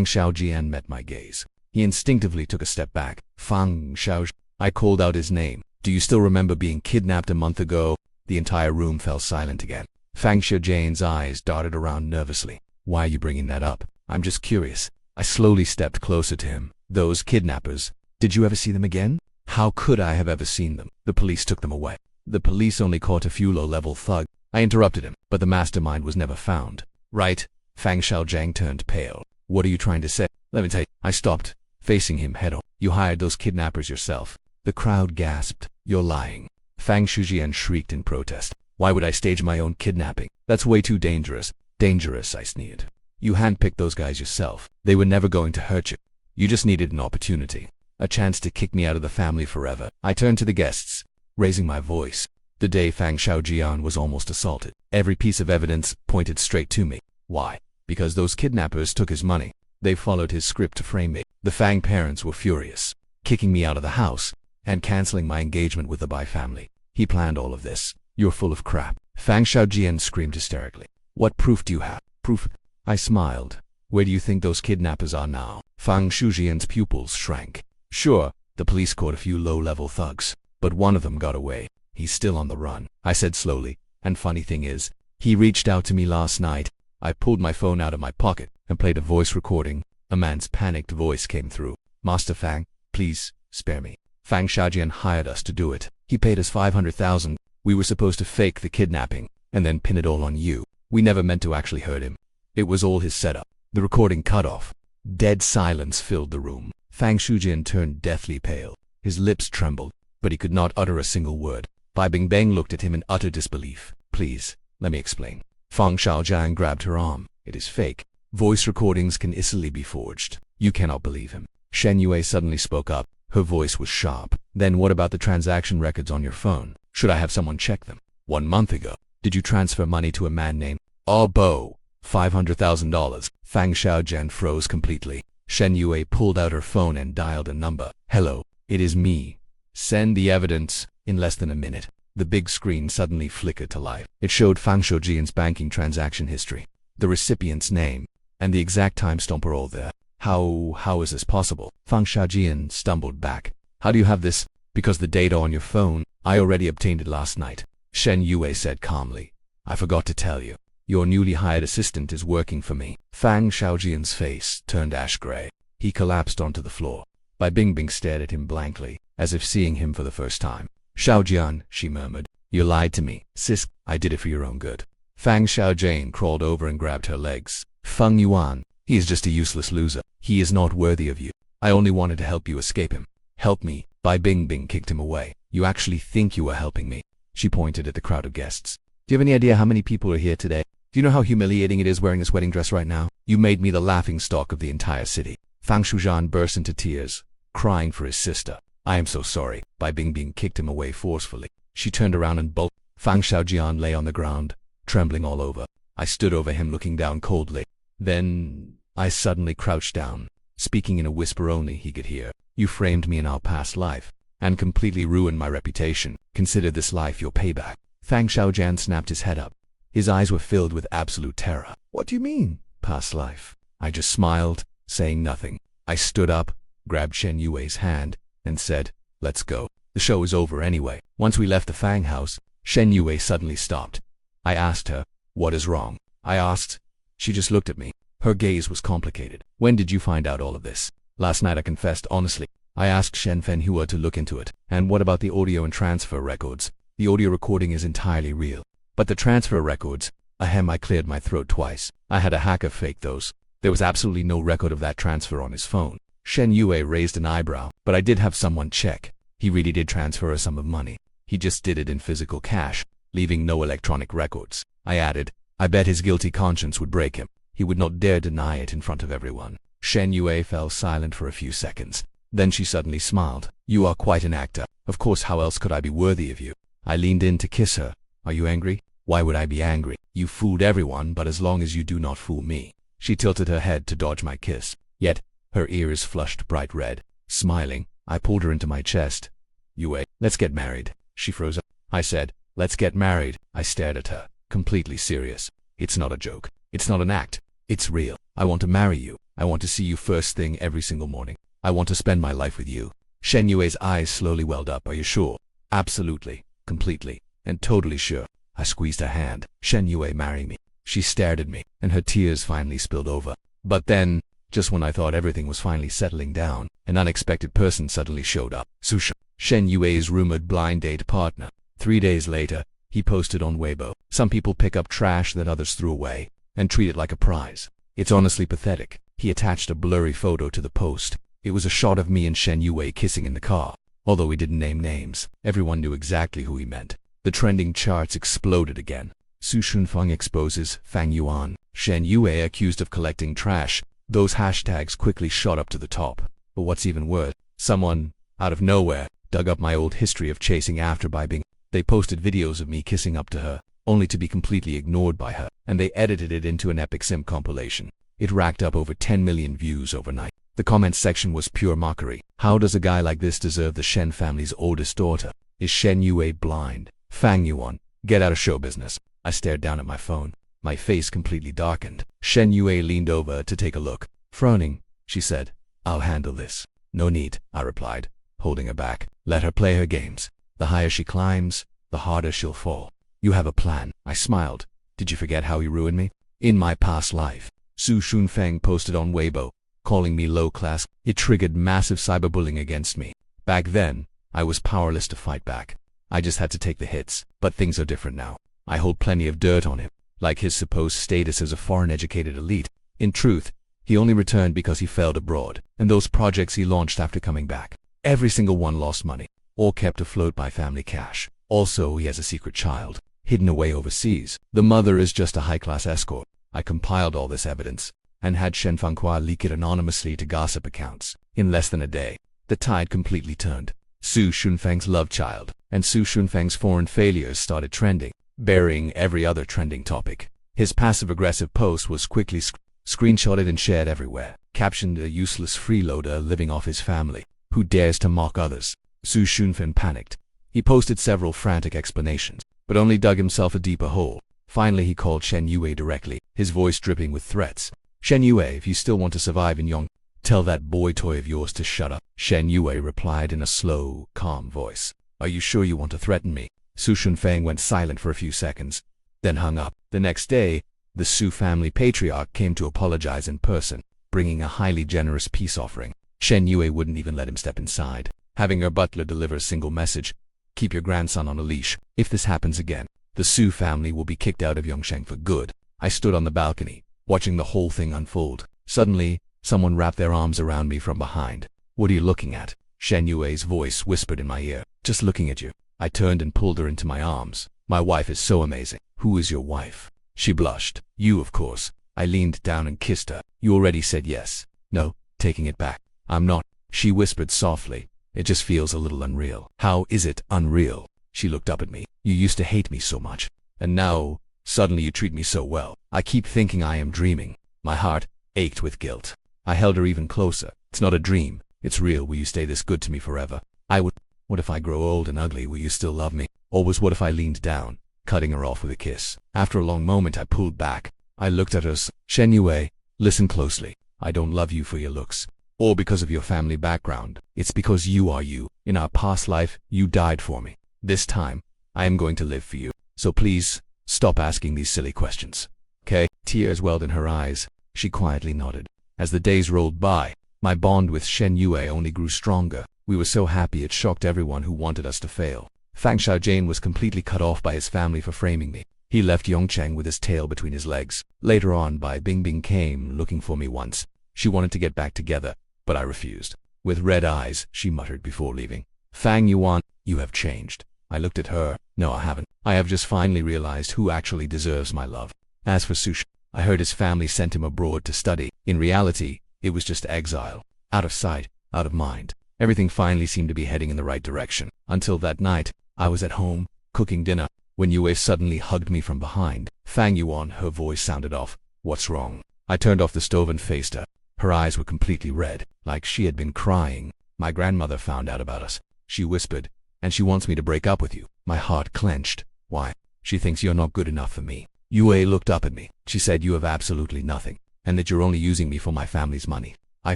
Xiaojian met my gaze. He instinctively took a step back. Fang Xiaojian. I called out his name. Do you still remember being kidnapped a month ago? The entire room fell silent again. Fang Xiaojian's eyes darted around nervously. Why are you bringing that up? I'm just curious. I slowly stepped closer to him. Those kidnappers. Did you ever see them again? How could I have ever seen them? The police took them away. The police only caught a few low-level thugs. I interrupted him, but the mastermind was never found. Right? Fang Xiaojian turned pale. What are you trying to say? Let me tell you. I stopped, facing him head-on. You hired those kidnappers yourself. The crowd gasped. You're lying. Fang Xiaojian shrieked in protest. Why would I stage my own kidnapping? That's way too dangerous. Dangerous, I sneered. You handpicked those guys yourself. They were never going to hurt you. You just needed an opportunity. A chance to kick me out of the family forever. I turned to the guests, raising my voice. The day Fang Xiaojian was almost assaulted. Every piece of evidence pointed straight to me. Why? Because those kidnappers took his money. They followed his script to frame me. The Fang parents were furious, kicking me out of the house and canceling my engagement with the Bai family. He planned all of this. You're full of crap. Fang Xiaojian screamed hysterically. What proof do you have? Proof? I smiled. Where do you think those kidnappers are now? Fang Xiaojian's pupils shrank. Sure, the police caught a few low-level thugs, but one of them got away. He's still on the run, I said slowly. And funny thing is, he reached out to me last night. I pulled my phone out of my pocket and played a voice recording. A man's panicked voice came through. Master Fang, please, spare me. Fang Xiaojian hired us to do it. He paid us 500,000. We were supposed to fake the kidnapping and then pin it all on you. We never meant to actually hurt him. It was all his setup. The recording cut off. Dead silence filled the room. Fang Shujin turned deathly pale. His lips trembled, but he could not utter a single word. Bai Bingbang looked at him in utter disbelief. Please, let me explain. Fang Xiaojian grabbed her arm. It is fake. Voice recordings can easily be forged. You cannot believe him. Shen Yue suddenly spoke up. Her voice was sharp. Then what about the transaction records on your phone? Should I have someone check them? 1 month ago, did you transfer money to a man named Bo? $500,000. Fang Xiaojian froze completely. Shen Yue pulled out her phone and dialed a number. Hello, it is me. Send the evidence. In less than a minute, the big screen suddenly flickered to life. It showed Fang Xiaojian's banking transaction history, the recipient's name, and the exact timestamp are all there. How is this possible? Fang Xiaojian stumbled back. How do you have this? Because the data on your phone, I already obtained it last night. Shen Yue said calmly. I forgot to tell you. Your newly hired assistant is working for me. Fang Xiaojian's face turned ash gray. He collapsed onto the floor. Bai Bingbing stared at him blankly, as if seeing him for the first time. Xiaojian, she murmured. You lied to me. Sis, I did it for your own good. Fang Xiaojian crawled over and grabbed her legs. Feng Yuan, he is just a useless loser. He is not worthy of you. I only wanted to help you escape him. Help me. Bai Bingbing kicked him away. You actually think you are helping me? She pointed at the crowd of guests. Do you have any idea how many people are here today? Do you know how humiliating it is wearing this wedding dress right now? You made me the laughingstock of the entire city. Fang Shujian burst into tears, crying for his sister. I am so sorry. Bai Bingbing kicked him away forcefully. She turned around and bolted. Fang Xiaojian lay on the ground, trembling all over. I stood over him looking down coldly. Then I suddenly crouched down, speaking in a whisper only he could hear. You framed me in our past life, and completely ruined my reputation. Consider this life your payback. Fang Xiaojian snapped his head up. His eyes were filled with absolute terror. What do you mean, past life? I just smiled, saying nothing. I stood up, grabbed Shen Yue's hand, and said, let's go. The show is over anyway. Once we left the Fang house, Shen Yue suddenly stopped. I asked her, what is wrong? I asked. She just looked at me. Her gaze was complicated. When did you find out all of this? Last night, I confessed honestly. I asked Shen Fenhua to look into it. And what about the audio and transfer records? The audio recording is entirely real. But the transfer records, I cleared my throat twice. I had a hacker fake those. There was absolutely no record of that transfer on his phone. Shen Yue raised an eyebrow. But I did have someone check. He really did transfer a sum of money. He just did it in physical cash, leaving no electronic records. I added, I bet his guilty conscience would break him. He would not dare deny it in front of everyone. Shen Yue fell silent for a few seconds. Then she suddenly smiled. You are quite an actor. Of course, how else could I be worthy of you? I leaned in to kiss her. Are you angry? Why would I be angry? You fooled everyone, but as long as you do not fool me. She tilted her head to dodge my kiss. Yet, her ears flushed bright red. Smiling, I pulled her into my chest. Yue, let's get married. She froze up. I said, let's get married. I stared at her, completely serious. It's not a joke. It's not an act. It's real. I want to marry you. I want to see you first thing every single morning. I want to spend my life with you. Shen Yue's eyes slowly welled up. Are you sure? Absolutely, completely, and totally sure. I squeezed her hand. Shen Yue, marry me. She stared at me, and her tears finally spilled over. But then, just when I thought everything was finally settling down, an unexpected person suddenly showed up. Susha, Shen Yue's rumored blind date partner. 3 days later, he posted on Weibo. Some people pick up trash that others threw away, and treat it like a prize. It's honestly pathetic. He attached a blurry photo to the post. It was a shot of me and Shen Yue kissing in the car. Although he didn't name names, everyone knew exactly who he meant. The trending charts exploded again. Su Shunfeng exposes Fang Yuan. Shen Yue accused of collecting trash. Those hashtags quickly shot up to the top. But what's even worse, someone, out of nowhere, dug up my old history of chasing after Bai Bing. They posted videos of me kissing up to her, only to be completely ignored by her, and they edited it into an epic sim compilation. It racked up over 10 million views overnight. The comments section was pure mockery. How does a guy like this deserve the Shen family's oldest daughter? Is Shen Yue blind? Fang Yuan, get out of show business. I stared down at my phone. My face completely darkened. Shen Yue leaned over to take a look. Frowning, she said, I'll handle this. No need, I replied, holding her back. Let her play her games. The higher she climbs, the harder she'll fall. You have a plan. I smiled. Did you forget how you ruined me? In my past life, Su Shunfeng posted on Weibo, calling me low class. It triggered massive cyberbullying against me. Back then, I was powerless to fight back. I just had to take the hits. But things are different now. I hold plenty of dirt on him. like his supposed status as a foreign-educated elite. In truth, he only returned because he failed abroad, and those projects he launched after coming back, every single one lost money, all kept afloat by family cash. Also, he has a secret child, hidden away overseas. The mother is just a high-class escort. I compiled all this evidence, and had Shen Fanghua leak it anonymously to gossip accounts. In less than a day, the tide completely turned. Su Shunfeng's love child and Su Shunfeng's foreign failures started trending, burying every other trending topic. His passive-aggressive post was quickly screenshotted and shared everywhere, captioned "a useless freeloader living off his family, who dares to mock others." Su Shunfeng panicked. He posted several frantic explanations, but only dug himself a deeper hole. Finally, he called Shen Yue directly, his voice dripping with threats. "Shen Yue, if you still want to survive in Yong, tell that boy toy of yours to shut up." Shen Yue replied in a slow, calm voice. "Are you sure you want to threaten me?" Su Shunfeng went silent for a few seconds, then hung up. The next day, the Su family patriarch came to apologize in person, bringing a highly generous peace offering. Shen Yue wouldn't even let him step inside, having her butler deliver a single message: "Keep your grandson on a leash. If this happens again, the Su family will be kicked out of Yongsheng for good." I stood on the balcony, watching the whole thing unfold. Suddenly, someone wrapped their arms around me from behind. "What are you looking at?" Shen Yue's voice whispered in my ear. "Just looking at you." I turned and pulled her into my arms. "My wife is so amazing." "Who is your wife?" She blushed. "You, of course." I leaned down and kissed her. "You already said yes." "No, taking it back. I'm not." She whispered softly. "It just feels a little unreal." "How is it unreal?" She looked up at me. "You used to hate me so much, and now, suddenly you treat me so well. I keep thinking I am dreaming." My heart ached with guilt. I held her even closer. "It's not a dream. It's real. Will you stay this good to me forever?" I would. "What if I grow old and ugly? Will you still love me?" Or was what if I leaned down, cutting her off with a kiss? After a long moment, I pulled back. I looked at her. "Shen Yue, listen closely. I don't love you for your looks, or because of your family background. It's because you are you. In our past life, you died for me. This time, I am going to live for you. So please, stop asking these silly questions. Okay?" Tears welled in her eyes. She quietly nodded. As the days rolled by, my bond with Shen Yue only grew stronger. We were so happy it shocked everyone who wanted us to fail. Fang Xiaojane was completely cut off by his family for framing me. He left Yongcheng with his tail between his legs. Later on, Bai Bingbing came looking for me once. She wanted to get back together, but I refused. With red eyes, she muttered before leaving, "Fang Yuan, you have changed." I looked at her. "No, I haven't. I have just finally realized who actually deserves my love." As for Sush, I heard his family sent him abroad to study. In reality, it was just exile. Out of sight, out of mind. Everything finally seemed to be heading in the right direction. Until that night, I was at home, cooking dinner, when Yue suddenly hugged me from behind. "Fang Yuan," her voice sounded off. "What's wrong?" I turned off the stove and faced her. Her eyes were completely red, like she had been crying. "My grandmother found out about us," she whispered, "and she wants me to break up with you." My heart clenched. "Why?" "She thinks you're not good enough for me." Yue looked up at me. She said, "You have absolutely nothing, and that you're only using me for my family's money." I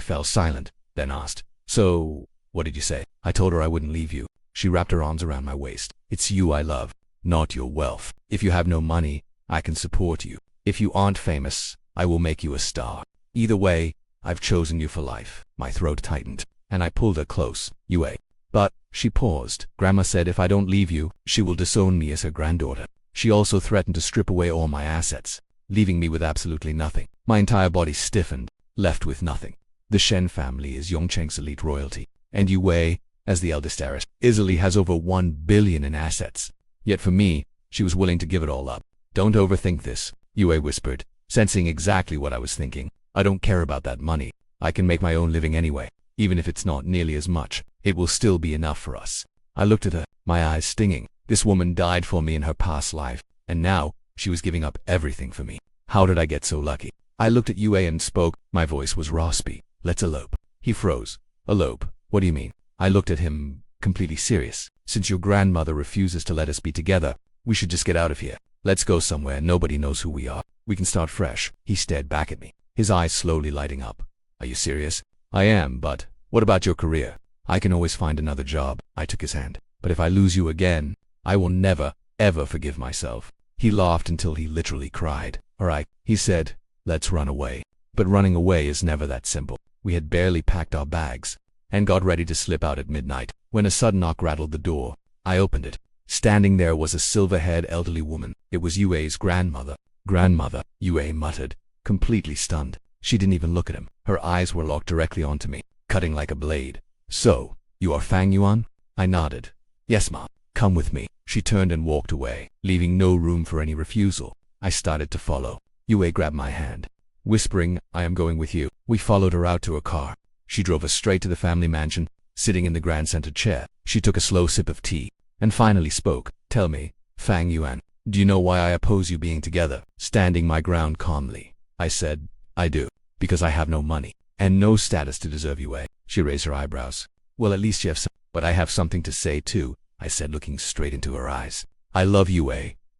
fell silent, then asked, "So, what did you say?" I told her I wouldn't leave you. She wrapped her arms around my waist. "It's you I love, not your wealth. If you have no money, I can support you. If you aren't famous, I will make you a star. Either way, I've chosen you for life." My throat tightened, and I pulled her close. "Yue." "But," she paused. "Grandma said if I don't leave you, she will disown me as her granddaughter. She also threatened to strip away all my assets, leaving me with absolutely nothing." My entire body stiffened, left with nothing. The Shen family is Yongcheng's elite royalty, and Yue, as the eldest heiress, easily has over 1 billion in assets. Yet for me, she was willing to give it all up. "Don't overthink this," Yue whispered, sensing exactly what I was thinking. "I don't care about that money. I can make my own living anyway. Even if it's not nearly as much, it will still be enough for us." I looked at her, my eyes stinging. This woman died for me in her past life, and now she was giving up everything for me. How did I get so lucky? I looked at Yue and spoke. My voice was raspy. "Let's elope." He froze. "Elope? What do you mean?" I looked at him, completely serious. "Since your grandmother refuses to let us be together, we should just get out of here. Let's go somewhere nobody knows who we are. We can start fresh." He stared back at me, his eyes slowly lighting up. "Are you serious?" "I am, but what about your career?" "I can always find another job." I took his hand. "But if I lose you again, I will never, ever forgive myself." He laughed until he literally cried. "All right," he said, "let's run away." But running away is never that simple. We had barely packed our bags and got ready to slip out at midnight when a sudden knock rattled the door. I opened it. Standing there was a silver-haired elderly woman. It was Yue's grandmother. Grandmother, Yue muttered, completely stunned. She didn't even look at him. Her eyes were locked directly onto me, cutting like a blade. So, you are Fang Yuan? I nodded. Yes, Ma. Come with me. She turned and walked away, leaving no room for any refusal. I started to follow. Yue grabbed my hand, whispering, I am going with you. We followed her out to a car. She drove us straight to the family mansion, sitting in the grand center chair. She took a slow sip of tea, and finally spoke. Tell me, Fang Yuan, do you know why I oppose you being together? Standing my ground calmly, I said, I do. Because I have no money, and no status to deserve Yue. She raised her eyebrows. Well, at least you have some. But I have something to say too, I said, looking straight into her eyes. I love Yue,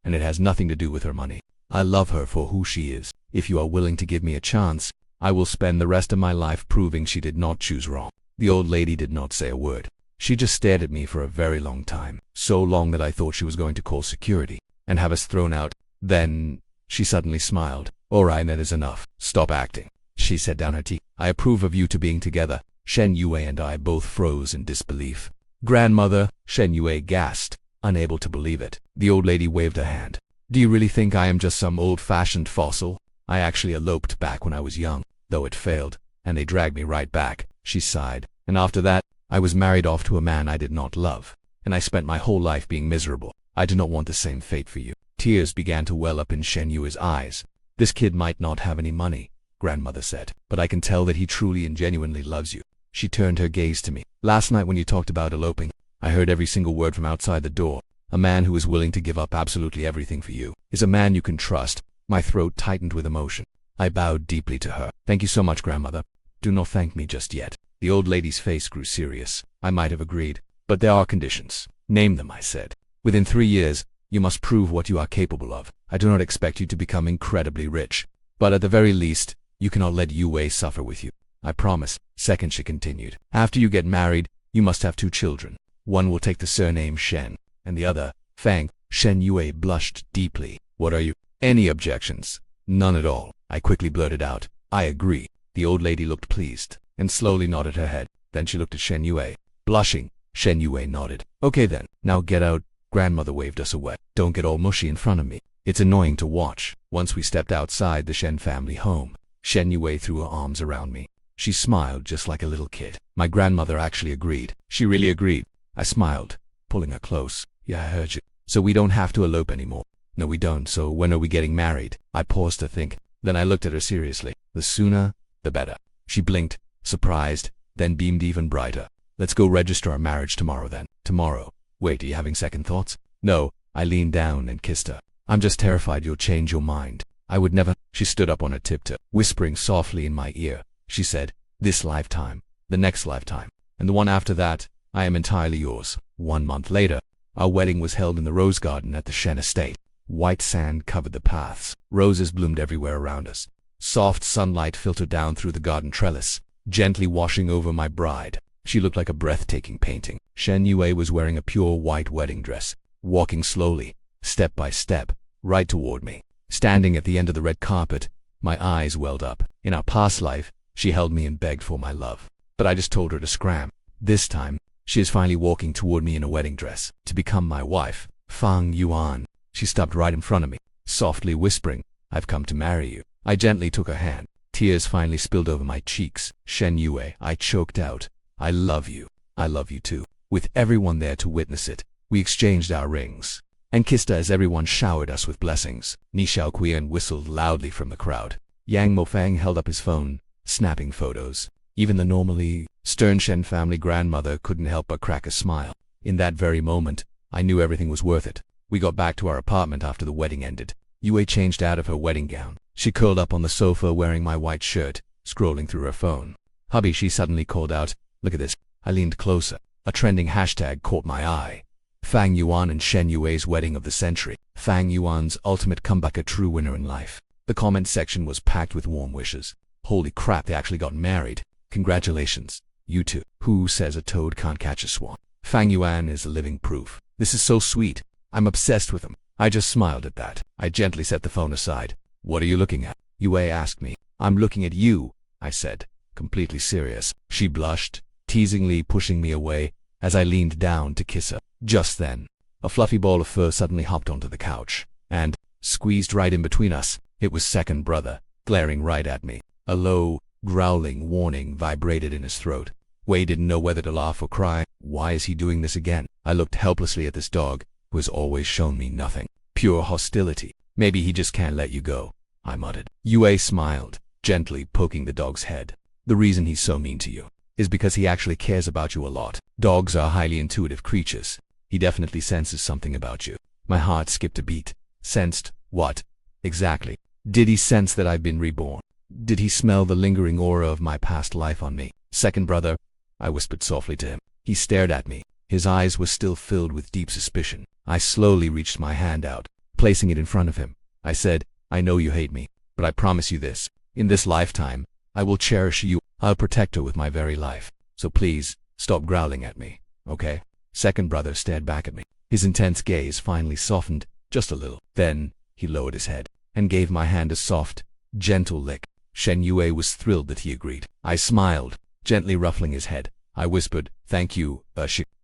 and it has nothing to do with her money. I love her for who she is. If you are willing to give me a chance, I will spend the rest of my life proving she did not choose wrong. The old lady did not say a word. She just stared at me for a very long time, so long that I thought she was going to call security and have us thrown out. Then, she suddenly smiled. All right, that is enough. Stop acting. She set down her tea. I approve of you two being together. Shen Yue and I both froze in disbelief. Grandmother, Shen Yue gasped, unable to believe it. The old lady waved her hand. Do you really think I am just some old-fashioned fossil? I actually eloped back when I was young, though it failed, and they dragged me right back. She sighed. And after that, I was married off to a man I did not love, and I spent my whole life being miserable. I do not want the same fate for you. Tears began to well up in Shen Yue's eyes. This kid might not have any money, Grandmother said, but I can tell that he truly and genuinely loves you. She turned her gaze to me. Last night when you talked about eloping, I heard every single word from outside the door. A man who is willing to give up absolutely everything for you is a man you can trust. My throat tightened with emotion. I bowed deeply to her. Thank you so much, Grandmother. Do not thank me just yet. The old lady's face grew serious. I might have agreed, but there are conditions. Name them, I said. Within 3 years, you must prove what you are capable of. I do not expect you to become incredibly rich, but at the very least, you cannot let Yue suffer with you. I promise. Second, she continued. After you get married, you must have 2 children. One will take the surname Shen, and the other, Fang. Shen Yue blushed deeply. What are you? Any objections? None at all. I quickly blurted out. I agree. The old lady looked pleased, and slowly nodded her head. Then she looked at Shen Yue. Blushing, Shen Yue nodded. Okay then, now get out. Grandmother waved us away. Don't get all mushy in front of me. It's annoying to watch. Once we stepped outside the Shen family home, Shen Yue threw her arms around me. She smiled just like a little kid. My grandmother actually agreed. She really agreed. I smiled, pulling her close. Yeah, I heard you. So we don't have to elope anymore. No, we don't. So when are we getting married? I paused to think. Then I looked at her seriously. The sooner, the better. She blinked, surprised, then beamed even brighter. Let's go register our marriage tomorrow then. Tomorrow. Wait, are you having second thoughts? No. I leaned down and kissed her. I'm just terrified you'll change your mind. I would never. She stood up on her tiptoe, whispering softly in my ear. She said, this lifetime, the next lifetime, and the one after that, I am entirely yours. 1 month later, our wedding was held in the rose garden at the Shen estate. White sand covered the paths. Roses bloomed everywhere around us. Soft sunlight filtered down through the garden trellis, gently washing over my bride. She looked like a breathtaking painting. Shen Yue was wearing a pure white wedding dress, walking slowly, step by step, right toward me. Standing at the end of the red carpet, my eyes welled up. In our past life, she held me and begged for my love. But I just told her to scram. This time, she is finally walking toward me in a wedding dress, to become my wife. Fang Yuan. She stopped right in front of me, softly whispering, I've come to marry you. I gently took her hand. Tears finally spilled over my cheeks. Shen Yue, I choked out. I love you. I love you too. With everyone there to witness it, we exchanged our rings and kissed her as everyone showered us with blessings. Ni Xiaoqian whistled loudly from the crowd. Yang Mofang held up his phone, snapping photos. Even the normally stern Shen family grandmother couldn't help but crack a smile. In that very moment, I knew everything was worth it. We got back to our apartment after the wedding ended. Yue changed out of her wedding gown. She curled up on the sofa wearing my white shirt, scrolling through her phone. Hubby, she suddenly called out, look at this. I leaned closer. A trending hashtag caught my eye. Fang Yuan and Shen Yue's wedding of the century. Fang Yuan's ultimate comeback, a true winner in life. The comment section was packed with warm wishes. Holy crap, they actually got married. Congratulations. You two. Who says a toad can't catch a swan? Fang Yuan is living proof. This is so sweet. I'm obsessed with him. I just smiled at that. I gently set the phone aside. What are you looking at? Yue asked me. I'm looking at you, I said, completely serious. She blushed, teasingly pushing me away as I leaned down to kiss her. Just then, a fluffy ball of fur suddenly hopped onto the couch and, squeezed right in between us. It was second brother, glaring right at me. A low, growling warning vibrated in his throat. Wei didn't know whether to laugh or cry. Why is he doing this again? I looked helplessly at this dog, who has always shown me nothing. Pure hostility. Maybe he just can't let you go, I muttered. Yue smiled, gently poking the dog's head. The reason he's so mean to you is because he actually cares about you a lot. Dogs are highly intuitive creatures. He definitely senses something about you. My heart skipped a beat. Sensed what? Exactly. Did he sense that I've been reborn? Did he smell the lingering aura of my past life on me? Second brother, I whispered softly to him. He stared at me. His eyes were still filled with deep suspicion. I slowly reached my hand out, placing it in front of him. I said, I know you hate me, but I promise you this. In this lifetime, I will cherish you. I'll protect her with my very life. So please, stop growling at me, okay? Second brother stared back at me. His intense gaze finally softened, just a little. Then, he lowered his head, and gave my hand a soft, gentle lick. Shen Yue was thrilled that he agreed. I smiled, gently ruffling his head. I whispered, thank you,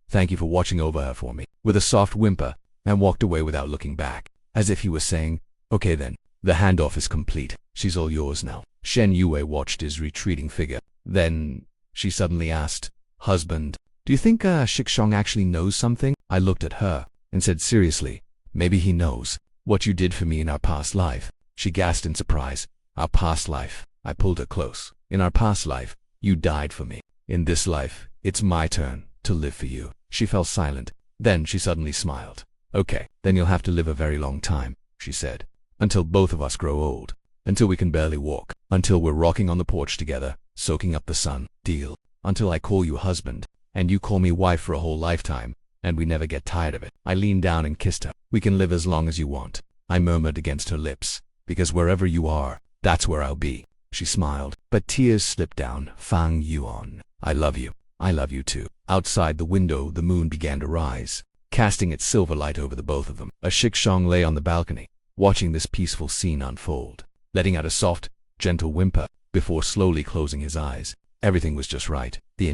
thank you for watching over her for me, with a soft whimper, and walked away without looking back, as if he was saying, okay then, the handoff is complete. She's all yours now. Shen Yue watched his retreating figure. Then, she suddenly asked, husband, do you think Shikshong actually knows something? I looked at her, and said seriously, maybe he knows what you did for me in our past life. She gasped in surprise. Our past life. I pulled her close. In our past life, you died for me. In this life, it's my turn to live for you. She fell silent. Then she suddenly smiled. Okay, then you'll have to live a very long time, she said. Until both of us grow old. Until we can barely walk. Until we're rocking on the porch together, soaking up the sun. Deal. Until I call you husband, and you call me wife for a whole lifetime, and we never get tired of it. I leaned down and kissed her. We can live as long as you want, I murmured against her lips, because wherever you are, that's where I'll be. She smiled, but tears slipped down. Fang Yuan. I love you. I love you too. Outside the window, the moon began to rise, casting its silver light over the both of them. A Shikshong lay on the balcony, watching this peaceful scene unfold, letting out a soft, gentle whimper, before slowly closing his eyes. Everything was just right. The